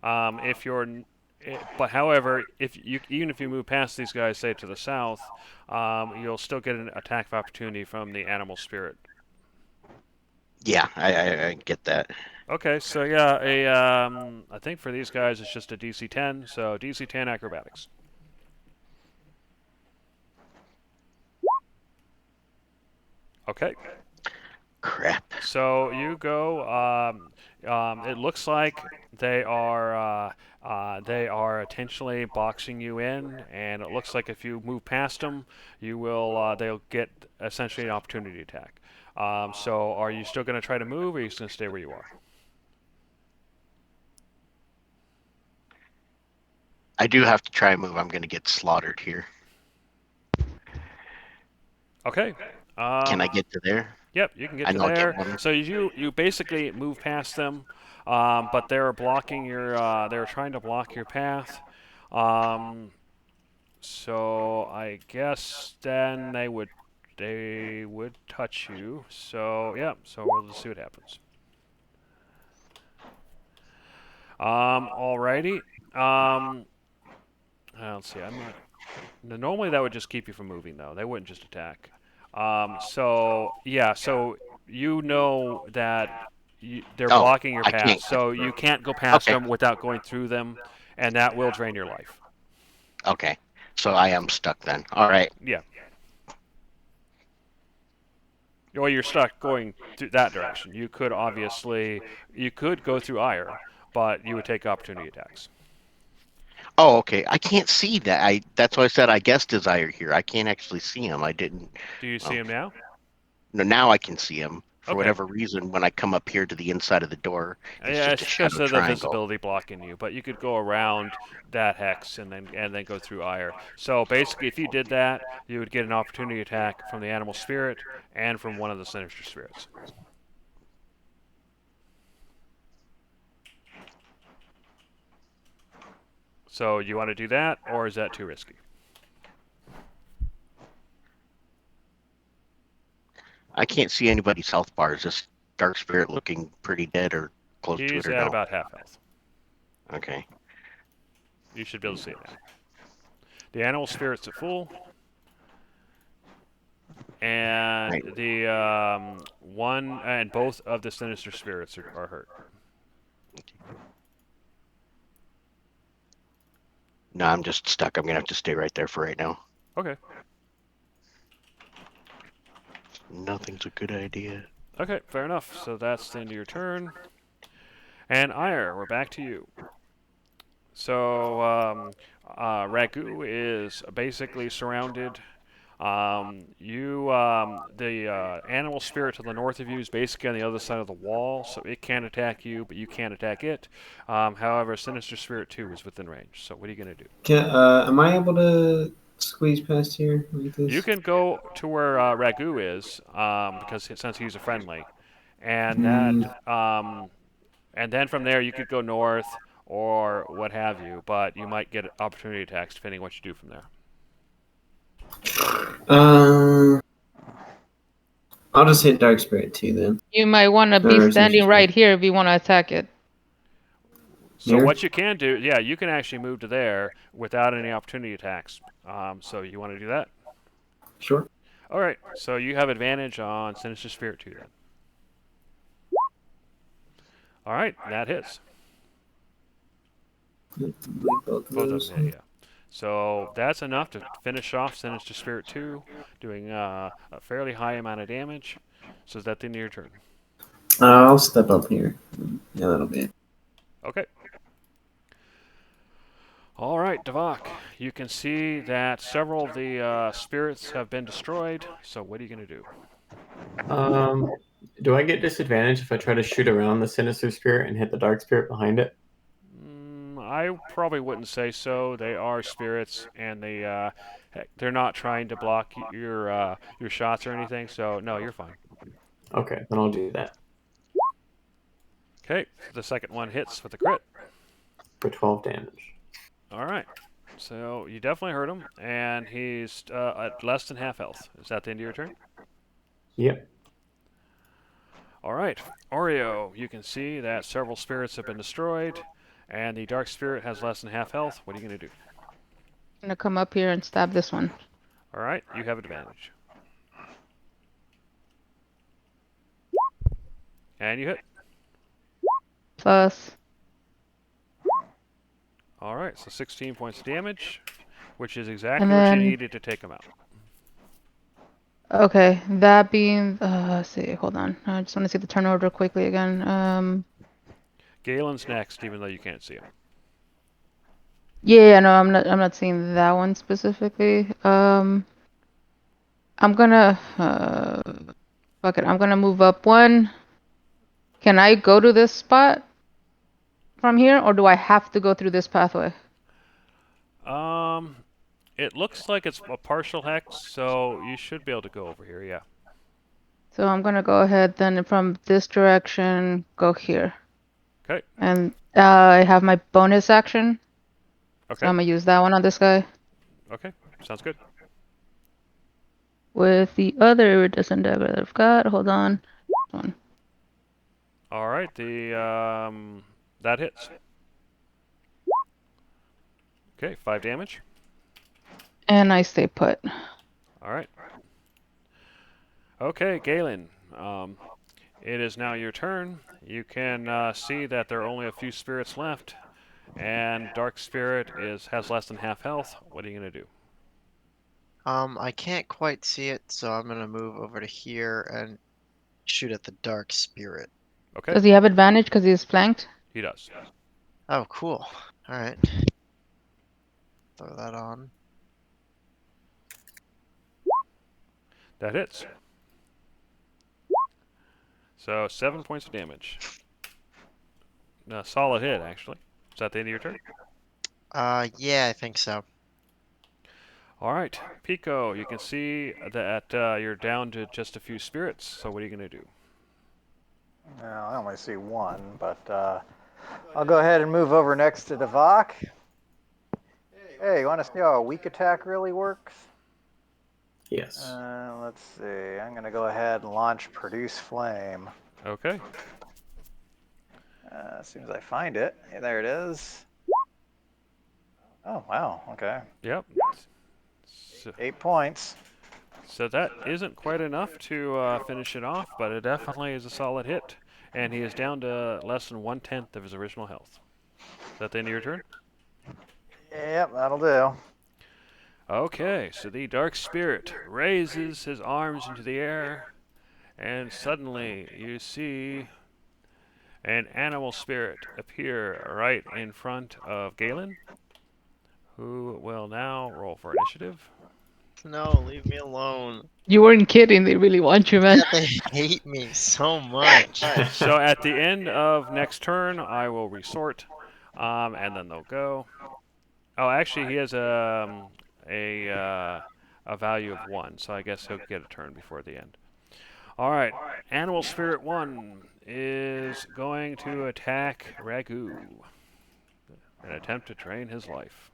But however, even if you move past these guys, say to the south, you'll still get an attack of opportunity from the animal spirit. Yeah, I get that. Okay, so yeah, I think for these guys it's just a DC 10, so DC 10 acrobatics. Okay. Crap. So you go. It looks like they are intentionally boxing you in, and it looks like if you move past them, you will. They'll get essentially an opportunity attack. So are you still going to try to move, or are you just going to stay where you are? I do have to try and move. I'm going to get slaughtered here. Okay. Can I get to there? Yep, you can get And to I'll get there. one. So you basically move past them, but they're blocking your. They're trying to block your path. So I guess then they would touch you. So yeah. So we'll just see what happens. Alrighty. Let's see. I'm not. Normally that would just keep you from moving, though. They wouldn't just attack. So yeah. So you know that they're Oh, blocking your I path, can't. so you can't go past Okay. them without going through them, and that will drain your life. Okay. So I am stuck then. All right. Yeah. Well, you're stuck going through that direction. You could go through Ire, but you would take opportunity attacks. Oh, okay. I can't see that. That's why I said I guess Desire here. I can't actually see him. I didn't. Do you see him now? No, now I can see him. For Okay. whatever reason, when I come up here to the inside of the door, it's Yeah, just a it's because shadow of the triangle. visibility blocking you, but you could go around that hex and then go through Ire. So basically, if you did that, you would get an opportunity attack from the animal spirit and from one of the sinister spirits. So you want to do that, or is that too risky? I can't see anybody's health bar. Is this dark spirit looking pretty dead or close to He's it or at no? about half health. Okay. You should be able to see it now. The animal spirit's at full, and Right. the one and both of the sinister spirits are hurt. No, I'm just stuck. I'm gonna have to stay right there for right now. Okay. Nothing's a good idea. Okay, fair enough. So that's the end of your turn. And Ire, we're back to you. So Ragu is basically surrounded. The animal spirit to the north of you is basically on the other side of the wall, so it can't attack you, but you can't attack it. However, Sinister Spirit 2 is within range. So what are you going to do? Am I able to squeeze past here like this? You can go to where Ragu is, because since he's a friendly, and and then from there you could go north or what have you, but you might get opportunity attacks depending on what you do from there. I'll just hit Dark Spirit 2 then. You might want to be standing right here if you want to attack it. So Here? what you can do, yeah, you can actually move to there without any opportunity attacks. So you want to do that? Sure. All right. So you have advantage on Sinister Spirit 2 then. All right, that hits. Both of Both of those. them hit, yeah. So that's enough to finish off Sinister Spirit 2, doing a fairly high amount of damage. So is that the end of your turn? I'll step up here. Yeah, that'll be it. Okay. All right, Devok, you can see that several of the spirits have been destroyed. So what are you going to do? Do I get disadvantage if I try to shoot around the sinister spirit and hit the dark spirit behind it? I probably wouldn't say so. They are spirits, and they're not trying to block your shots or anything. So no, you're fine. Okay, then I'll do that. Okay, the second one hits with a crit. For 12 damage. All right. So you definitely hurt him, and he's at less than half health. Is that the end of your turn? Yep. All right. Oreo, you can see that several spirits have been destroyed, and the dark spirit has less than half health. What are you going to do? I'm gonna come up here and stab this one. All right, you have advantage. And you hit. Plus. All right, so 16 points of damage, which is exactly And what you then- needed to take him out. Okay, that being, let's see, hold on. I just want to see the turn order quickly again. Galen's next, even though you can't see him. Yeah, no, I'm not seeing that one specifically. I'm gonna, Fuck it, I'm gonna move up one. Can I go to this spot from here, or do I have to go through this pathway? It looks like it's a partial hex, so you should be able to go over here. Yeah. So I'm gonna go ahead then from this direction, go here. Okay. And I have my bonus action. So Okay. I'm gonna use that one on this guy. Okay. Sounds good. With the other iridescent dagger that I've got, hold on. One. All right. That hits. Okay, 5 damage. And I stay put. All right. Okay, Galen. It is now your turn. You can see that there are only a few spirits left, and Dark Spirit has less than half health. What are you gonna do? I can't quite see it, so I'm gonna move over to here and shoot at the dark spirit. Okay, Does he have advantage because he's flanked? he does. Oh, cool. All right. Throw that on. That hits. So 7 points of damage. A solid hit, actually. Is that the end of your turn? Yeah, I think so. All right, Pico. You can see that you're down to just a few spirits. So what are you gonna do? Now, I only see one, but I'll go ahead and move over next to Devok. Hey, you want to see how a weak attack really works? Yes. Let's see. I'm going to go ahead and launch Produce Flame. Okay. As soon as I find it. Hey, there it is. Oh, wow. Okay. Yep. So, 8 points. so that isn't quite enough to finish it off, but it definitely is a solid hit. And he is down to less than 1/10 of his original health. Is that the end of your turn? Yep, that'll do. Okay, so the Dark Spirit raises his arms into the air, and suddenly you see an animal spirit appear right in front of Galen, who will now roll for initiative. No, leave me alone. You weren't kidding. They really want you, man. Yeah, they hate me so much. So at the end of next turn, I will resort, and then they'll go. Oh, actually, he has a value of 1, so I guess he'll get a turn before the end. All right, Animal Spirit 1 is going to attack Ragu, an attempt to drain his life.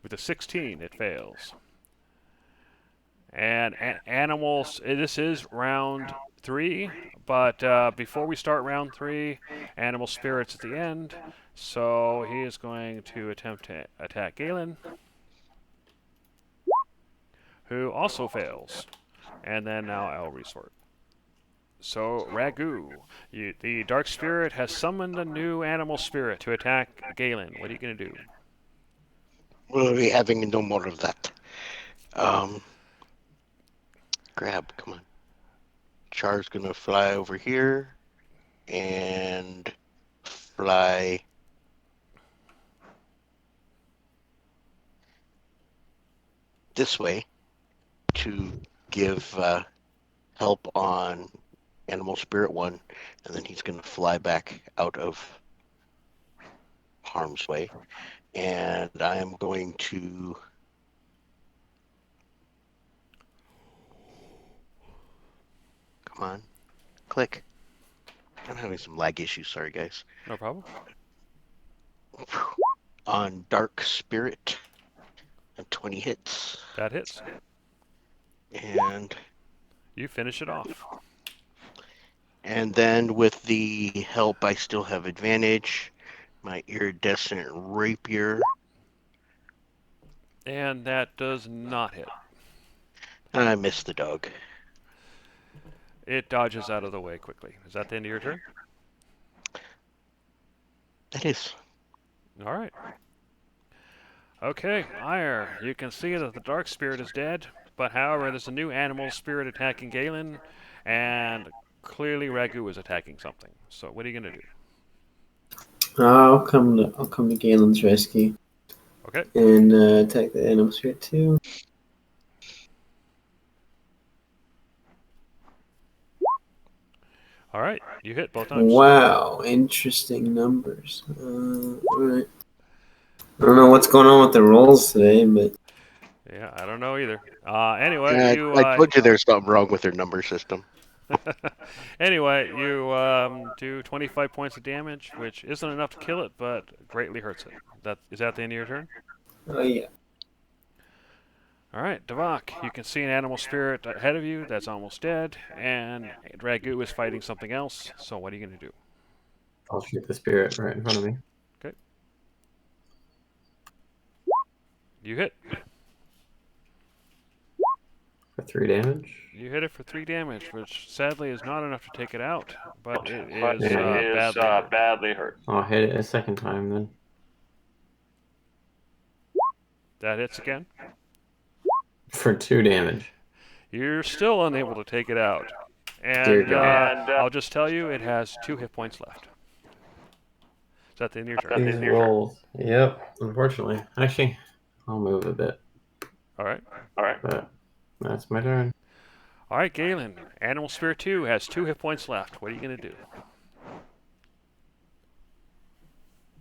With a 16, it fails. And animals, this is round 3, but before we start round 3, Animal Spirit's at the end, so he is going to attempt to attack Galen, who also fails. And then now I'll resort. So, Ragu, the Dark Spirit has summoned a new Animal Spirit to attack Galen. What are you going to do? We'll be having no more of that. Grab, come on. Char's gonna fly over here and fly this way to give help on Animal Spirit 1, and then he's gonna fly back out of harm's way. And I am going to come on, click. I'm having some lag issues, sorry guys. No problem. On Dark Spirit, and 20 hits, That hits. and You finish it off. then with the help, I still have advantage. My iridescent rapier, And that does not hit. and I missed the dog. It dodges out of the way quickly. Is that the end of your turn? That is. All right. Okay, Ire, you can see that the Dark Spirit is dead, but however, there's a new animal spirit attacking Galen, and clearly Ragu is attacking something. So what are you gonna do? I'll come to Galen's rescue Okay. and attack the animal spirit too. All right, you hit both times. Wow, interesting numbers. All right. I don't know what's going on with the rolls today, but Yeah, I don't know either. Anyway, you I told you there's something wrong with their number system. anyway, you do 25 points of damage, which isn't enough to kill it, but greatly hurts it. Is that the end of your turn? oh yeah. All right, Devok, you can see an animal spirit ahead of you that's almost dead, and Ragu is fighting something else. So what are you going to do? I'll shoot the spirit right in front of me. Okay. You hit. For 3 damage. You hit it for 3 damage, which sadly is not enough to take it out, but it is Yeah. badly hurt. I'll hit it a second time then. That hits again. For 2 damage. You're still unable to take it out. Dear And God. I'll just tell you, it has 2 hit points left. Is that the end of your turn? These rolls. Yep, unfortunately. Actually, I'll move a bit. All right. But that's my turn. All right, Galen. Animal Spirit 2 has 2 hit points left. What are you going to do?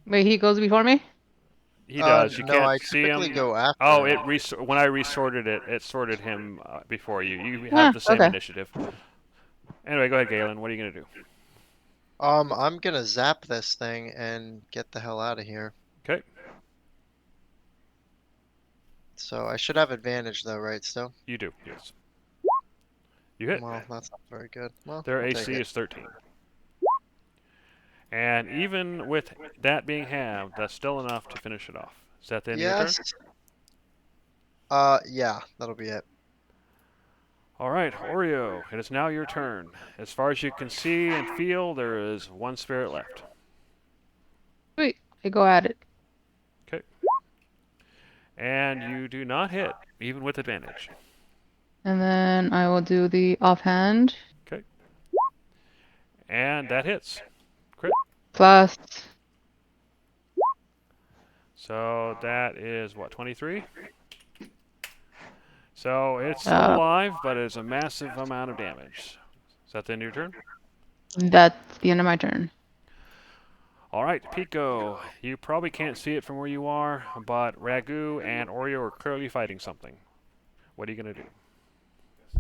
Wait, he goes before me? He does. You no, can't I see typically him. go after Oh, him. when I resorted it, it sorted him before you. You Ah, have the same okay. initiative. Anyway, go ahead, Galen. What are you going to do? I'm gonna zap this thing and get the hell out of here. Okay. So I should have advantage though, right? Still. You do, yes. You hit. Well, that's not very good. Well, Their I'll take AC it. is 13. And even with that being halved, that's still enough to finish it off. Is that the end of your turn? Yes. Yeah, that'll be it. All right, Oreo, it is now your turn. As far as you can see and feel, there is 1 spirit left. Sweet. I go at it. Okay. And you do not hit, even with advantage. And then I will do the offhand. Okay. And that hits. Plus, So that is, what, 23? So it's still alive, but it's a massive amount of damage. Is that the end of your turn? that's the end of my turn. All right, Pico, you probably can't see it from where you are, but Ragu and Oreo are clearly fighting something. What are you going to do?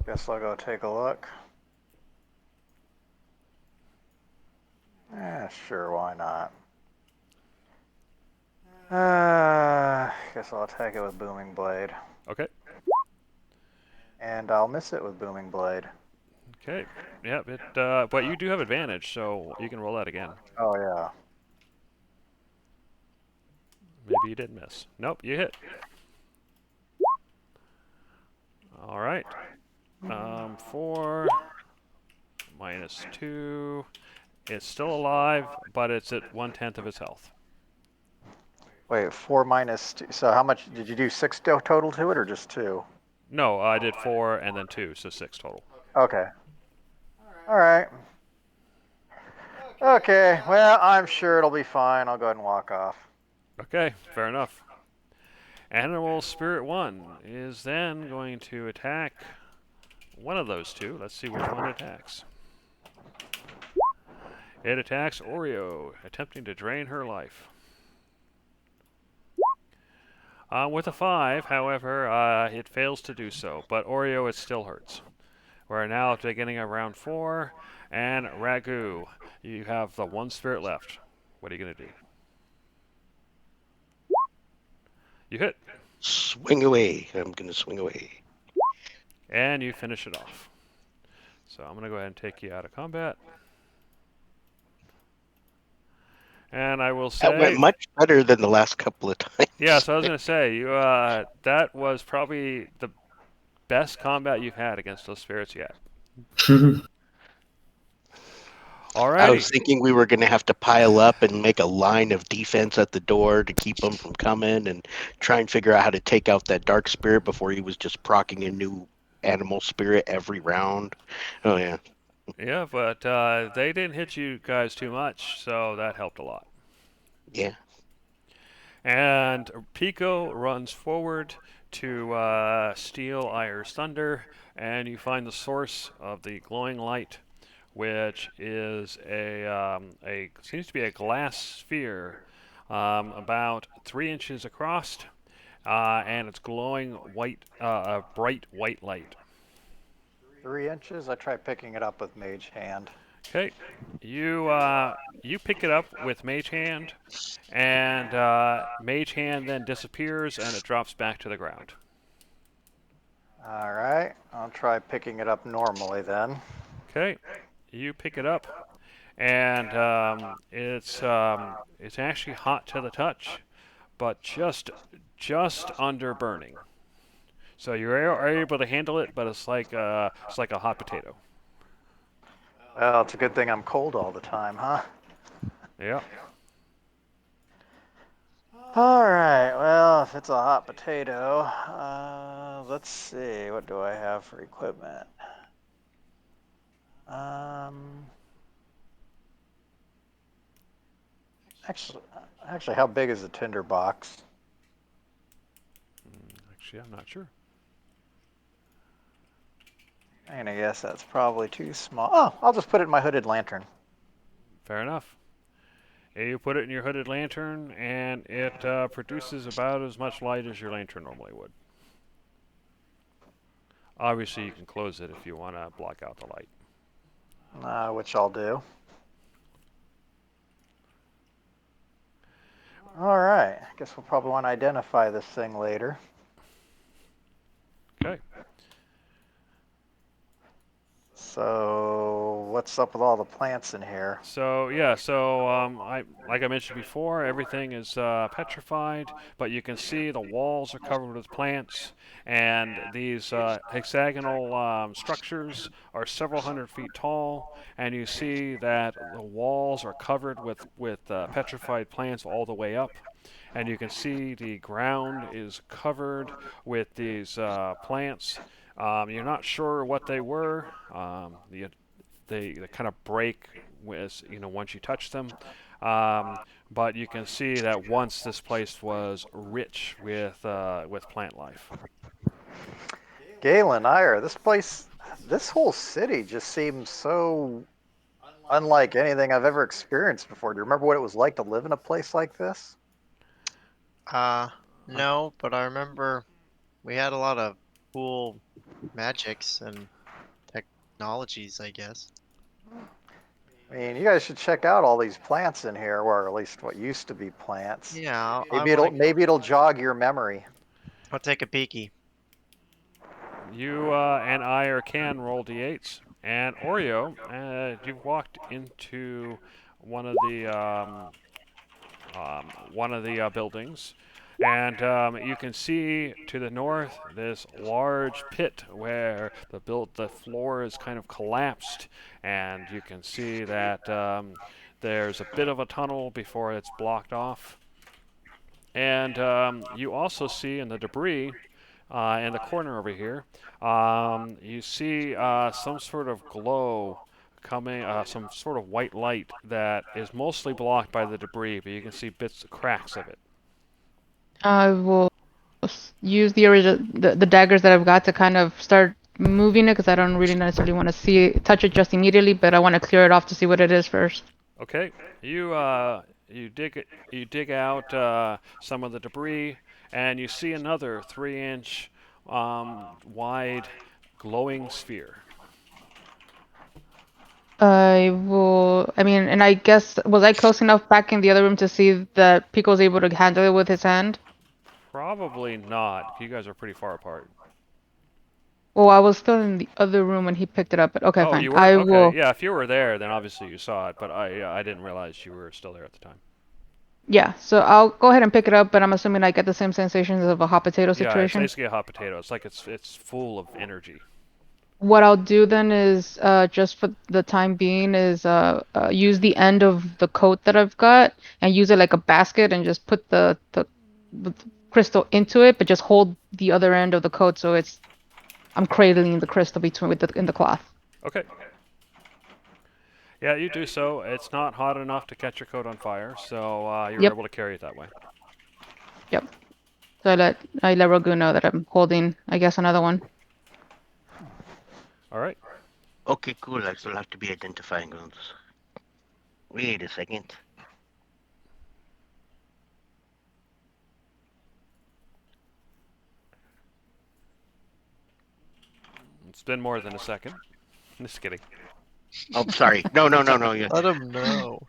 Guess I'll go take a look. Sure, why not? Guess I'll attack it with Booming Blade. Okay. And I'll miss it with Booming Blade. Okay. Yep. But you do have advantage, so you can roll that again. Oh, yeah. Maybe you did miss. Nope, you hit. All right. 4 minus 2. It's still alive, but it's at 1/10 of its health. Wait, 4 minus 2. So how much did you do? 6 total to it, or just 2? No, I did 4 and then 2, so 6 total. Okay. All right. Okay, well, I'm sure it'll be fine. I'll go ahead and walk off. Okay, fair enough. Animal Spirit 1 is then going to attack one of those two. Let's see which one it attacks. It attacks Oreo, attempting to drain her life. With a 5, however, it fails to do so, but Oreo, it still hurts. We're now at the beginning of round 4, and Ragu, you have the 1 spirit left. What are you going to do? You hit. Swing away. I'm going to swing away. And you finish it off. So I'm going to go ahead and take you out of combat. And I will say... That went much better than the last couple of times. Yeah, so I was going to say, you that was probably the best combat you've had against those spirits yet. All right. I was thinking we were going to have to pile up and make a line of defense at the door to keep them from coming and try and figure out how to take out that dark spirit before he was just proccing a new animal spirit every round. Oh, yeah. Yeah, but they didn't hit you guys too much, so that helped a lot. Yeah. And Pico runs forward to steal Ire's thunder, and you find the source of the glowing light which is a seems to be a glass sphere, about 3 inches across, and it's glowing white, a bright white light. 3 inches. I try picking it up with Mage Hand. Okay, you pick it up with Mage Hand, and Mage Hand then disappears and it drops back to the ground. All right. I'll try picking it up normally then. Okay, you pick it up, and it's actually hot to the touch, but just under burning. So you are able to handle it, but it's like a hot potato. Well, it's a good thing I'm cold all the time, huh? Yeah. All right. Well, if it's a hot potato, let's see. What do I have for equipment? Actually, how big is the tinder box? Actually, I'm not sure. And I guess that's probably too small. Oh, I'll just put it in my hooded lantern. Fair enough. You put it in your hooded lantern, and it produces about as much light as your lantern normally would. Obviously, you can close it if you want to block out the light. Which I'll do. All right. I guess we'll probably want to identify this thing later. Okay. So, what's up with all the plants in here? So yeah, like I mentioned before, everything is petrified, but you can see the walls are covered with plants, and these hexagonal structures are several hundred feet tall, and you see that the walls are covered with petrified plants all the way up. And you can see the ground is covered with these plants. You're not sure what they were. They kind of break once you touch them. But you can see that once this place was rich with plant life. Galen, Ira, this whole city just seems so unlike anything I've ever experienced before. Do you remember what it was like to live in a place like this? No, but I remember we had a lot of cool magics and technologies, I guess. I mean, you guys should check out all these plants in here, or at least what used to be plants. Yeah, Maybe it'll jog your memory. I'll take a peeky. You and I can roll d8s, and Oreo, you've walked into one of the buildings, and you can see to the north this large pit where the floor is kind of collapsed, and you can see that there's a bit of a tunnel before it's blocked off. And you also see in the debris in the corner over here, you see some sort of glow coming, some sort of white light that is mostly blocked by the debris, but you can see cracks of it. I will use the daggers that I've got to kind of start moving it, because I don't really necessarily want to touch it just immediately, but I want to clear it off to see what it is first. Okay, you dig out some of the debris, and you see another 3-inch wide glowing sphere. And I guess, was I close enough back in the other room to see that Pico was able to handle it with his hand? Probably not. You guys are pretty far apart. Well, I was still in the other room when he picked it up, but okay, fine. You were? I Okay. will. Yeah, if you were there, then obviously you saw it, but I didn't realize you were still there at the time. Yeah, so I'll go ahead and pick it up, but I'm assuming I get the same sensations of a hot potato situation. Yeah, it's basically a hot potato. It's like it's full of energy. What I'll do then is, just for the time being, is use the end of the coat that I've got and use it like a basket and just put the crystal into it, but just hold the other end of the coat so I'm cradling the crystal in the cloth. Okay. Yeah, you do so. It's not hot enough to catch your coat on fire, so you're able to carry it that way. Yep. So I let Ragu know that I'm holding, I guess, another one. All right. Okay, cool. I still have to be identifying those. Wait a second. It's been more than a second. Just kidding. Oh, sorry. No. Yeah. Let him know.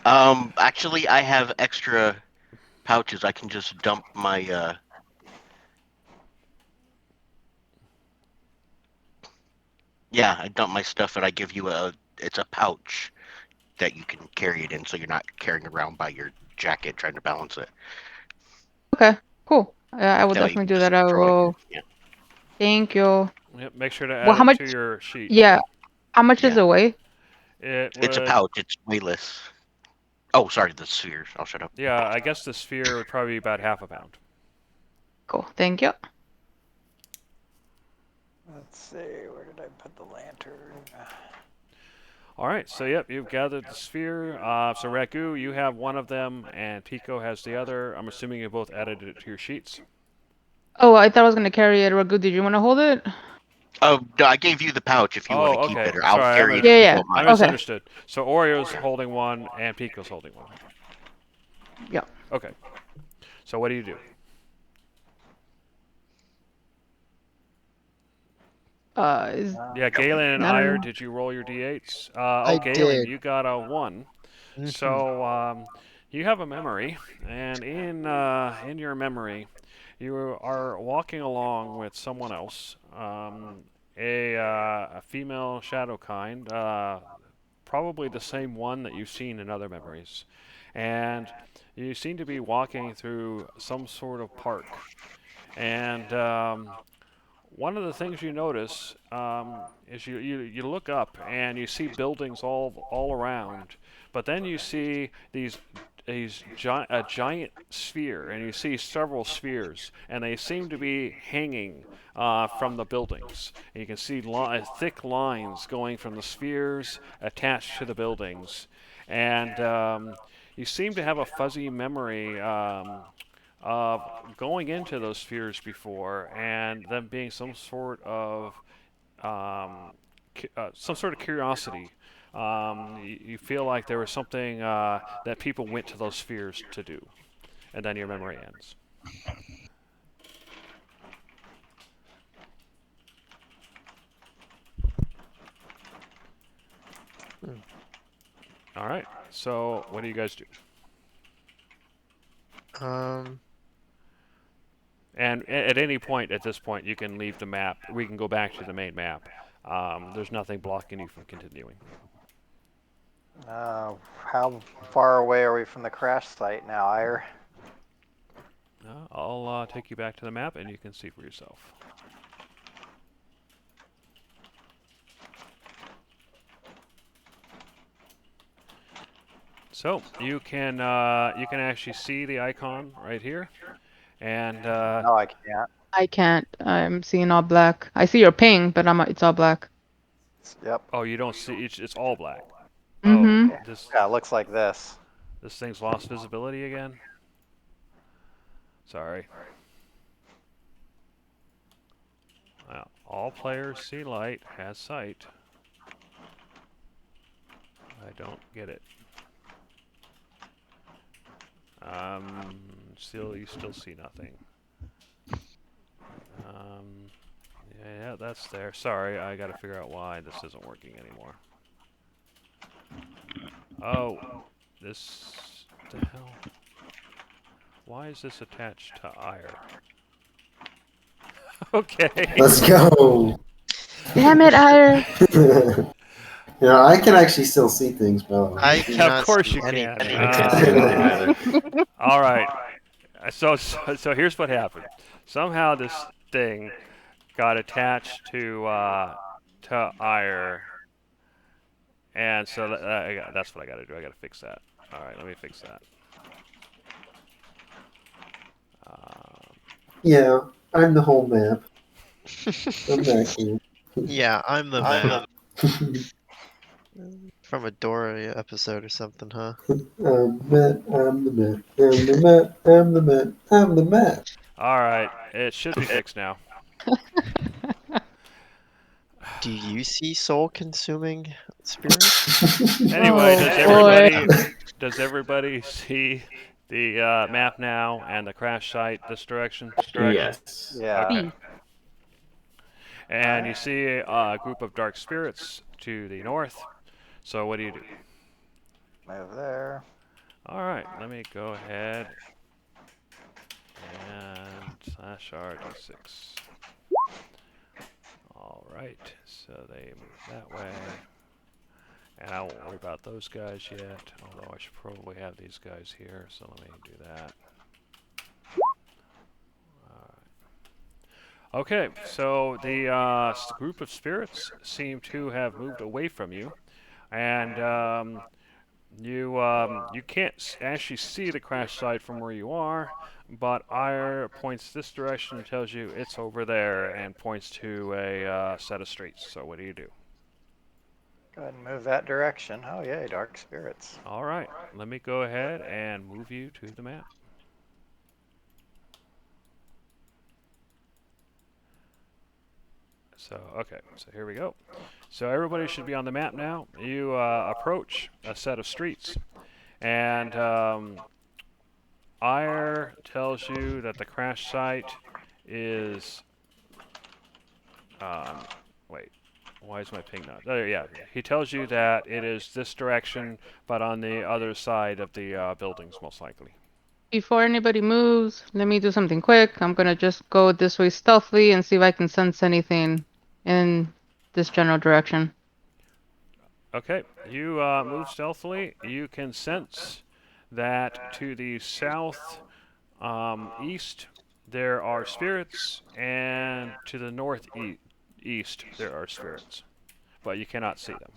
Actually, I have extra pouches. I can just dump my. Yeah, I dump my stuff and I give you it's a pouch that you can carry it in, so you're not carrying around by your jacket trying to balance it. Okay, cool. I will That way you definitely can do just that. I throw it in. will. Yeah. Thank you. Yep, make sure to Well, add how it much? to your sheet. Yeah. How much does Yeah. it weigh? It's a would- pouch. It's weightless. Oh, sorry, the spheres. I'll shut up. Yeah, I guess the sphere would probably be about half a pound. Cool. Thank you. Let's see, where did I put the lantern? All right, so yep, you've gathered the sphere. So Ragu, you have one of them, and Pico has the other. I'm assuming you both added it to your sheets. Oh, I thought I was gonna carry it. Ragu, did you want to hold it? Oh, no, I gave you the pouch if you want to keep okay. it, or I'll Sorry, carry it. Yeah, if you yeah. don't I mind. Okay. misunderstood. So Oreo's holding one, and Pico's holding one. Yeah. Okay. So what do you do? Yeah, Galen and I don't Ire, know. did you roll your d8s? I Galen, did. you got a 1. Mhm. So you have a memory, and in your memory, you are walking along with someone else, a female shadow kind, probably the same one that you've seen in other memories, and you seem to be walking through some sort of park, and one of the things you notice is you look up and you see buildings all around, but then you see a giant sphere, and you see several spheres, and they seem to be hanging from the buildings. And you can see thick lines going from the spheres attached to the buildings, and you seem to have a fuzzy memory of going into those spheres before and them being some sort of curiosity. You feel like there was something that people went to those spheres to do, and then your memory ends. All right. So what do you guys do? And at any point at this point, you can leave the map. We can go back to the main map. There's nothing blocking you from continuing. How far away are we from the crash site now, Ire? I'll take you back to the map, and you can see for yourself. So you can actually see the icon right here, and No, I can't. I can't. I'm seeing all black. I see your ping, but it's all black. Yep. oh, you don't see it's all black. Mm-hmm. Oh, this Yeah, it looks like this. thing's lost visibility again. Sorry. Well, all players see light, has sight. I don't get it. You still see nothing. Yeah, that's there. Sorry, I gotta figure out why this isn't working anymore. Oh, the hell? Why is this attached to Ire? Okay. Let's go. Damn it, Ire. You know, I can actually still see things, by the way. I Of cannot course see you can. anything. I can't see anything either. All right. So here's what happened. Somehow this thing got attached to Ire, and so that's what I got to do. I got to fix that. All right, let me fix that. Yeah, I'm the whole map. I'm back here. Yeah, I'm the map. From a Dora episode or something, huh? I'm the map. I'm the map. I'm the map. I'm the map. I'm the map. All right, it should be fixed now. Do you see soul-consuming spirits? Anyway, Oh, does everybody see the map now and the crash site this direction? Yes. Yeah. Okay. And you see a group of dark spirits to the north. So what do you do? Move there. All right, let me go ahead and slash RD6. All right, so they move that way. And I won't worry about those guys yet, although I should probably have these guys here, so let me do that. Okay, so the group of spirits seem to have moved away from you, and you can't actually see the crash site from where you are, but Ire points this direction and tells you it's over there and points to a set of streets. So what do you do? Go ahead and move that direction. Oh, yay, dark spirits. All right, let me go ahead and move you to the map. So, okay, so here we go. So everybody should be on the map now. You approach a set of streets, and Ire tells you that the crash site is... wait, why is my ping not... Oh, yeah, he tells you that it is this direction, but on the other side of the buildings, most likely. before anybody moves, let me do something quick. I'm gonna just go this way stealthily and see if I can sense anything in this general direction. Okay, you move stealthily. You can sense that to the south east there are spirits, and to the northeast there are spirits, but you cannot see them.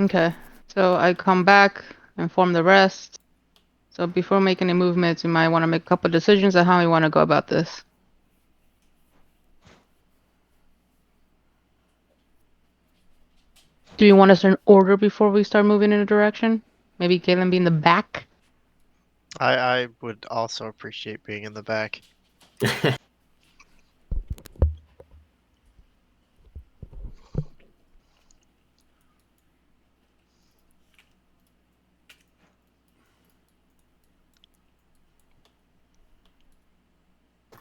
Okay, so I come back, inform the rest. So before making any movements, you might want to make a couple decisions on how you want to go about this. Do you want us in order before we start moving in a direction? Maybe Galen be in the back? I would also appreciate being in the back.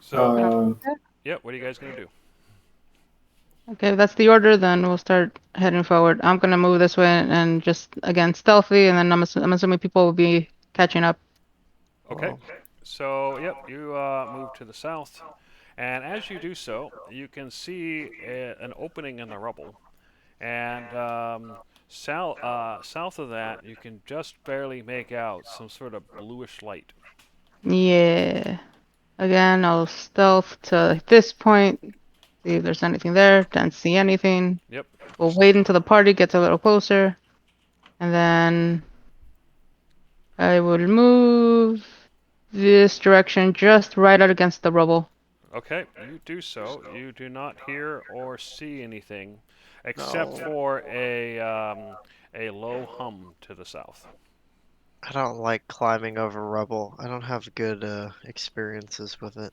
So, yep, what are you guys going to do? Okay, if that's the order, then we'll start heading forward. I'm gonna move this way and just, again, stealthy, and then I'm assuming people will be catching up. Okay, Oh. so yep, you move to the south, and as you do so, you can see an opening in the rubble, and south of that, you can just barely make out some sort of bluish light. Yeah. Again, I'll stealth to this point, see if there's anything there. Don't see anything. Yep. We'll wait until the party gets a little closer, and then I will move this direction just right out against the rubble. Okay, you do so. You do not hear or see anything, except No. for a low hum to the south. I don't like climbing over rubble. I don't have good experiences with it.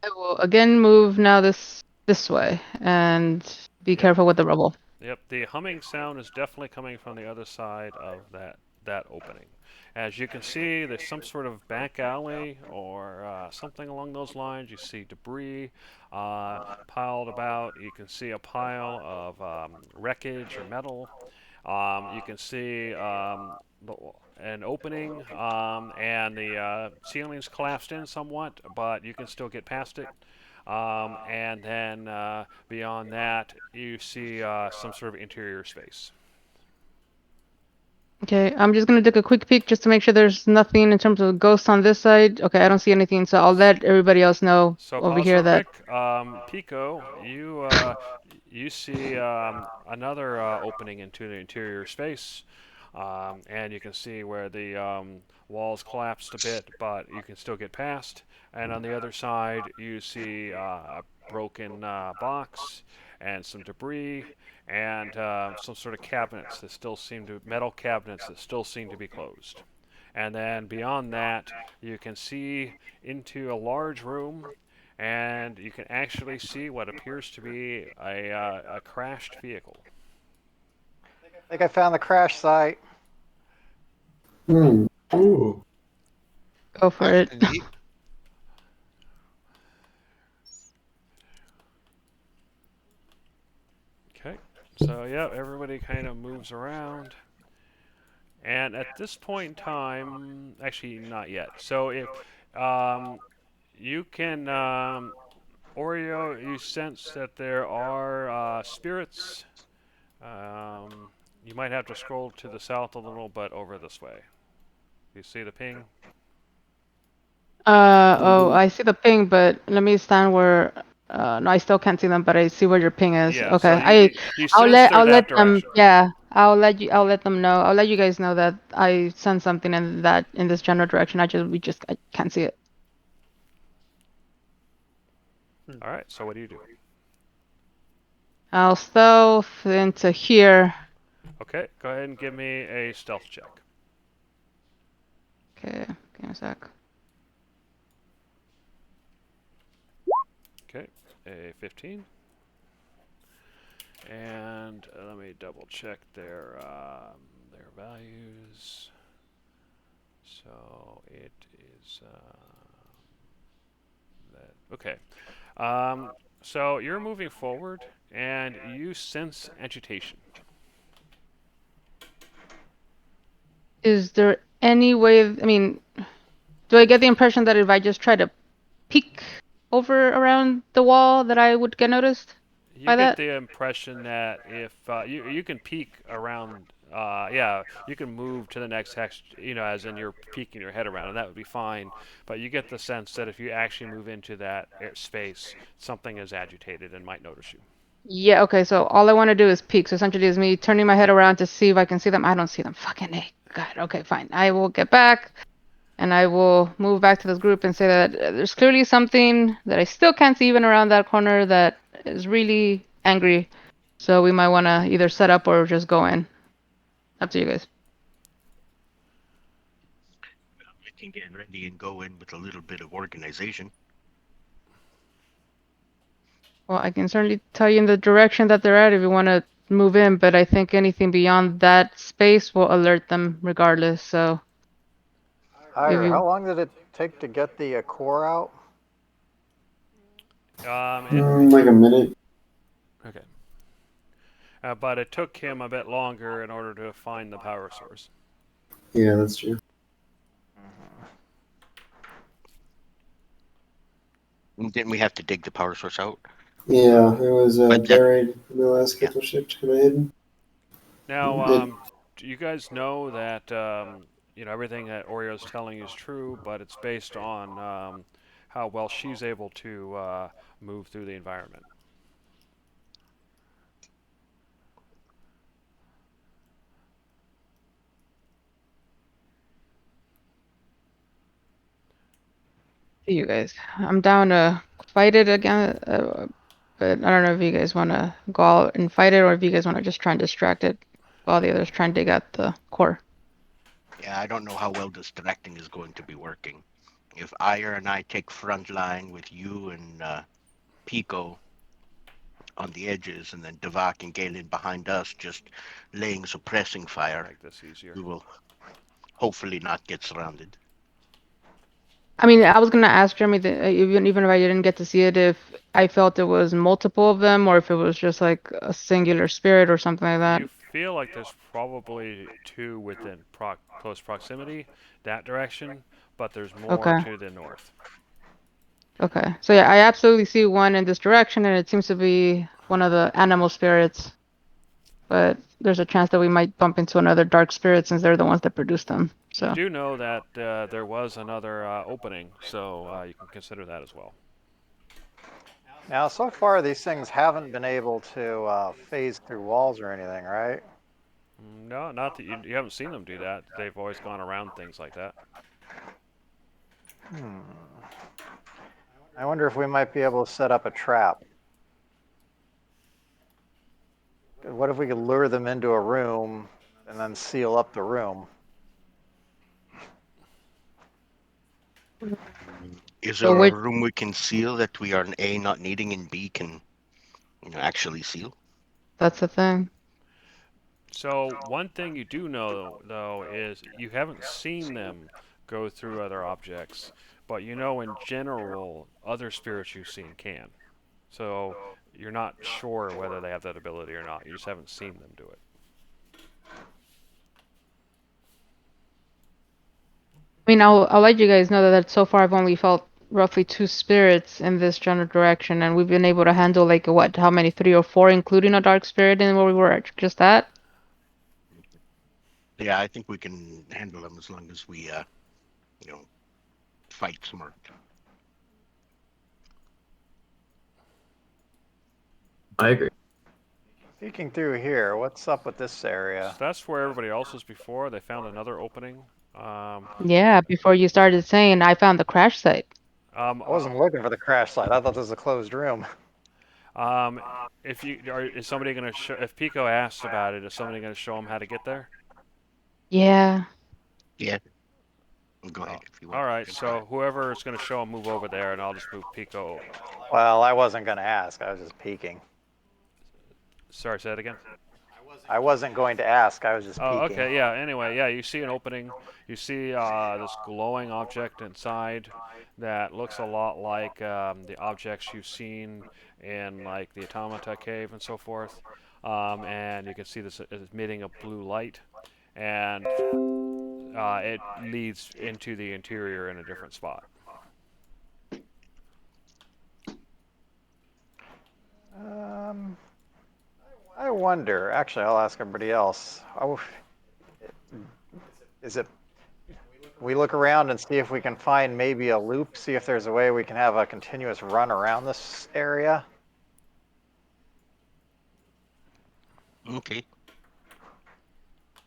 I will again move now this way and be Yep. careful with the rubble. Yep, the humming sound is definitely coming from the other side of that opening. As you can see, there's some sort of back alley or something along those lines. You see debris piled about. You can see a pile of wreckage or metal. You can see an opening, and the ceiling's collapsed in somewhat, but you can still get past it. And then beyond that, you see some sort of interior space. Okay, I'm just gonna take a quick peek just to make sure there's nothing in terms of ghosts on this side. Okay, I don't see anything, so I'll let everybody else know So over pause here real that. quick. Pico, you see another opening into the interior space, and you can see where the walls collapsed a bit, but you can still get past. And on the other side, you see a broken box and some debris and some sort of cabinets that still seem to metal cabinets that still seem to be closed. And then beyond that, you can see into a large room, and you can actually see what appears to be a crashed vehicle. I think I found the crash site. Hmm. Ooh. Go for it. Neat. Okay, so yeah, everybody kind of moves around. And at this point in time, actually not yet. So if you can, Oreo, you sense that there are spirits. You might have to scroll to the south a little, but over this way. You see the ping? Oh, I see the ping, but let me stand where. No, I still can't see them, but I see where your ping is. Yeah. Okay, So you sense they're I'll that let them. direction. Yeah, I'll let them know. I'll let you guys know that I sense something in this general direction. I can't see it. All right. So what do you do? I'll stealth into here. Okay. Go ahead and give me a stealth check. Okay, give me a sec. Okay. A 15. And let me double check their values. So it is that. Okay. So you're moving forward, and you sense agitation. Is there any way? I mean, do I get the impression that if I just try to peek over around the wall, that I would get noticed? You By get that? the impression that if you can peek around, yeah, you can move to the next hex, as in you're peeking your head around, and that would be fine. But you get the sense that if you actually move into that space, something is agitated and might notice you. Yeah, okay, so all I want to do is peek. So essentially is me turning my head around to see if I can see them. I don't see them. Fucking A. God, okay, fine. I will get back and I will move back to this group and say that there's clearly something that I still can't see even around that corner that is really angry. So we might want to either set up or just go in. Up to you guys. We can get ready and go in with a little bit of organization. Well, I can certainly tell you in the direction that they're at if you want to move in, but I think anything beyond that space will alert them regardless. So if Higher. you How long did it take to get the core out? Like a minute. Okay. But it took him a bit longer in order to find the power source. Yeah, that's true. Didn't we have to dig the power source out? Yeah, it was But that- buried in the last Yeah. couple ships kind of hidden. Now, do you guys know that everything that Oreo's telling you is true, but it's based on how well she's able to move through the environment? you guys, I'm down to fight it again, but I don't know if you guys want to go out and fight it or if you guys want to just try and distract it while the others try and dig out the core. Yeah, I don't know how well this directing is going to be working. If Ire and I take front line with you and Pico on the edges, and then Devak and Galen behind us, just laying suppressing fire, Make this easier. we will hopefully not get surrounded. I mean, I was gonna ask Jeremy that even if I didn't get to see it, if I felt it was multiple of them or if it was just like a singular spirit or something like that. You feel like there's probably two within close proximity, that direction, but there's more Okay. to the north. Okay. So yeah, I absolutely see one in this direction, and it seems to be one of the animal spirits. But there's a chance that we might bump into another dark spirit since they're the ones that produce them. So. You do know that there was another opening, so you can consider that as well. Now, so far, these things haven't been able to phase through walls or anything, right? No, not that you haven't seen them do that. They've always gone around things like that. I wonder if we might be able to set up a trap. What if we could lure them into a room and then seal up the room? Is So there a which room we can seal that we are in A not needing and B can, actually seal? that's the thing. So one thing you do know, though, is you haven't seen them go through other objects, but you know in general other spirits you've seen can. So you're not sure whether they have that ability or not. You just haven't seen them do it. I mean, I'll let you guys know that so far I've only felt roughly 2 spirits in this general direction, and we've been able to handle like what, how many, 3 or 4, including a dark spirit, and where we were just at. Yeah, I think we can handle them as long as we, fight smart. I agree. Peeking through here, what's up with this area? So that's where everybody else was before. They found another opening. Yeah, before you started saying I found the crash site. I wasn't looking for the crash site. I thought this was a closed room. If you is somebody going to show? If Pico asks about it, is somebody going to show him how to get there? Yeah. Yeah. Go ahead if you want. All right. So whoever is going to show him, move over there, and I'll just move Pico. Well, I wasn't going to ask. I was just peeking. Sorry, say that again. I wasn't going to ask. I was just Oh, peeking. okay. Yeah. Anyway, yeah. You see an opening. You see this glowing object inside that looks a lot like the objects you've seen in like the Automata Cave and so forth. And you can see this emitting a blue light, and it leads into the interior in a different spot. I wonder. Actually, I'll ask everybody else. Is it? We look around and see if we can find maybe a loop. See if there's a way we can have a continuous run around this area. Okay.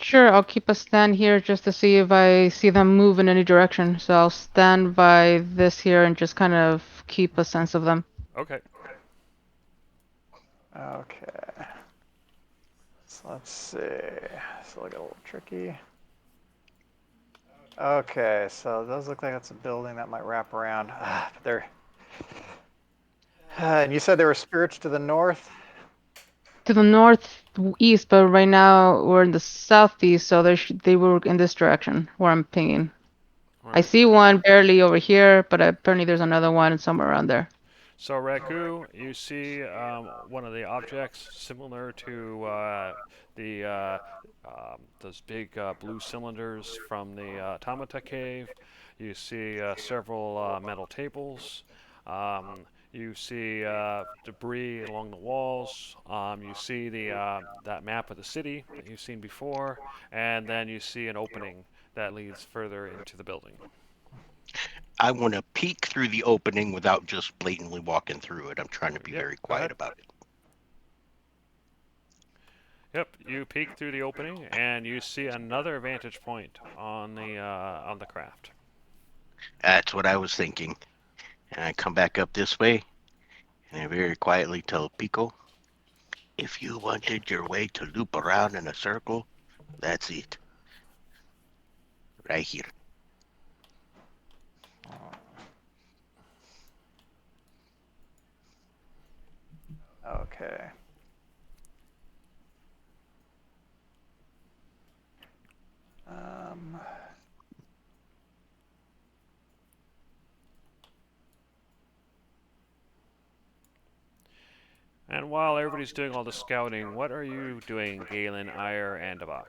Sure, I'll keep a stand here just to see if I see them move in any direction. So I'll stand by this here and just kind of keep a sense of them. Okay. Okay. So let's see. This will get a little tricky. Okay, so it does look like that's a building that might wrap around. But they're. And you said there were spirits to the north? To the northeast, but right now we're in the southeast, so they were in this direction where I'm pinging. I Right. see one barely over here, but apparently there's another one somewhere around there. So Ragu, you see one of the objects similar to those big blue cylinders from the Automata Cave. You see several metal tables. You see debris along the walls. You see that map of the city that you've seen before, and then you see an opening that leads further into the building. I want to peek through the opening without just blatantly walking through it. I'm trying to be Yep, very go quiet ahead. about it. Yep, you peek through the opening and you see another vantage point on the craft. That's what I was thinking. And I come back up this way, and I very quietly tell Pico, if you wanted your way to loop around in a circle, that's it. Right here. Okay. And while everybody's doing all the scouting, what are you doing, Galen, Ire, and Abak?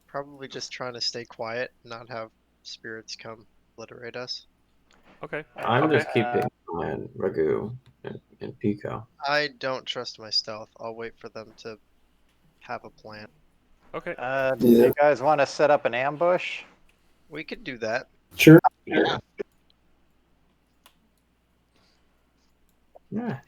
Probably just trying to stay quiet, not have spirits come obliterate us. Okay. I'm just keeping an eye on Ragu and Pico. I don't trust my stealth. I'll wait for them to have a plan. Okay. Do you guys want to set up an ambush? We could do that. Sure. Yeah. Yeah.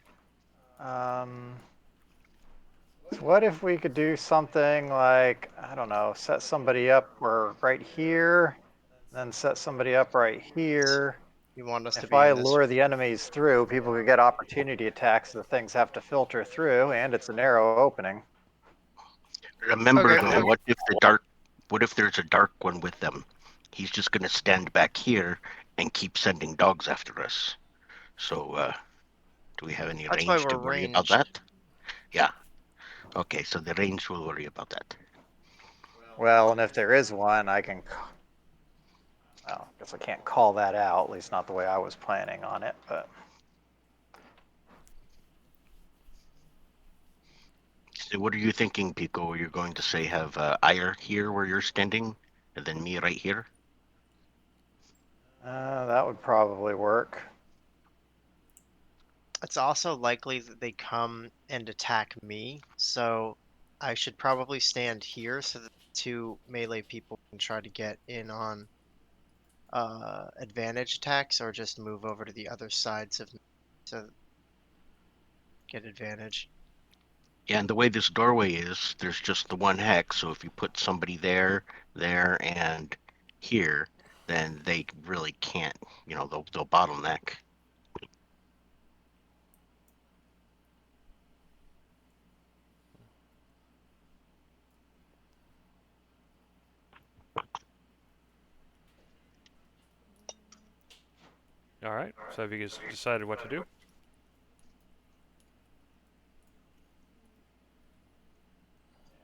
So what if we could do something like, I don't know, set somebody up right here, then set somebody up right here. You want us to If be I in this? lure the enemies through, people could get opportunity attacks. The things have to filter through, and it's a narrow opening. Remember, Okay. though, what if there's a dark one with them? He's just gonna stand back here and keep sending dogs after us. So, do we have any That's why range to we're worry about ranged. that? Yeah. Okay, so the range will worry about that. Well, and if there is one, I can. Well, I guess I can't call that out. At least not the way I was planning on it. But So what are you thinking, Pico? You're going to say have Ire here where you're standing, and then me right here? that would probably work. It's also likely that they come and attack me, so I should probably stand here so that the two melee people can try to get in on advantage attacks, or just move over to the other sides of me to get advantage. Yeah, and the way this doorway is, there's just the one hex. So if you put somebody there, and here, then they really can't. They'll bottleneck. All right. So have you guys decided what to do?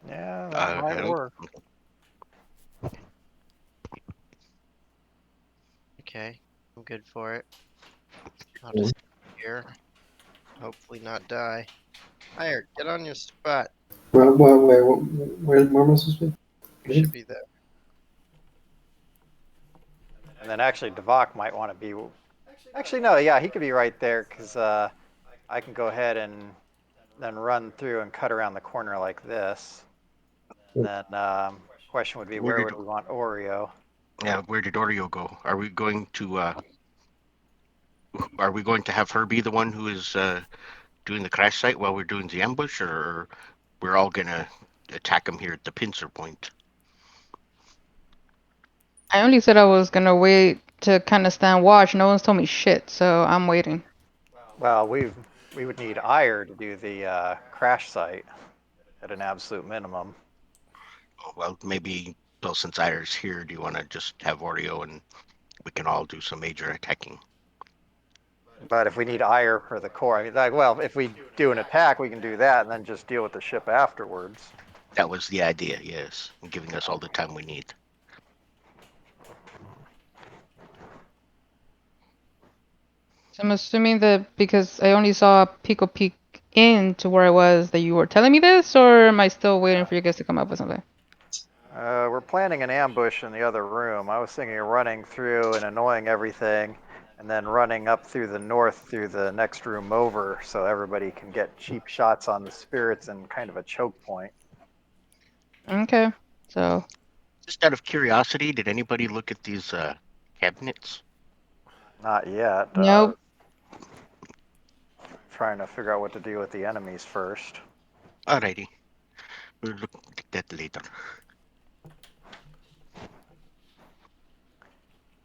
Yeah, that might Okay. work. Okay, I'm good for it. I'll just sit here. Hopefully not die. Ire, get on your spot. Where am I supposed to be? You should be there. And then actually, Devok might want to be. Actually, no. Yeah, he could be right there because I can go ahead and then run through and cut around the corner like this. And then question would be, where would we want Oreo? Yeah, where did Oreo go? Are we going to have her be the one who is doing the crash site while we're doing the ambush, or we're all gonna attack him here at the pincer point? I only said I was gonna wait to kind of stand watch. No one's told me shit, so I'm waiting. Well, we would need Ire to do the crash site at an absolute minimum. Well, maybe, well, since Ire's here, do you want to just have Oreo and we can all do some major attacking? But if we need Ire for the core, I mean, well, if we do an attack, we can do that and then just deal with the ship afterwards. That was the idea, yes, and giving us all the time we need. So I'm assuming that because I only saw Pico peek into where I was, that you were telling me this, or am I still waiting for you guys to come up with something? We're planning an ambush in the other room. I was thinking of running through and annoying everything, and then running up through the north through the next room over so everybody can get cheap shots on the spirits and kind of a choke point. Okay, so Just out of curiosity, did anybody look at these cabinets? Not yet. nope. Trying to figure out what to do with the enemies first. Alrighty, we'll look at that later.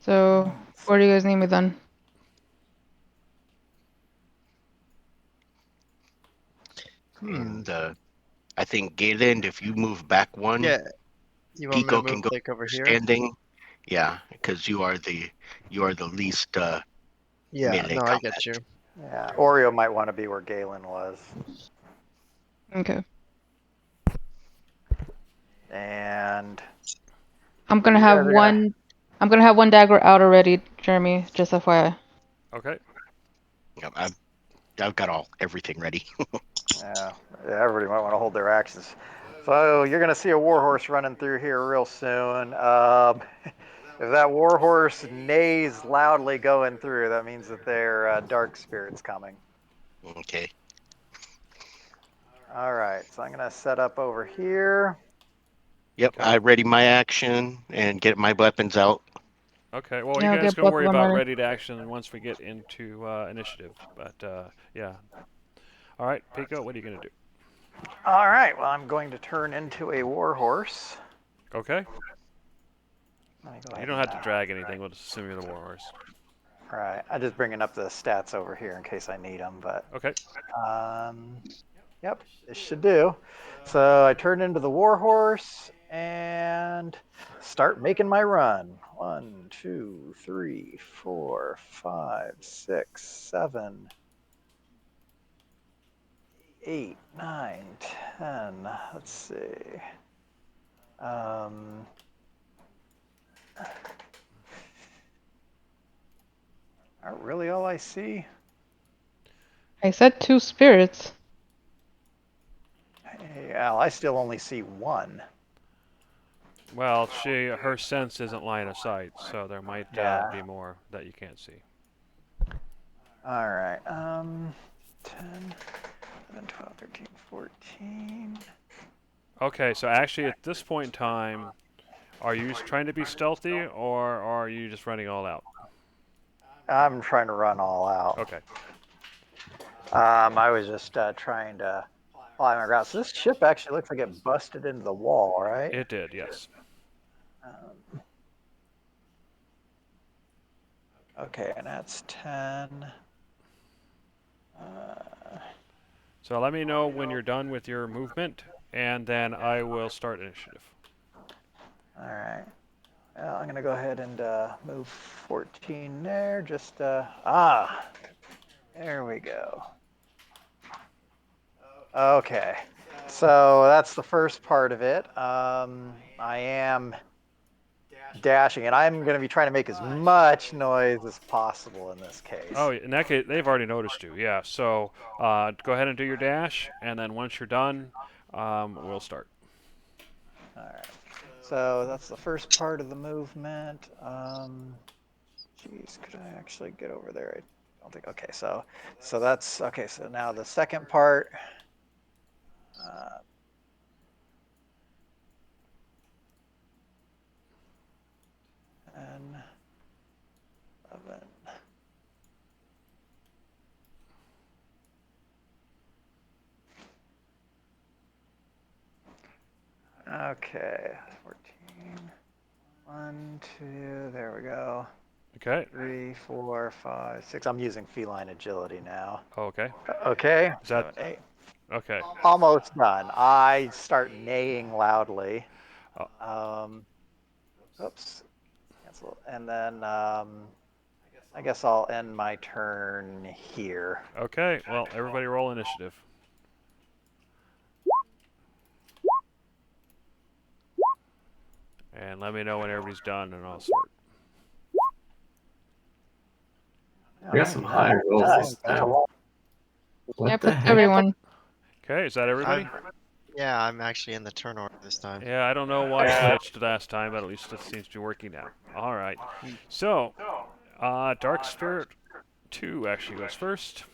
So where do you guys need me then? And I think Galen, if you move back one, Yeah. You want me Pico to can move go like over here? standing. Yeah, because you are the least Yeah, melee no, I combat. get you. Yeah, Oreo might want to be where Galen was. Okay. And I'm gonna You have guys are one. I'm gonna have one dagger out already, Jeremy. Just FYI. Okay. Yeah, I've got everything ready. yeah, everybody might want to hold their axes. So you're going to see a warhorse running through here real soon. If that warhorse neighs loudly going through, that means that they're dark spirits coming. Okay. All right, so I'm going to set up over here. Yep, I ready my action and get my weapons out. Okay. Well, Yeah, you I'll guys get can both worry of them about ready. ready to action once we get into initiative. But yeah. All right, Pico, what are you gonna do? All right, well, I'm going to turn into a warhorse. Okay. Let me go You ahead don't and, have to drag anything. We'll just assume you're the warhorse. All right, I'm just bringing up the stats over here in case I need them, but Okay. yep, this should do. So I turned into the warhorse, and start making my run. 1, 2, 3, 4, 5, 6, 7, 8, 9, 10. Let's see. Aren't really all I see. I said 2 spirits. Yeah, I still only see 1. Well, her sense isn't line of sight, so there might Yeah. be more that you can't see. All right. 10, 11, 12, 13, 14. Okay, so actually at this point in time, are you trying to be stealthy or are you just running all out? I'm trying to run all out. Okay. I was just trying to fly my route. So this ship actually looks like it busted into the wall, right? It did, yes. Okay, and that's 10. So let me know when you're done with your movement, and then I will start initiative. All right. Well, I'm going to go ahead and move 14 there. Just, there we go. Okay. So that's the first part of it. I am dashing, and I'm going to be trying to make as much noise as possible in this case. Oh, in that case, they've already noticed you, yeah. So go ahead and do your dash, and then once you're done, we'll start. All right. So that's the first part of the movement. Geez, could I actually get over there? I don't think. Okay, so that's okay. So now the second part. 10, 11. Okay, 14. 1, 2, there we go. Okay. 3, 4, 5, 6. I'm using feline agility now. Okay. Okay. Is that 7, 8. okay? Almost done. I start neighing loudly. Oops. Cancel. And then I guess I'll end my turn here. Okay. Well, everybody roll initiative. And let me know when everybody's done, and I'll start. We got some high rolls this time. What Yep, the it's heck? everyone. Okay, is that everybody? Yeah, I'm actually in the turn order this time. Yeah, I don't know why it glitched last time, but at least it seems to be working now. All right. So, Dark Spirit 2 actually goes first.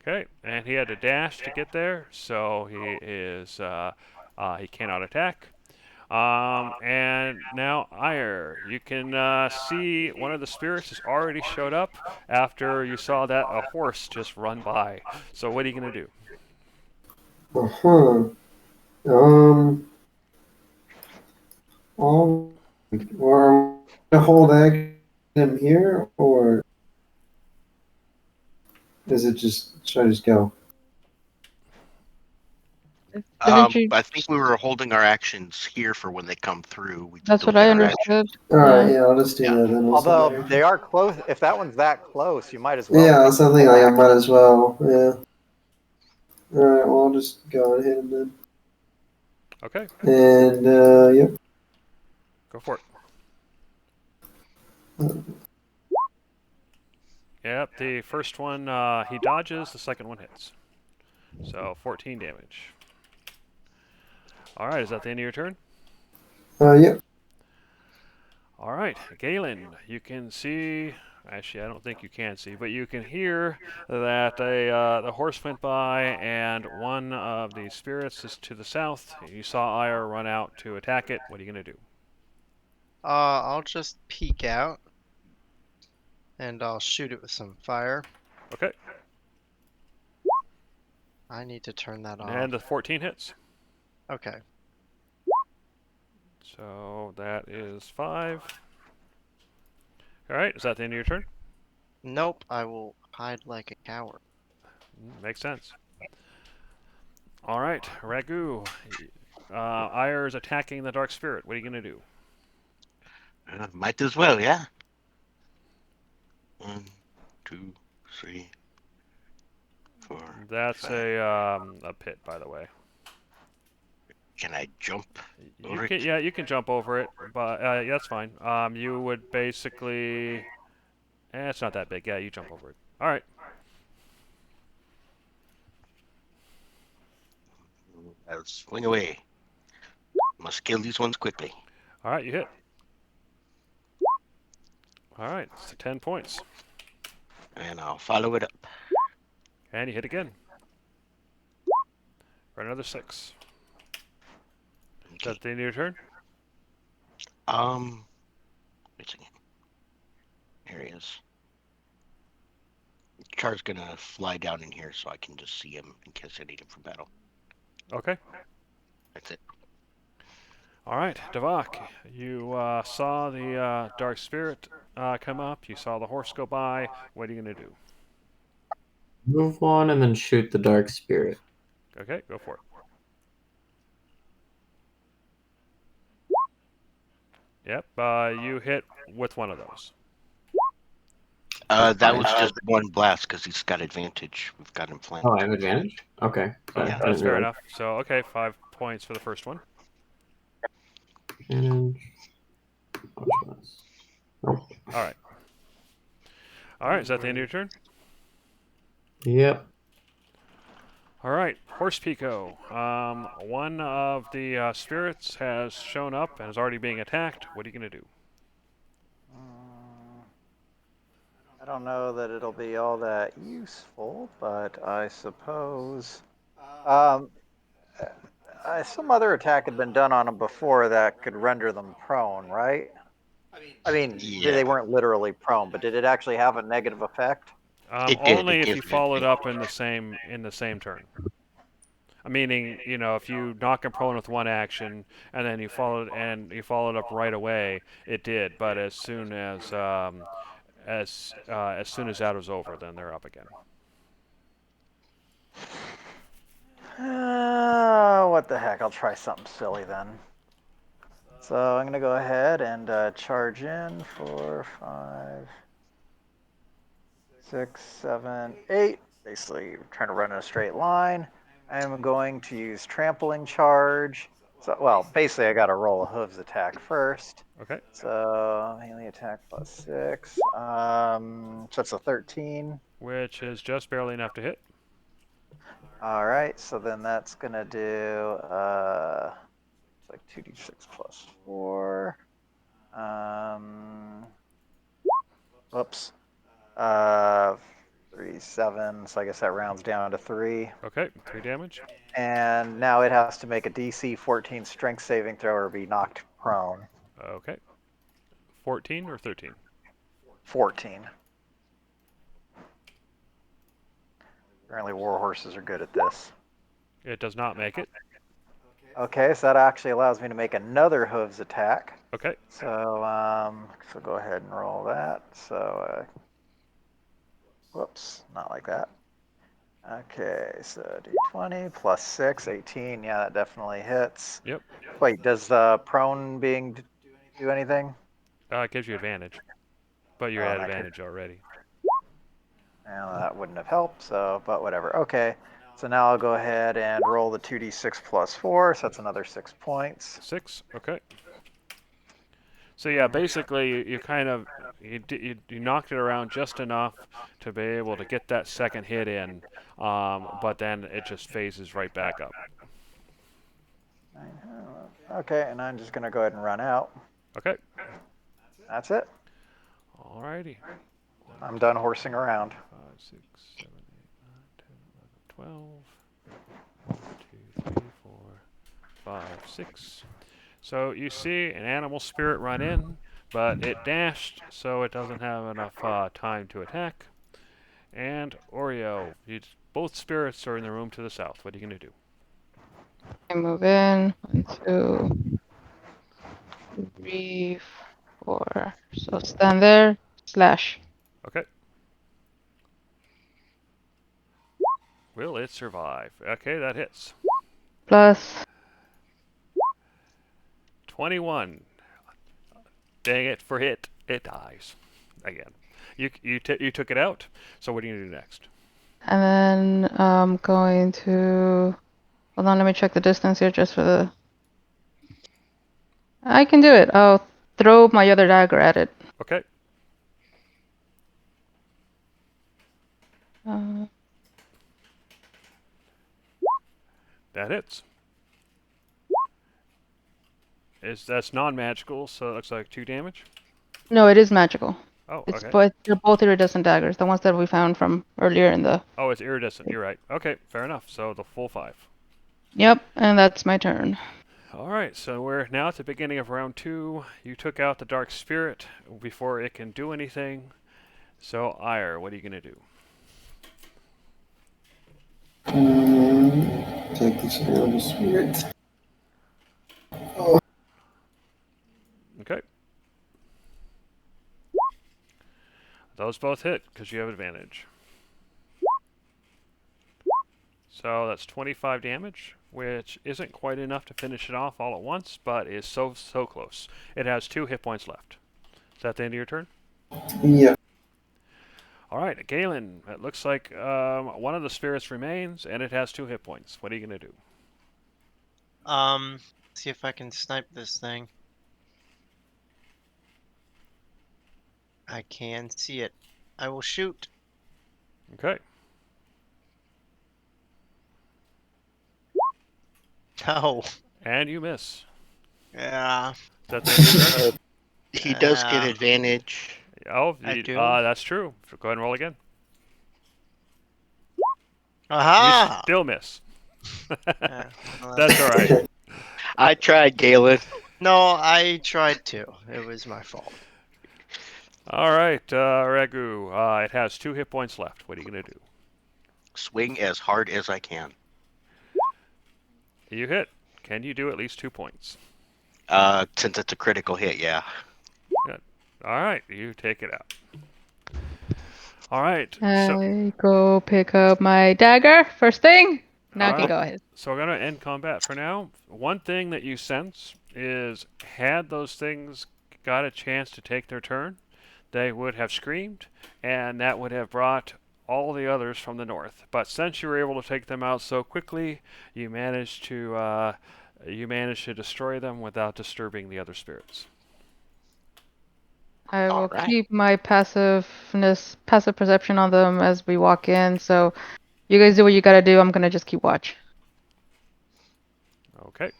Okay, and he had to dash to get there, so he cannot attack. And now, Ire, you can see one of the spirits has already showed up after you saw that a horse just run by. So what are you going to do? Uh-huh. Or to hold action him here, or does it just should I just go? Didn't you? I think we were holding our actions here for when they come through. We That's still what I get our action. understood. All right, Yeah. yeah, I'll just do Yeah. that then. Although they are close, if that one's that close, you might as well. Yeah, take something the like I action. might as well. Yeah. All right, well, I'll just go and hit him then. Okay, And yep. go for it. Yep, the first one he dodges, the second one hits. So 14 damage. All right, is that the end of your turn? Yep. All right, Galen, you can see. Actually, I don't think you can see, but you can hear that the horse went by, and one of the spirits is to the south. You saw Ire run out to attack it. What are you gonna do? I'll just peek out, and I'll shoot it with some fire. Okay, I need to turn that off. and the 14 hits. Okay. So that is 5. All right, is that the end of your turn? Nope, I will hide like a coward. Makes sense. All right, Ragu. Ire is attacking the Dark Spirit. What are you going to do? Might as well, yeah. 1, 2, 3, 4. That's a pit, by the way. Can I jump? You Over can, it? yeah, you can jump over it, but yeah, that's fine. You would basically, it's not that big. Yeah, you jump over it. All right. I'll swing away. Must kill these ones quickly. All right, you hit. All right, it's 10 points. And I'll follow it up. And you hit again. For another 6. Is that the end of your turn? Wait a second. Here he is. Char's gonna fly down in here so I can just see him in case I need him for battle. Okay. That's it. All right, Devok, you saw the Dark Spirit come up. You saw the horse go by. What are you going to do? Move one and then shoot the Dark Spirit. Okay, go for it. Yep, you hit with one of those. That was just one blast because he's got advantage. We've got him flanked. Oh, I have advantage? Okay. Sorry, Yeah, I that's didn't fair realize. enough. So, okay, 5 points for the first one. Advantage. Nope. All right. All right, is that the end of your turn? Yep. All right, Horse Pico. One of the spirits has shown up and is already being attacked. What are you going to do? I don't know that it'll be all that useful, but I suppose some other attack had been done on them before that could render them prone, right? I mean, Yeah. they weren't literally prone, but did it actually have a negative effect? It did, Only it if you gives it followed up advantage. in the same turn. Meaning, if you knock him prone with one action and then you followed up right away, it did. But as soon as soon as that was over, then they're up again. What the heck? I'll try something silly then. So I'm gonna go ahead and charge in 4, 5, 6, 7, 8. Basically, trying to run in a straight line. I'm going to use trampling charge. So, well, basically, I got to roll a hooves attack first. Okay. So melee attack plus 6. So that's a 13. Which is just barely enough to hit. All right. So then that's gonna do it's like 2d6 plus 4. Whoops. 3, 7. So I guess that rounds down to 3. Okay, 3 damage. And now it has to make a DC 14 strength saving throw or be knocked prone. Okay. 14 or 13? 14. Apparently war horses are good at this. It does not make it. Okay, so that actually allows me to make another hooves attack. Okay. So so go ahead and roll that. So whoops, not like that. Okay, so d20 plus 6, 18. Yeah, that definitely hits. Yep. Wait, does the prone being do anything? It gives you advantage. But you're Oh, at that could- advantage already. Well, that wouldn't have helped, so, but whatever. Okay, so now I'll go ahead and roll the 2d6 plus 4, so that's another 6 points. 6. Okay. So yeah, basically you kind of you knocked it around just enough to be able to get that second hit in, but then it just phases right back up. Okay, and I'm just gonna go ahead and run out. Okay. That's it. Alrighty. I'm done horsing around. 5, 6, 7, 8, 9, 10, 11, 12. 1, 2, 3, 4, 5, 6. So you see an animal spirit run in, but it dashed, so it doesn't have enough time to attack. And Oreo, both spirits are in the room to the south. What are you going to do? I move in. 1, 2, 3, 4. So stand there. slash. Okay. Will it survive? Okay, that hits. Plus 21. Dang it, for hit. It dies. Again. You took it out, so what are you going to do next? And then I'm going to... Hold on, let me check the distance here just for the... I can do it. I'll throw my other dagger at it. Okay. Uh, That hits. That's non-magical, so it looks like 2 damage. no, it is magical. Oh, It's okay. but they're both iridescent daggers, the ones that we found from earlier in the... Oh, it's iridescent. You're right. Okay, fair enough. So the full 5. Yep, and that's my turn. All right, so we're now at the beginning of round 2. You took out the Dark Spirit before it can do anything. So, Ire, what are you going to do? Take the shadow spirit. Oh, Okay. Those both hit because you have advantage. So that's 25 damage, which isn't quite enough to finish it off all at once, but is so close. It has 2 hit points left. Is that the end of your turn? yeah. All right, Galen, it looks like one of the spirits remains, and it has 2 hit points. What are you going to do? See if I can snipe this thing. I can see it. I will shoot. Okay. No. And you miss. Yeah. Is that the end of your turn? He does get Yeah. advantage. Oh, I do? that's true. So go ahead and roll again. You Aha! still miss. Yeah, well, That's all right. I tried, Galen. No, I tried to. It was my fault. All right, Ragu. It has 2 hit points left. What are you going to do? Swing as hard as I can. You hit. Can you do at least 2 points? Since it's a critical hit, yeah. All right, you take it out. All right, I go pick up my dagger first thing. Now I can Alright. go ahead. so we're going to end combat for now. One thing that you sense is had those things got a chance to take their turn, they would have screamed, and that would have brought all the others from the north. But since you were able to take them out so quickly, you managed to destroy them without disturbing the other spirits. I will Alright. keep my passive perception on them as we walk in. So you guys do what you gotta do. I'm gonna just keep watch. Okay.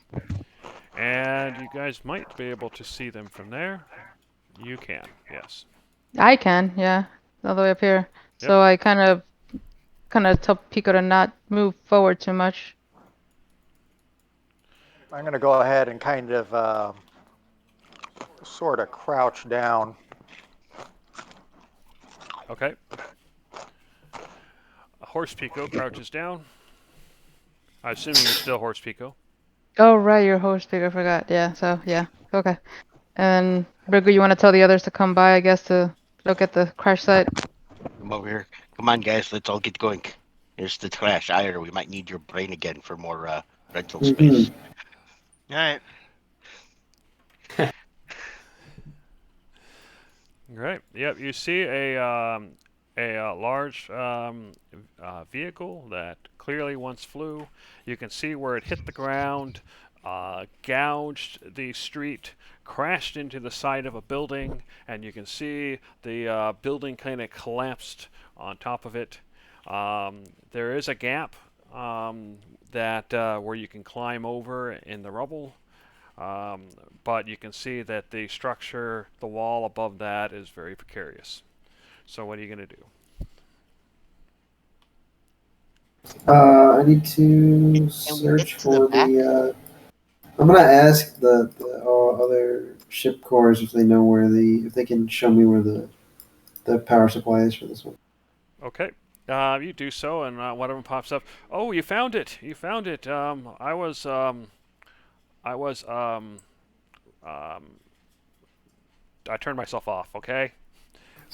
And you guys might be able to see them from there. You can, yes. I can, yeah, all the way up here. Yep. So I kind of tell Pico to not move forward too much. I'm going to go ahead and kind of sort of crouch down. Okay. Horse Pico crouches down. I assume you're still Horse Pico. Oh right, your host Pico, I forgot. Yeah, so yeah, okay. And Brigu, you want to tell the others to come by, I guess, to look at the crash site? Come over here. Come on, guys. Let's all get going. Here's the trash. Ire, we might need your brain again for more rental space. Alright. Right. Yep. You see a large vehicle that clearly once flew. You can see where it hit the ground, gouged the street, crashed into the side of a building, and you can see the building kind of collapsed on top of it. There is a gap that where you can climb over in the rubble. But you can see that the structure, the wall above that, is very precarious. So what are you going to do? I need to search get to the for the. I'm gonna ask the other ship corps if they know if they can show me where the power supply is for this one. Okay. You do so, and one of them pops up. Oh, you found it! You found it! I turned myself off. Okay.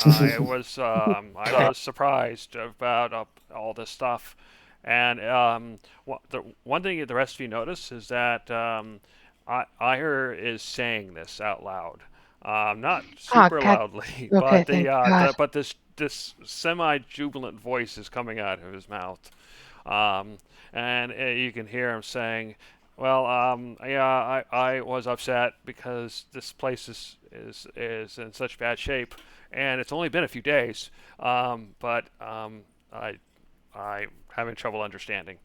I was surprised about all this stuff, and the one thing the rest of you notice is that Iyer is saying this out loud, not Ah, super God. loudly, Okay, but thank God. but this semi-jubilant voice is coming out of his mouth, and you can hear him saying, "Well, yeah, I was upset because this place is in such bad shape, and it's only been a few days, but I'm having trouble understanding."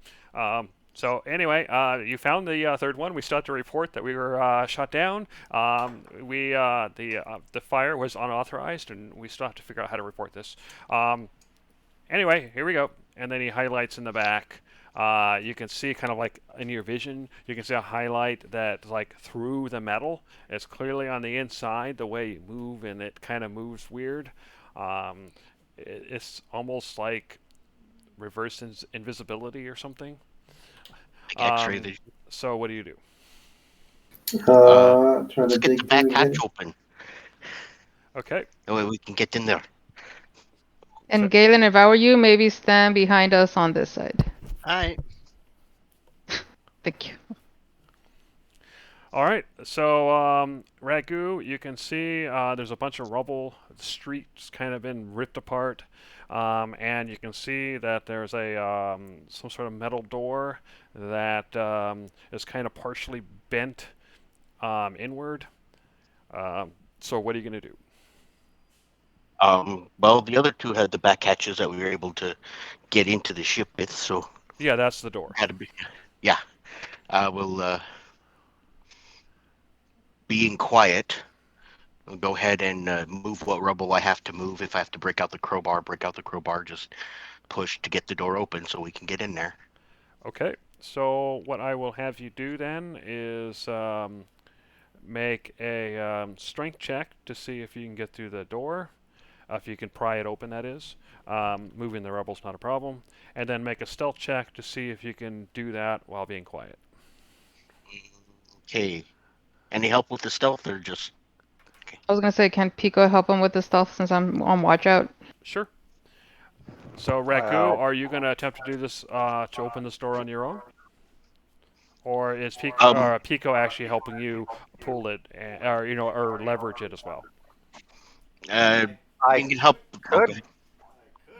So anyway, you found the third one. We still have to report that we were shut down. The fire was unauthorized, and we still have to figure out how to report this. Anyway, here we go. And then he highlights in the back. You can see kind of like in your vision, you can see a highlight that like through the metal. It's clearly on the inside the way you move, and it kind of moves weird. It's almost like reverse invisibility or something. Like X-ray vision. So what do you do? Trying Let's to get the dig back through hatch it. open. Okay. That way we can get in there. And Galen, if I were you, maybe stand behind us on this side. All right. Thank you. All right, so Ragu, you can see there's a bunch of rubble. The street's kind of been ripped apart, and you can see that there's a some sort of metal door that is kind of partially bent inward. So what are you going to do? Well, the other two had the back hatches that we were able to get into the ship with, so Yeah, that's the door. had to be. Yeah, we'll being quiet. We'll go ahead and move what rubble I have to move. If I have to break out the crowbar, break out the crowbar. Just push to get the door open so we can get in there. Okay, so what I will have you do then is make a strength check to see if you can get through the door. If you can pry it open, that is. Moving the rebel's not a problem. And then make a stealth check to see if you can do that while being quiet. Okay. Any help with the stealth or just? I was gonna say, can Pico help him with the stealth since I'm on watch out? Sure. So, Raku, Well- are you going to attempt to do this to open this door on your own? Or is Pico actually helping you pull it, or leverage it as well? You I can help. could.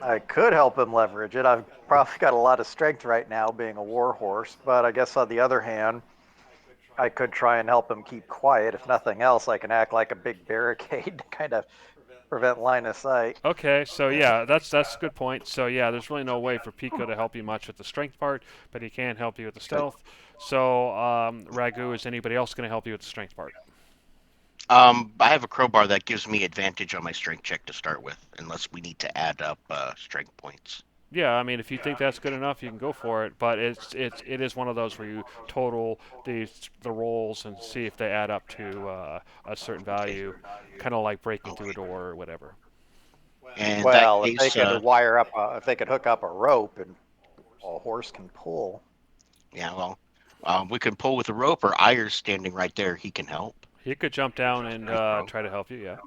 I could help him leverage it. I've probably got a lot of strength right now being a war horse, but I guess on the other hand, I could try and help him keep quiet. If nothing else, I can act like a big barricade to kind of prevent line of sight. Okay, so yeah, that's a good point. So yeah, there's really no way for Pico to help you much with the strength part, but he can help you with the stealth. So, Ragu, is anybody else going to help you with the strength part? I have a crowbar that gives me advantage on my strength check to start with, unless we need to add up strength points. Yeah, I mean, if you think that's good enough, you can go for it. But it is one of those where you total the rolls and see if they add up to a certain value, kind of like breaking through a door or whatever. And Well, that if they case, could wire up, if they could hook up a rope and a horse can pull. yeah, well, we can pull with a rope, or Ayer's standing right there. He can help. He could jump down and try to help you. Yeah.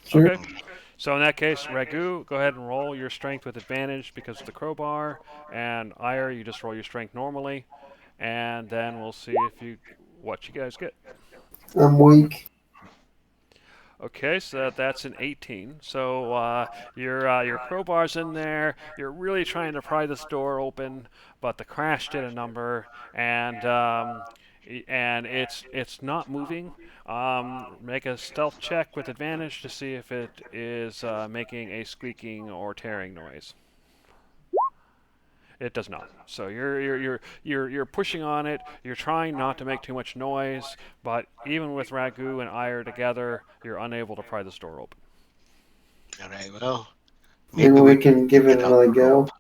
Sure. Okay. So in that case, Ragu, go ahead and roll your strength with advantage because of the crowbar, and Ayer, you just roll your strength normally, and then we'll see what you guys get. I'm weak. Okay, so that's an 18. So your crowbar's in there. You're really trying to pry this door open, but the crash did a number, and it's not moving. Make a stealth check with advantage to see if it is making a squeaking or tearing noise. It does not. So you're pushing on it. You're trying not to make too much noise, but even with Ragu and Ayer together, you're unable to pry this door open. All right, well, Maybe we can give it get out another the go. rope.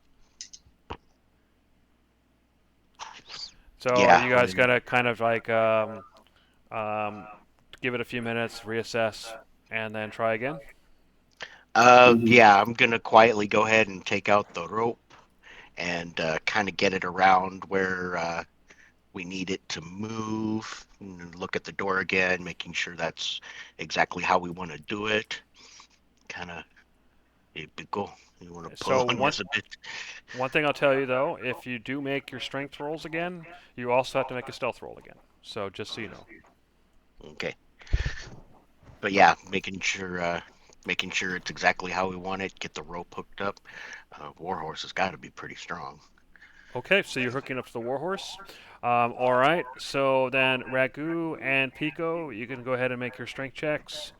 So Yeah. you guys gotta kind of like give it a few minutes, reassess, and then try again. Yeah, I'm gonna quietly go ahead and take out the rope and kind of get it around where we need it to move. And look at the door again, making sure that's exactly how we want to do it. Kind of, Pico, you want to So pull on us a bit? one thing I'll tell you though, if you do make your strength rolls again, you also have to make a stealth roll again. So just so you know. Okay. But yeah, making sure it's exactly how we want it. Get the rope hooked up. Warhorse has got to be pretty strong. Okay, so you're hooking up to the warhorse. All right, so then Ragu and Pico, you can go ahead and make your strength checks.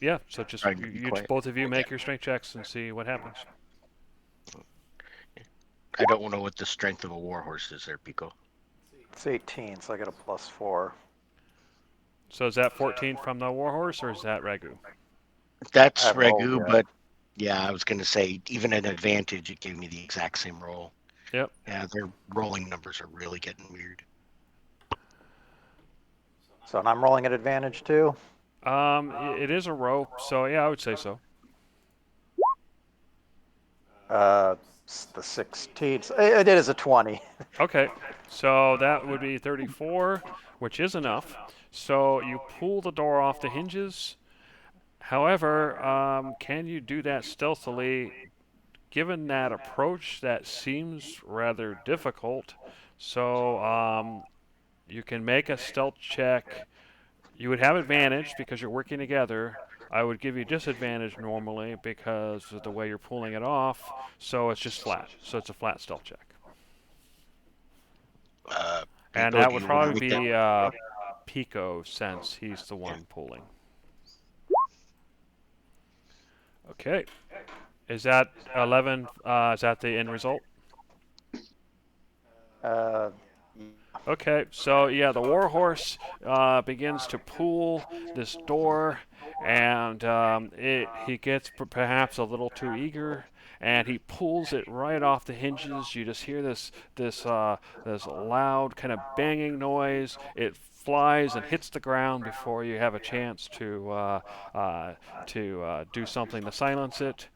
Yeah, so just Trying to be quiet. both of you make your strength checks and see what happens. I don't know what the strength of a warhorse is there, Pico. It's 18, so I got a +4. So is that 14 from the warhorse, or is that Ragu? That's I haven't rolled Ragu, yet. but yeah, I was going to say, even an advantage, it gave me the exact same roll. Yep. Yeah, their rolling numbers are really getting weird. So and I'm rolling at advantage too. It is a rope, so yeah, I would say so. It's the 16th. It is a 20. Okay, so that would be 34, which is enough. So you pull the door off the hinges. However, can you do that stealthily? Given that approach, that seems rather difficult. So you can make a stealth check. You would have advantage because you're working together. I would give you disadvantage normally because of the way you're pulling it off. So it's just flat. So it's a flat stealth check. And Pico, that do would you wanna probably make be Pico since he's the one pulling. Okay. Is that 11? Is that the end result? Okay, so yeah, the warhorse begins to pull this door, and he gets perhaps a little too eager, and he pulls it right off the hinges. You just hear this loud kind of banging noise. It flies and hits the ground before you have a chance to do something to silence it,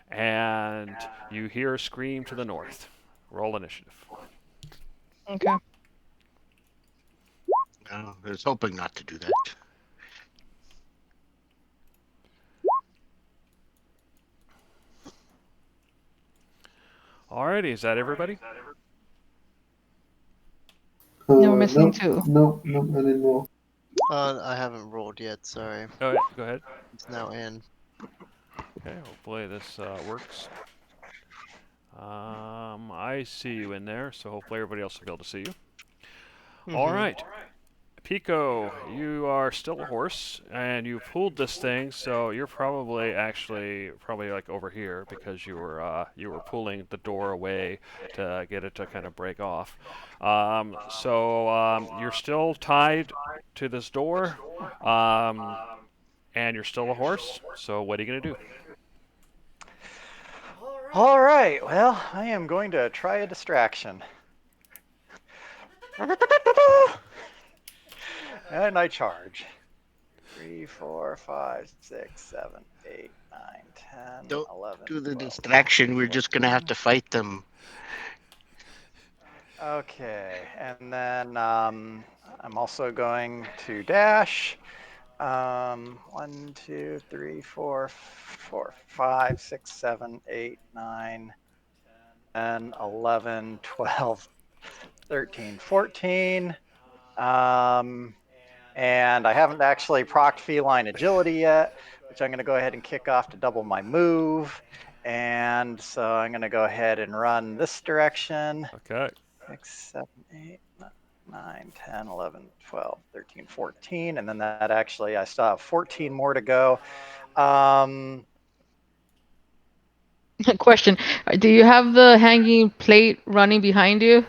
and you hear a scream to the north. Roll initiative. Okay. I was hoping not to do that. Alrighty, is that everybody? No, we're missing nope, two. Nope, I didn't roll. I haven't rolled yet. Sorry, Oh, yeah, go ahead. it's now in. Okay, hopefully this works. I see you in there, so hopefully everybody else will be able to see you. All right. Pico, you are still a horse, and you pulled this thing, so you're probably like over here because you were pulling the door away to get it to kind of break off. So you're still tied to this door, and you're still a horse. So what are you gonna do? All right. Well, I am going to try a distraction. And I charge. 3, 4, 5, 6, 7, 8, 9, 10, Don't 11. do the 12. distraction. We're just going to have to fight them. Okay, and then I'm also going to dash. 1, 2, 3, 4, 5, 6, 7, 8, 9, 10, 11, 12, 13, 14. And I haven't actually procced feline agility yet, which I'm going to go ahead and kick off to double my move. And so I'm going to go ahead and run this direction. Okay. 6, 7, 8, 9, 10, 11, 12, 13, 14. And then that actually, I still have 14 more to go. Question: do you have the hanging plate running behind you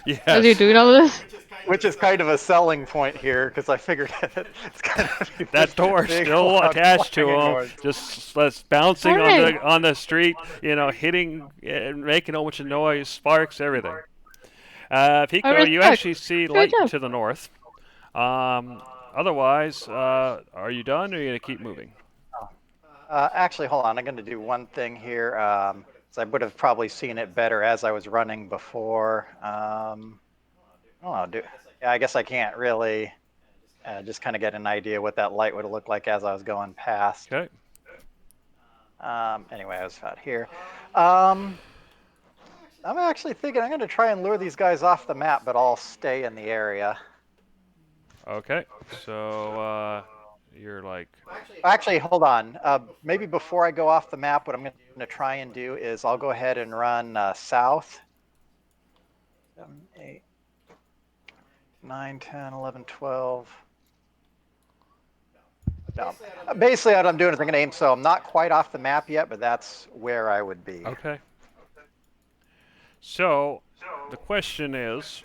Yes. as you're doing all of this? Which is kind of a selling point here because I figured it's kind of That door still attached to him, just bouncing Alright. on the street, hitting and making a bunch of noise, sparks, everything. Pico, you respect. actually see Good light job. to the north. Otherwise, are you done, or are you gonna keep moving? Actually, hold on. I'm going to do one thing here. So I would have probably seen it better as I was running before. I don't know, yeah, I guess I can't really just kind of get an idea what that light would have looked like as I was going past. Okay. Anyway, I was out here. I'm actually thinking I'm going to try and lure these guys off the map, but I'll stay in the area. Okay. So you're like. Actually, hold on. Maybe before I go off the map, what I'm going to try and do is I'll go ahead and run south. 7, 8, 9, 10, 11, 12. No. Basically, what I'm doing is I'm going to aim, so I'm not quite off the map yet, but that's where I would be. Okay. So the question is.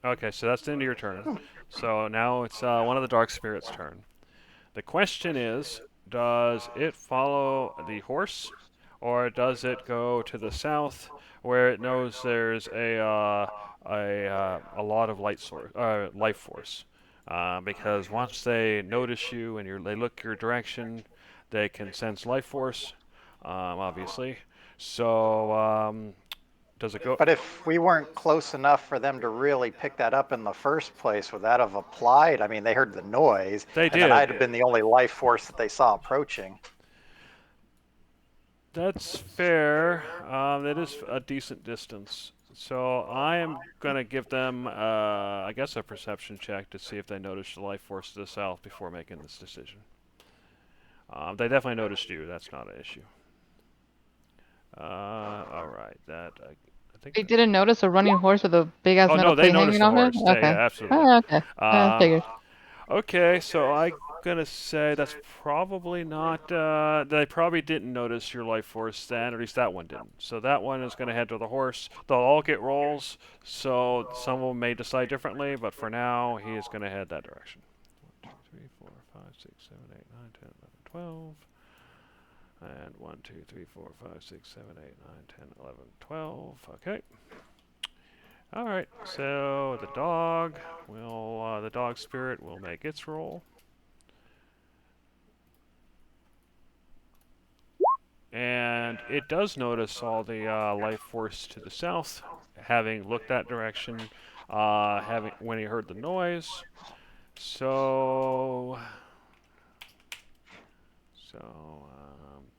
Okay, so that's the end of your turn. So now it's one of the Dark Spirit's turn. The question is, does it follow the horse, or does it go to the south where it knows there's a lot of life force? Because once they notice you and they look your direction, they can sense life force, obviously. So does it go? But if we weren't close enough for them to really pick that up in the first place, would that have applied? I mean, they heard the noise. They and did. then I'd have been the only life force that they saw approaching. That's fair. That is a decent distance. So I am going to give them, I guess, a perception check to see if they notice the life force to the south before making this decision. They definitely noticed you. That's not an issue. All right. I think. They didn't notice a running horse with a big ass Oh metal no, they plate noticed hanging the off it? horse. Okay. Yeah, absolutely. Oh, okay. I figured. Okay, so I'm gonna say that's probably not. They probably didn't notice your life force then, or at least that one didn't. So that one is gonna head to the horse. They'll all get rolls, so some of them may decide differently, but for now, he is gonna head that direction. 1, 2, 3, 4, 5, 6, 7, 8, 9, 10, 11, 12. And 1, 2, 3, 4, 5, 6, 7, 8, 9, 10, 11, 12. Okay. All right. So the dog spirit will make its roll. And it does notice all the life force to the south, having looked that direction, when he heard the noise. So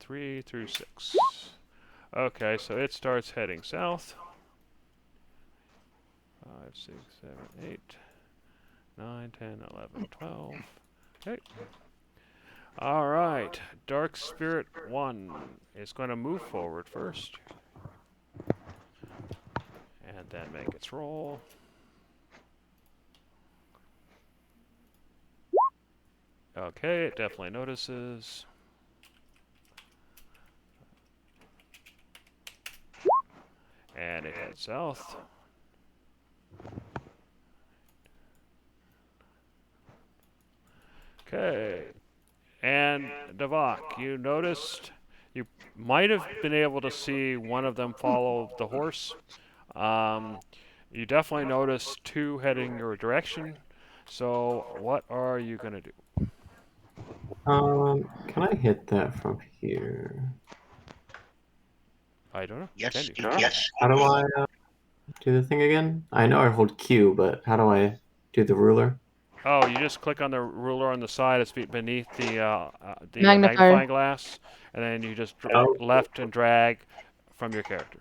3 through 6. Okay, so it starts heading south. 5, 6, 7, 8, 9, 10, 11, 12. Okay. All right. Dark Spirit 1 is going to move forward first. And then make its roll. Okay, it definitely notices. And it heads south. Okay. And Davak, you noticed, you might have been able to see one of them follow the horse. You definitely noticed 2 heading your direction. So what are you going to do? Can I hit that from here? I don't know. Yes, Can you? yes. How do I do the thing again? I know I hold Q, but how do I do the ruler? Oh, you just click on the ruler on the side. It's beneath the Magnifier. magnifying glass, and then you just Oh. left and drag from your character.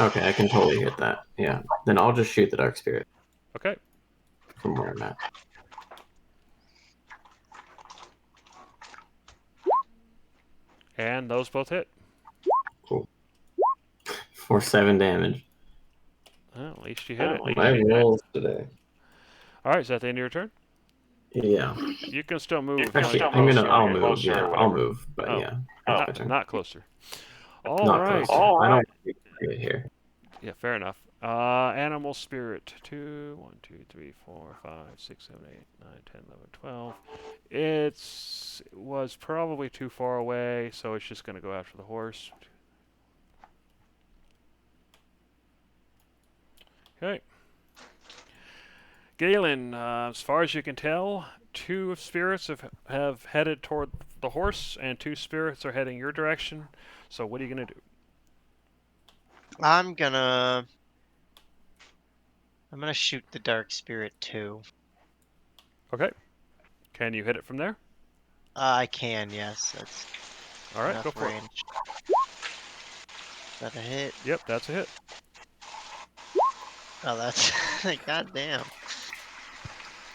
Okay, I can totally hit that. Yeah. Then I'll just shoot the Dark Spirit Okay. from where I'm at. And those both hit. Cool. For 7 damage. Well, at least you hit it. My rolls today. All right, is that the end of your turn? Yeah. You can still move. if you Actually, want to. I'll move. Yeah, I'll move. But Oh. yeah, that's my Not, turn. not closer. All Not right. close. I don't get here. Yeah, fair enough. Animal spirit. 2, 1, 2, 3, 4, 5, 6, 7, 8, 9, 10, 11, 12. It was probably too far away, so it's just going to go after the horse. Okay. Galen, as far as you can tell, 2 spirits have headed toward the horse, and 2 spirits are heading your direction. So what are you gonna do? I'm gonna shoot the dark spirit too. Okay. Can you hit it from there? I can, yes. That's All right, enough go for it. range. Is that a hit? Yep, that's a hit. Oh, that's goddamn.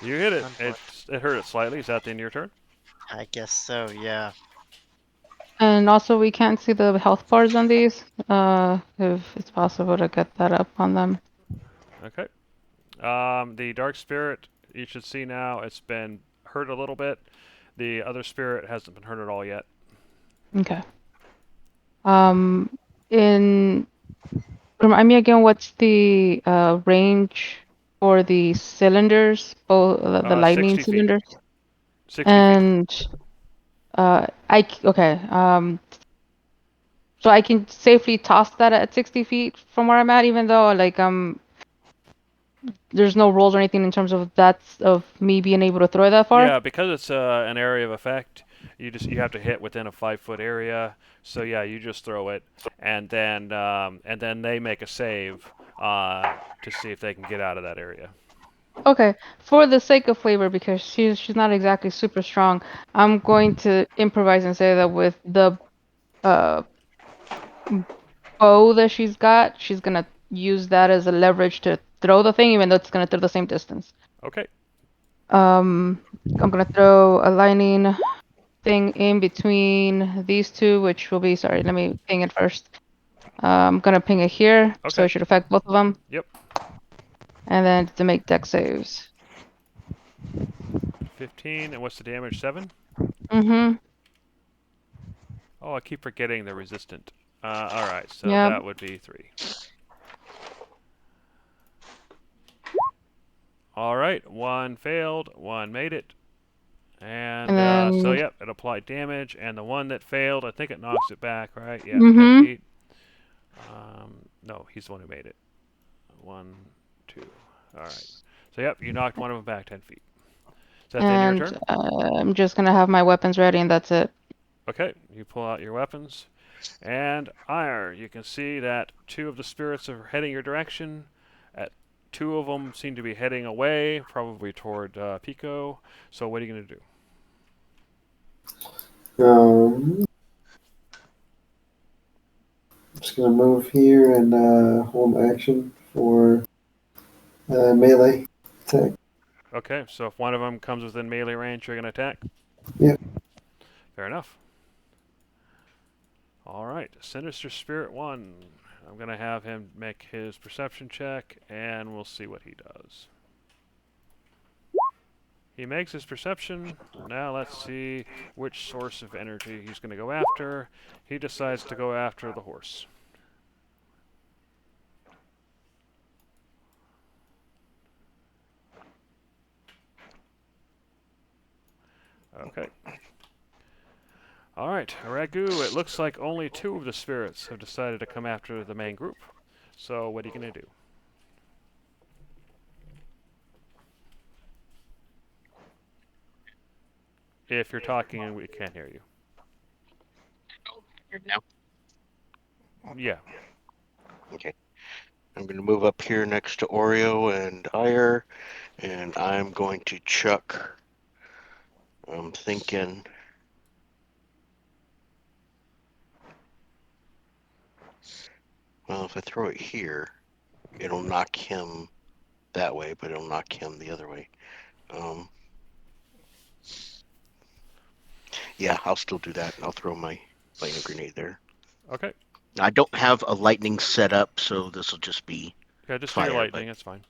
You hit it. Unfortunate. It hurt it slightly. Is that the end of your turn? I guess so, yeah. And also, we can't see the health bars on these. If it's possible to get that up on them. Okay. The dark spirit, you should see now, it's been hurt a little bit. The other spirit hasn't been hurt at all yet. Okay. Remind me again, what's the range for the cylinders, both the lightning 60 feet. cylinders? 60 feet. And okay. So I can safely toss that at 60 feet from where I'm at, even though like there's no rules or anything in terms of me being able to throw that far. Yeah, because it's an area of effect, you have to hit within a 5-foot area. So yeah, you just throw it, and then they make a save to see if they can get out of that area. Okay, for the sake of flavor, because she's not exactly super strong, I'm going to improvise and say that with the bow that she's got, she's gonna use that as a leverage to throw the thing, even though it's gonna throw the same distance. Okay. I'm gonna throw a lightning thing in between these two, which will be, sorry, let me ping it first. I'm gonna ping it here, so Okay. it should affect both of them. Yep. And then to make dex saves. 15, and what's the damage? 7? Mm-hmm. Oh, I keep forgetting the resistant. All right, so Yep. that would be 3. All right, 1 failed, 1 made it. And then- so, yep, it applied damage, and the one that failed, I think it knocks it back, right? Yeah, Mhm. 10 feet. No, he's the one who made it. 1, 2. All right. So, yep, you knocked one of them back 10 feet. Is that the end of your turn? I'm just gonna have my weapons ready, and that's it. Okay, you pull out your weapons. And Ire, you can see that 2 of the spirits are heading your direction. 2 of them seem to be heading away, probably toward Pico. So what are you going to do? I'm just gonna move here and hold action for melee attack. Okay, so if one of them comes within melee range, you're going to attack? Yep. Fair enough. All right, Sinister Spirit 1. I'm going to have him make his perception check, and we'll see what he does. He makes his perception. Now let's see which source of energy he's going to go after. He decides to go after the horse. Okay. All right, Ragu, it looks like only 2 of the spirits have decided to come after the main group. So what are you going to do? If you're talking and we can't hear you. Now? Yeah. Okay. I'm going to move up here next to Oreo and Ire, and I'm going to chuck. I'm thinking. Well, if I throw it here, it'll knock him that way, but it'll knock him the other way. Yeah, I'll still do that. I'll throw my lightning grenade there. Okay. I don't have a lightning set up, so this will just be Yeah, just fire, do your lightning. That's fine.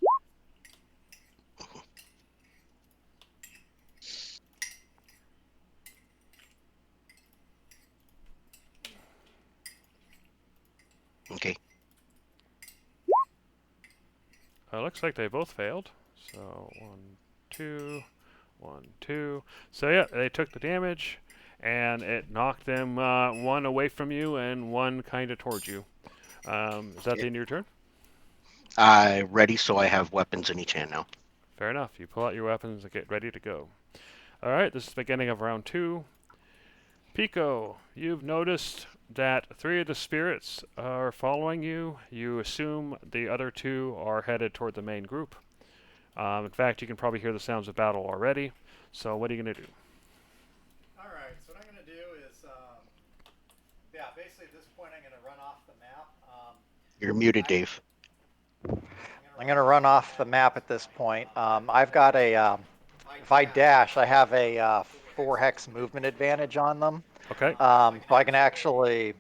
Okay. Looks like they both failed. So 1, 2, 1, 2. So yeah, they took the damage, and it knocked them 1 away from you and 1 kind of towards you. Is that the end of your turn? Ready, so I have weapons in each hand now. Fair enough. You pull out your weapons and get ready to go. All right, this is the beginning of round 2. Pico, you've noticed that 3 of the spirits are following you. You assume the other 2 are headed toward the main group. In fact, you can probably hear the sounds of battle already. So what are you going to do? All right, so what I'm going to do is, yeah, basically at this point I'm going to run off the map. You're muted, Dave. I'm going to run off the map at this point. I've got a, if I dash, I have a 4 hex movement advantage on them. Okay. So I can actually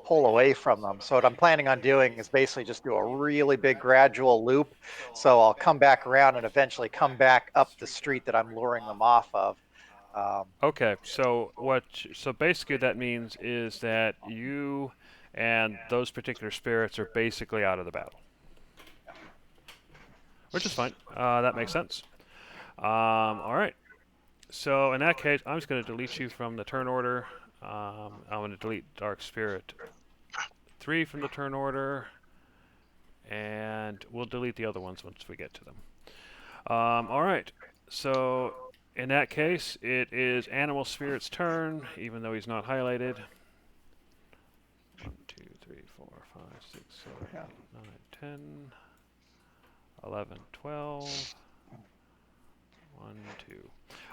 pull away from them. So what I'm planning on doing is basically just do a really big gradual loop. So I'll come back around and eventually come back up the street that I'm luring them off of. Okay, so so basically that means is that you and those particular spirits are basically out of the battle. Which is fine. That makes sense. All right. So in that case, I'm just going to delete you from the turn order. I'm going to delete Dark Spirit 3 from the turn order, and we'll delete the other ones once we get to them. All right. So in that case, it is Animal Spirit's turn, even though he's not highlighted. 1, 2, 3, 4, 5, 6, 7, 8, 9, 10, 11, 12. 1, 2.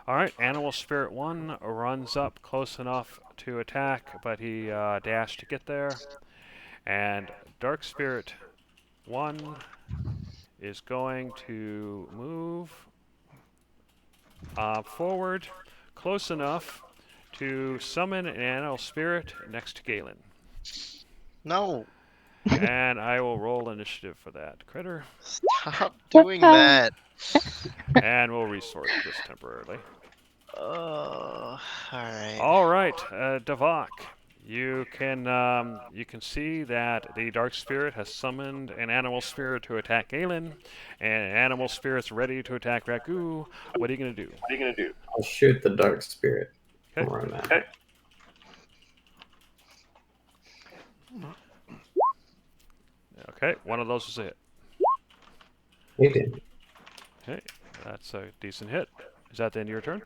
All right, Animal Spirit 1 runs up close enough to attack, but he dashed to get there. And Dark Spirit 1 is going to move forward close enough to summon an Animal Spirit next to Galen. No, And I will roll initiative for that critter. stop doing that. And we'll resort this temporarily. Oh, alright. All right, Davok, you can see that the Dark Spirit has summoned an Animal Spirit to attack Galen, and an Animal Spirit's ready to attack Ragu. What are you going to do? I'll shoot the Dark Spirit. Okay. Where I'm at. Okay, one of those is a hit. You did. Okay, that's a decent hit. Is that the end of your turn?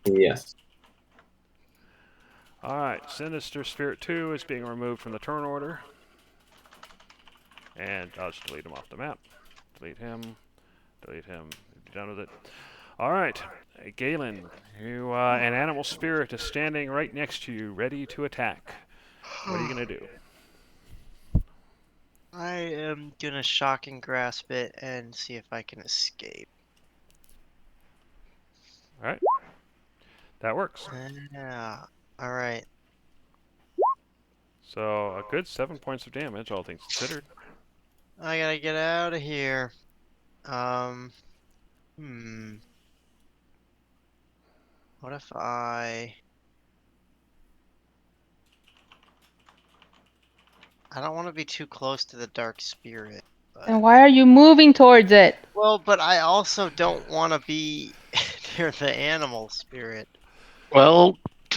Yes. All right, Sinister Spirit 2 is being removed from the turn order. And I'll just delete him off the map. Delete him. Delete him. Be done with it. All right, Galen, you an Animal Spirit is standing right next to you, ready to attack. What are you gonna do? I am gonna shock and grasp it and see if I can escape. All right, that works. Yeah. Alright. So a good 7 points of damage, all things considered. I gotta get out of here. What if I don't want to be too close to the Dark Spirit. And why are you moving towards it? Well, but I also don't want to be near the Animal Spirit. Well,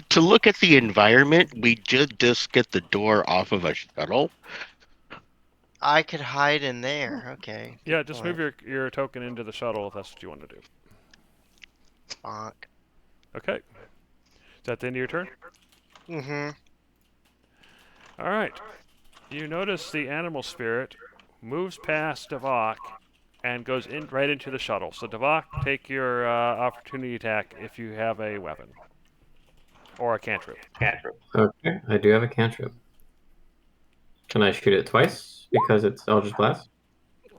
to look at the environment, we did just get the door off of a shuttle. I could hide in there. Okay. Yeah, just move your token into the shuttle if that's what you want to do. Bonk. Okay. Is that the end of your turn? Mm-hmm. All right. You notice the Animal Spirit moves past Davok and goes right into the shuttle. So Davok, take your opportunity attack if you have a weapon. Or a cantrip. Okay, I do have a cantrip. Can I shoot it twice? Because it's Eldritch Blast?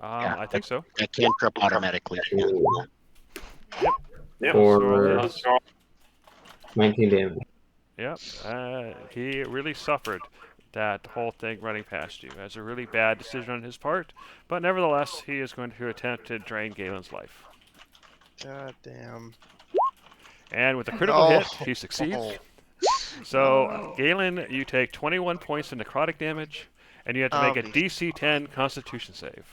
I think so. That can't trip automatically. Yep. For So 19 damage. yep. He really suffered that whole thing running past you. That's a really bad decision on his part, but nevertheless, he is going to attempt to drain Galen's life. God damn. And with a critical hit, he Oh. succeeds. So, Galen, you take 21 points of necrotic damage, and you have to make a DC 10 Constitution save.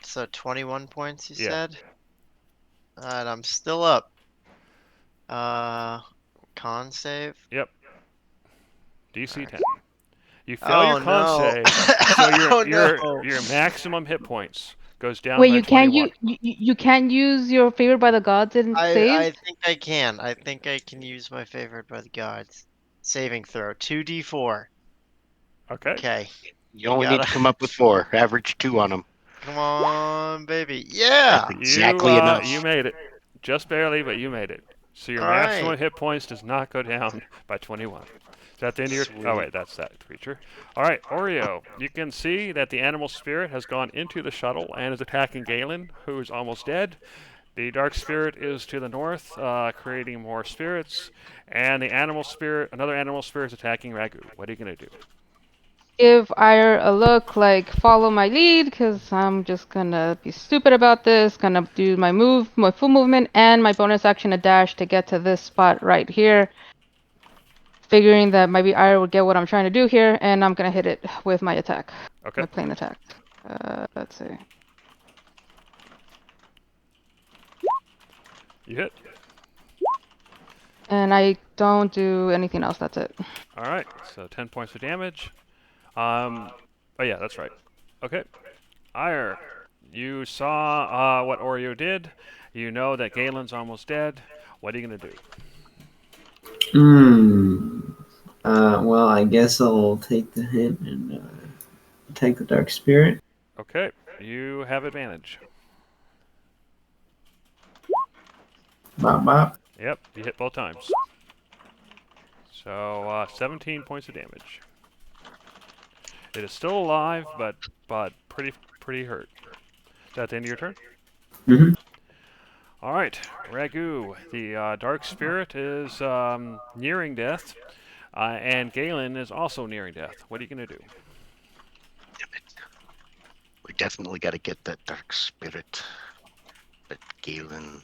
So 21 points, you Yeah. said? And I'm still up. Con save? Yep. DC 10. You fail your con no. save, so Oh, no. your maximum hit points Goes down Wait, by you can't 21. you can't use your favorite by the gods and I save? think I can. I think I can use my favorite by the gods. Saving throw 2d4. Okay. Okay. You only need gotta- to come up with 4. Average 2 on them. Come on, baby. Yeah. That's exactly you, enough. You made it. Just barely, but you made it. So your All maximum right. hit points does not go down by 21. Is that the end of your... Sweet. Oh, wait, that's that creature. All right, Oreo. You can see that the animal spirit has gone into the shuttle and is attacking Galen, who is almost dead. The dark spirit is to the north, creating more spirits. And the animal spirit, another animal spirit is attacking Ragu. What are you going to do? Give Ire a look, like follow my lead, because I'm just gonna be stupid about this. Gonna do my move, my full movement, and my bonus action a dash to get to this spot right here. Figuring that maybe Ire would get what I'm trying to do here, and I'm gonna hit it with my attack, Okay. my plane attack. Let's see. You hit. And I don't do anything else. That's it. All right, so 10 points of damage. Oh yeah, that's right. Okay. Ire, you saw what Oreo did. You know that Galen's almost dead. What are you going to do? Well, I guess I'll take the hint and take the dark spirit. Okay, you have advantage. Bop bop. Yep, you hit both times. So 17 points of damage. It is still alive, but pretty hurt. Is that the end of your turn? Mm-hmm. All right, Ragu. The dark spirit is nearing death, and Galen is also nearing death. What are you going to do? Damn it. We definitely got to get that dark spirit. That Galen.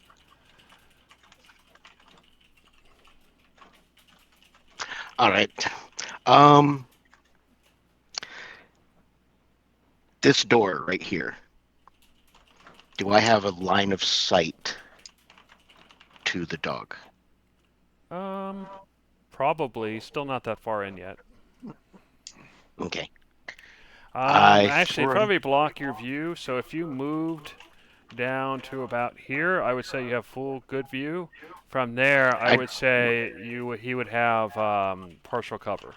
All right. This door right here. Do I have a line of sight to the dog? Probably. Still not that far in yet. Okay. Actually, probably block your view. So if you moved down to about here, I would say you have full good view. From there, I would say he would have partial cover.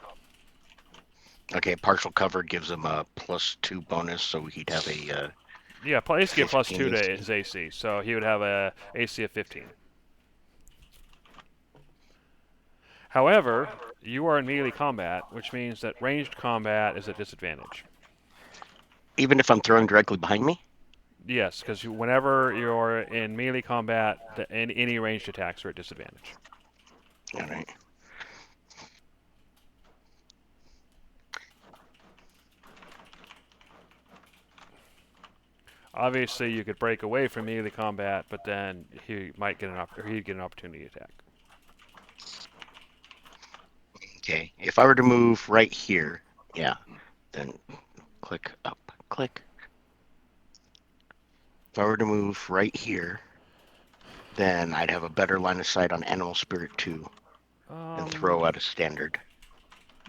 Okay, partial cover gives him a +2 bonus, so he'd have a. Yeah, basically a +2 to AC. his AC, so he would have a AC of 15. However, you are in melee combat, which means that ranged combat is a disadvantage. Even if I'm throwing directly behind me? Yes, because whenever you're in melee combat, any ranged attacks are at disadvantage. All right. Obviously, you could break away from melee combat, but then he might get he'd get an opportunity attack. Okay, if I were to move right here, yeah, then click up, click. If I were to move right here, then I'd have a better line of sight on Animal Spirit 2 and throw out a standard.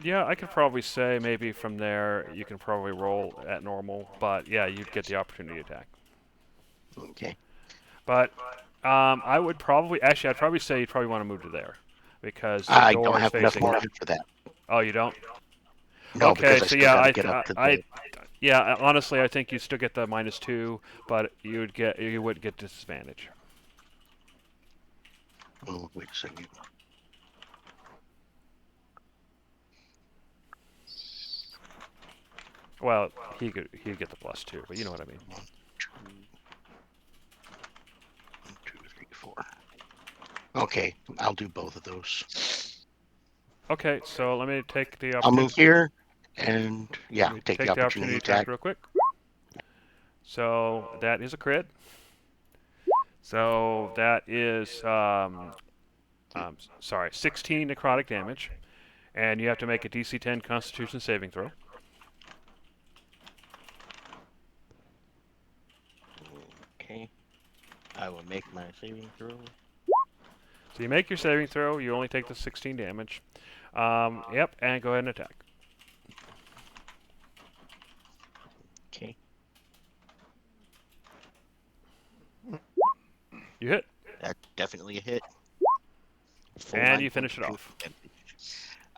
Yeah, I could probably say maybe from there you can probably roll at normal, but yeah, you'd get the opportunity attack. Okay. But I would probably I'd probably say you'd probably want to move to there because the I door don't is have enough facing. movement for that. Oh, you don't? No, Okay, because I so still yeah, gotta get up to the. yeah, honestly, I think you still get the -2, but you would get disadvantage. Oh, wait a second. Well, he'd get the +2, but you know what I mean. 1, 2, 3, 4. Okay, I'll do both of those. Okay, so let me take the I'll opportunity. move here, and yeah, Let me take the opportunity attack. real quick. So that is a crit. So that is sorry, 16 necrotic damage, and you have to make a DC 10 Constitution saving throw. Okay, I will make my saving throw. So you make your saving throw. You only take the 16 damage. Yep, and go ahead and attack. Okay. You hit, That's definitely a hit. Full and 9 you finish it points off. of damage.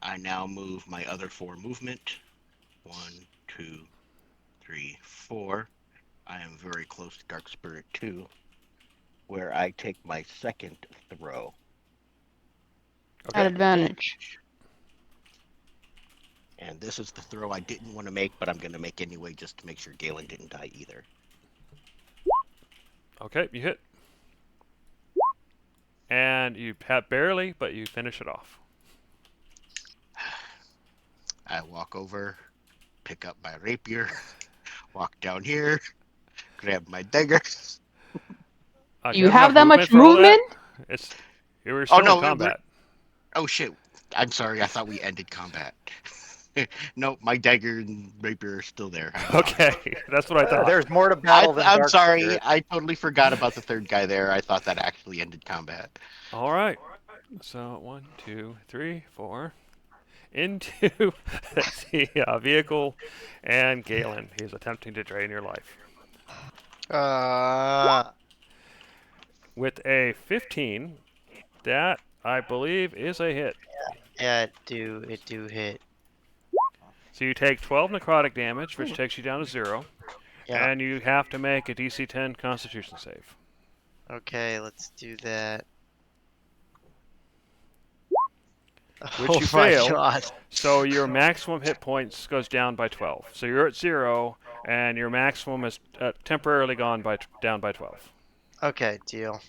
I now move my other 4 movement. 1, 2, 3, 4. I am very close to Dark Spirit 2, where I take my second throw. At advantage. And this is the throw I didn't want to make, but I'm going to make anyway just to make sure Galen didn't die either. Okay, you hit. And you have barely, but you finish it off. I walk over, pick up my rapier, walk down here, grab my dagger. You don't have that much for all that? movement? It's you were still no, in combat. Oh shit! I'm sorry. I thought we ended combat. Nope, my dagger and rapier are still there. Okay, that's what I thought. There's more to battle than I'm Dark sorry. Spirit. I totally forgot about the third guy there. I thought that actually ended combat. All right. So 1, 2, 3, 4. Into the vehicle, and Galen. He's attempting to drain your life. With a 15, that I believe is a hit. Yeah, it do hit. So you take 12 necrotic damage, which takes you down to 0, Yeah. and you have to make a DC 10 Constitution save. Okay, let's do that. Which Oh you my fail. god. So your maximum hit points goes down by 12. So you're at 0, and your maximum is temporarily down by 12. Okay, deal.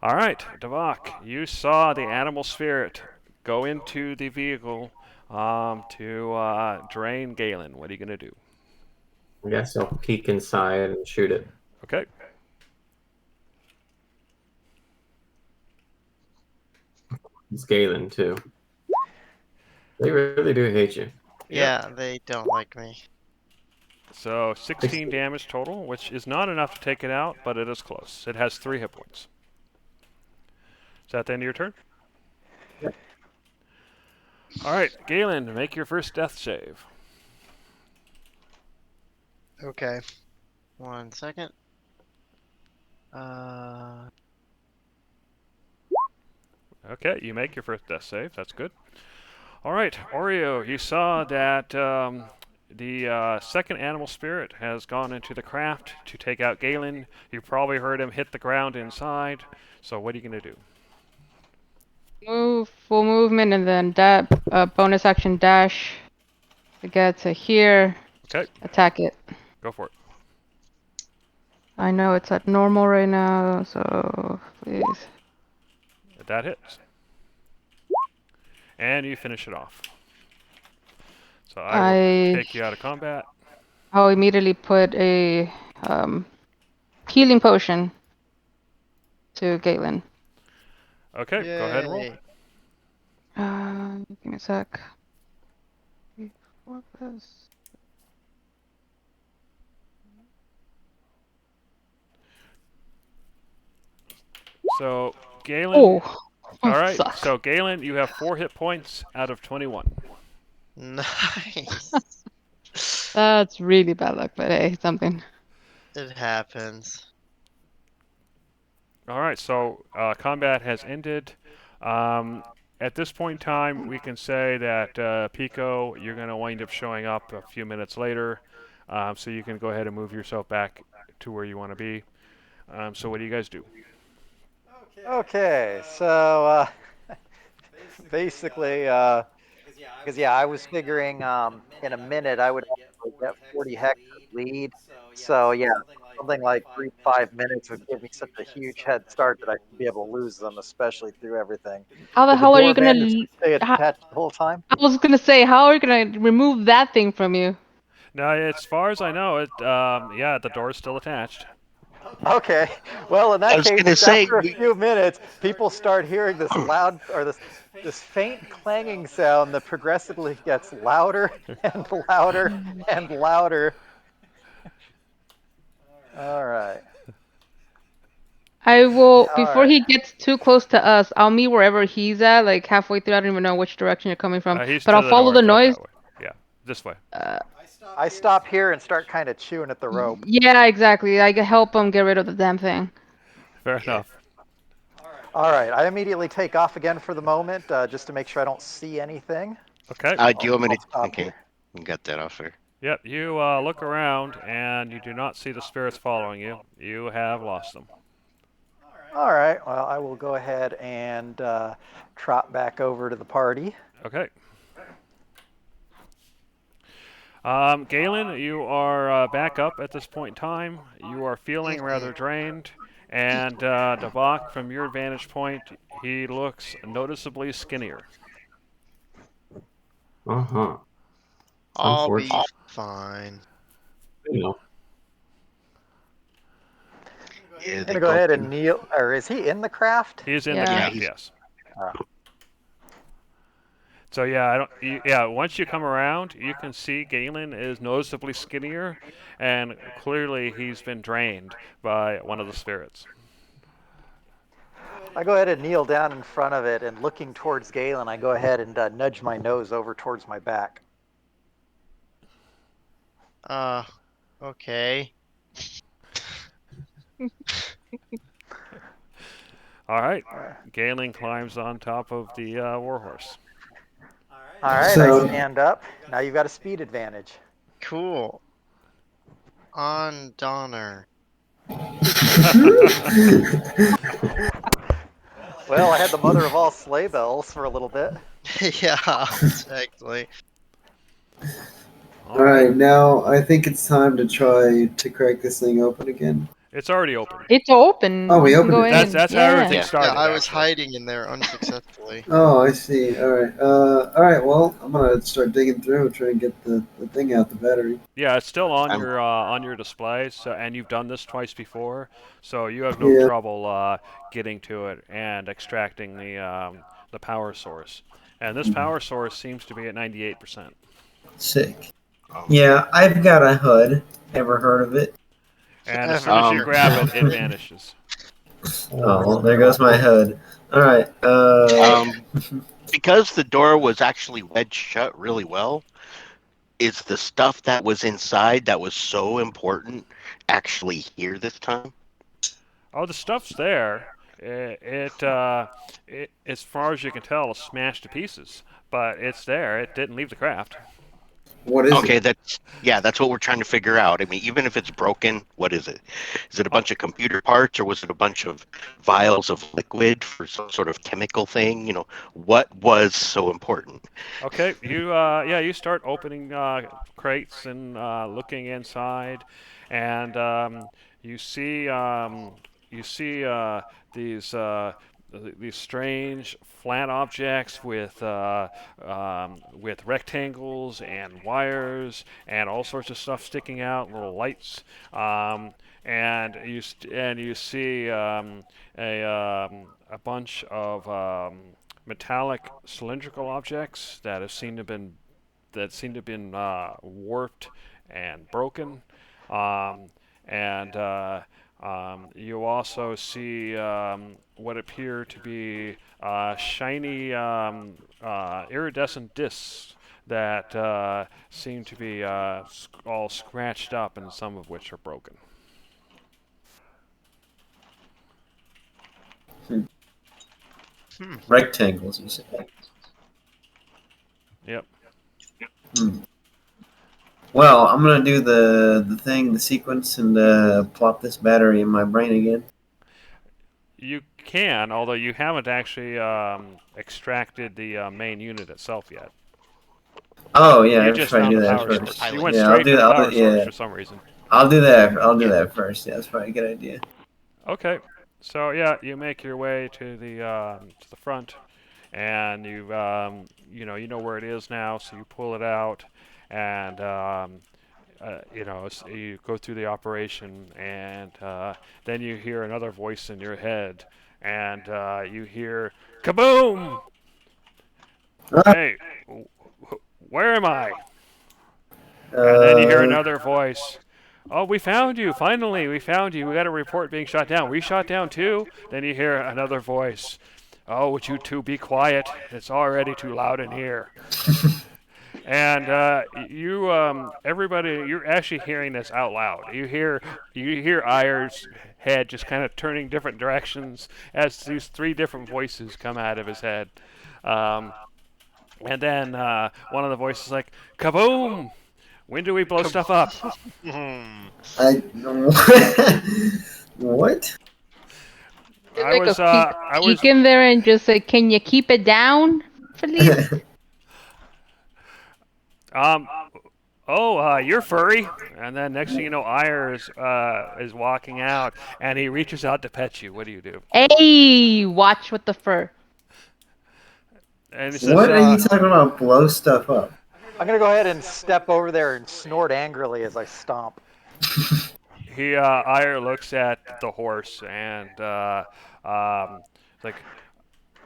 All right, Devok, you saw the animal spirit go into the vehicle to drain Galen. What are you going to do? I guess I'll peek inside and shoot it. Okay. It's Galen, too. They really do hate you. Yeah, they don't like me. So 16 damage total, which is not enough to take it out, but it is close. It has 3 hit points. Is that the end of your turn? Yep. All right, Galen, make your first death save. Okay. 1 second. Okay, you make your first death save. That's good. All right, Oreo, you saw that the second animal spirit has gone into the craft to take out Galen. You probably heard him hit the ground inside. So what are you going to do? Move, full movement, and then that bonus action dash to get to here. Okay, Attack it. go for it. I know it's at normal right now, so please. That hits. And you finish it off. So I will take you out of combat. I'll immediately put a healing potion to Galen. Okay, go ahead and roll. Yay. Give me a sec. 4 plus. So Galen. Oh. All right. Fuck. So Galen, you have 4 hit points out of 21. Nice. That's really bad luck, but hey, something. It happens. All right. So combat has ended. At this point in time, we can say that Pico, you're going to wind up showing up a few minutes later, so you can go ahead and move yourself back to where you want to be. So what do you guys do? Okay, so basically, because I was figuring in a minute I would actually get 40 hectare lead. So yeah, something like 3 to 5 minutes would give me such a huge head start that I could be able to lose them, especially through everything. How the Did hell are you dwarf gonna? manage to stay attached the whole time? I was gonna say, how are you gonna remove that thing from you? Now, as far as I know, yeah, the door's still attached. Okay, well in I that was gonna case, say, after a few minutes, people start hearing this loud or this faint clanging sound that progressively gets louder and louder and louder. All right. I will, before Alright. he gets too close to us, I'll meet wherever he's at, like halfway through. I don't even know which direction you're coming from, He's but to I'll the follow the north, up noise. that way. Yeah, This way. I stop here and start kind of chewing at the rope. Yeah, exactly. I can help him get rid of the damn thing. Fair enough. All right, I immediately take off again for the moment, just to make sure I don't see anything. Okay. Do you want me I'll to? stop Okay, here. you got that off there. Yep. You look around and you do not see the spirits following you. You have lost them. All right, well, I will go ahead and trot back over to the party. Okay. Galen, you are back up at this point in time. You are feeling rather drained. And Devok, from your vantage point, he looks noticeably skinnier. Uh-huh. I'll be Unfortunate. fine. You know. Yeah, I'm gonna go ahead and kneel. Or is he in the craft? He's in the Yeah. craft, Yeah, yes. Ah. So yeah, I don't. Yeah, once you come around, you can see Galen is noticeably skinnier, and clearly he's been drained by one of the spirits. I go ahead and kneel down in front of it, and looking towards Galen, I go ahead and nudge my nose over towards my back. Okay. All right, Galen climbs on top of the warhorse. All right, So- I stand up. Now you've got a speed advantage. Cool. On Donner. Well, I had the mother of all sleigh bells for a little bit. Yeah, exactly. All right, now I think it's time to try to crack this thing open again. It's already open. It's open. Oh, we You can opened go it. in. That's how Yeah. everything Yeah. started. Yeah, I was actually. hiding in there unsuccessfully. Oh, I see. All right. All right. Well, I'm gonna start digging through and try and get the thing out, the battery. Yeah, it's still on I'm- your display. So, and you've done this twice before, so you have no Yeah. trouble getting to it and extracting the power source. And this power source seems to be at 98%. Sick. Yeah, I've got a HUD. Ever heard of it? And as soon as you Um, grab it, it vanishes. Oh, well, there goes my HUD. All right. Because the door was actually wedged shut really well, is the stuff that was inside that was so important actually here this time? Oh, the stuff's there. It as far as you can tell, is smashed to pieces. But it's there. It didn't leave the craft. What is Okay, it? that's what we're trying to figure out. I mean, even if it's broken, what is it? Is it a bunch of computer parts, or was it a bunch of vials of liquid for some sort of chemical thing? You know, what was so important? Okay, you you start opening crates and looking inside, and you see these strange flat objects with rectangles and wires and all sorts of stuff sticking out, little lights, and you see a bunch of metallic cylindrical objects that seem to have been warped and broken, and you also see what appear to be shiny iridescent discs that seem to be all scratched up, and some of which are broken. Rectangles, you said. Yep. Well, I'm gonna do the sequence, and plop this battery in my brain again. You can, although you haven't actually extracted the main unit itself yet. Oh yeah, You I'll just try to found do the that power first. source. You went Yeah, I'll straight do to the that. power source for some reason. I'll do that. I'll do that first. Yeah, that's probably a good idea. Okay, so yeah, you make your way to the front, and you know where it is now, so you pull it out, and you go through the operation, and then you hear another voice in your head, and you hear kaboom! Hey, where am I? And then you hear another voice. Oh, we found you! Finally, we found you. We got a report being shot down. We shot down too? Then you hear another voice. Oh, would you two be quiet? It's already too loud in here. And everybody, you're actually hearing this out loud. You hear Ayer's head just kind of turning different directions as these three different voices come out of his head. And then one of the voices is like, "Kaboom! When do we blow stuff up?" I what? I was peek in there and just say, "Can you keep it down, please?" You're furry. And then next thing you know, Ayer is walking out, and he reaches out to pet you. What do you do? Hey, watch with the fur. And he says, What are you talking about? Blow stuff up? I'm gonna go ahead and step over there and snort angrily as I stomp. Ayer looks at the horse and it's like,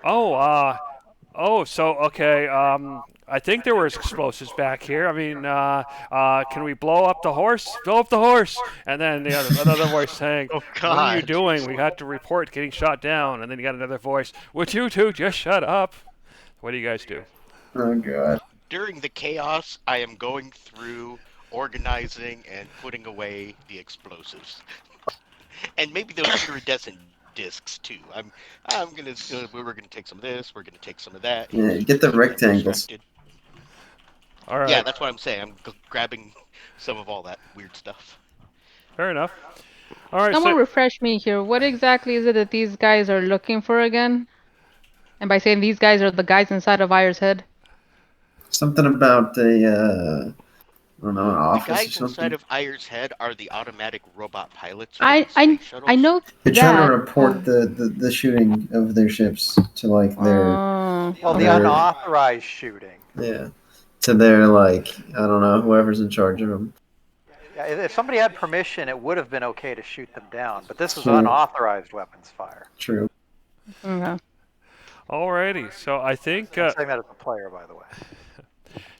okay. I think there was explosives back here. I mean, can we blow up the horse? Blow up the horse! And then another voice saying, Oh "What are you God. doing? We got to report getting shot down." And then you got another voice, "Would you two just shut up?" What do you guys do? Oh god. During the chaos, I am going through, organizing, and putting away the explosives, and maybe those iridescent discs too. We're gonna take some of this. We're gonna take some of that. Yeah, get the Keep them rectangles. distracted. All right. Yeah, that's what I'm saying. I'm grabbing some of all that weird stuff. Fair enough. All right. Someone So, refresh me here. What exactly is it that these guys are looking for again? And by saying these guys are the guys inside of Ayer's head. Something about I don't know, an The office or guys something. inside of Ayer's head are the automatic robot pilots. for I the space shuttles. know They're that. trying to report the shooting of their ships to like their Oh. Well, the They're- unauthorized shooting. to their like I don't know, whoever's in charge of them. Yeah, if somebody had permission, it would have been okay to shoot them down. But this is Sure. unauthorized weapons fire. True. Okay. alrighty. So I think. I'm saying that as a player, by the way.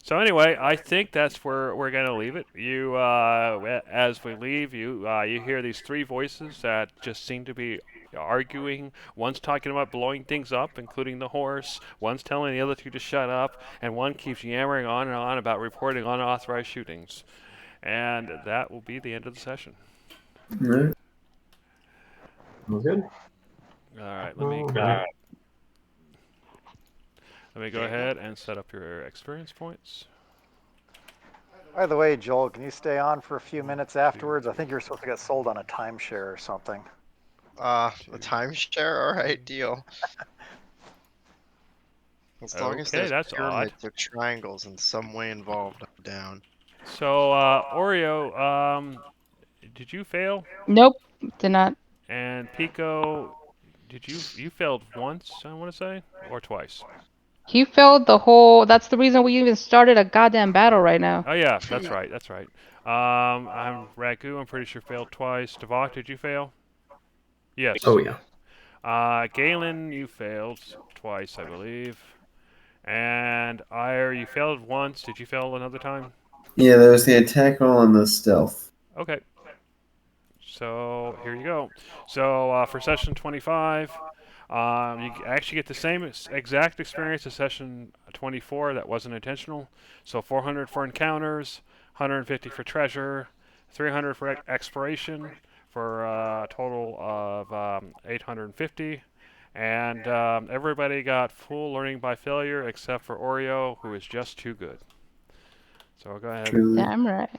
So anyway, I think that's where we're gonna leave it. You, as we leave, you hear these three voices that just seem to be arguing. One's talking about blowing things up, including the horse. One's telling the other two to shut up, and one keeps yammering on and on about reporting unauthorized shootings. And that will be the end of the session. Right. Sounds good. All right, let me go ahead and set up your experience points. By the way, Joel, can you stay on for a few minutes afterwards? I think you're supposed to get sold on a timeshare or something. The timeshare? Alright, deal. As long as Okay, there's that's pyramids or triangles in some way involved, I'm down. So Oreo, did you fail? Nope, did not. And Pico, you failed once, I want to say, or twice? He failed the whole. That's the reason we even started a goddamn battle right now. Oh yeah, that's right. I'm Ragu. I'm pretty sure failed twice. Tavok, did you fail? Yes. Oh yeah. Galen, you failed twice, I believe. And Ayer, you failed once. Did you fail another time? Yeah, there's the attack roll and the stealth. Okay. So here you go. So for session 25, you actually get the same exact experience as session 24. That wasn't intentional. So 400 for encounters, 150 for treasure, 300 for exploration, for a total of 850. And everybody got full learning by failure except for Oreo, who is just too good. So I'll go ahead. Truly. Damn right.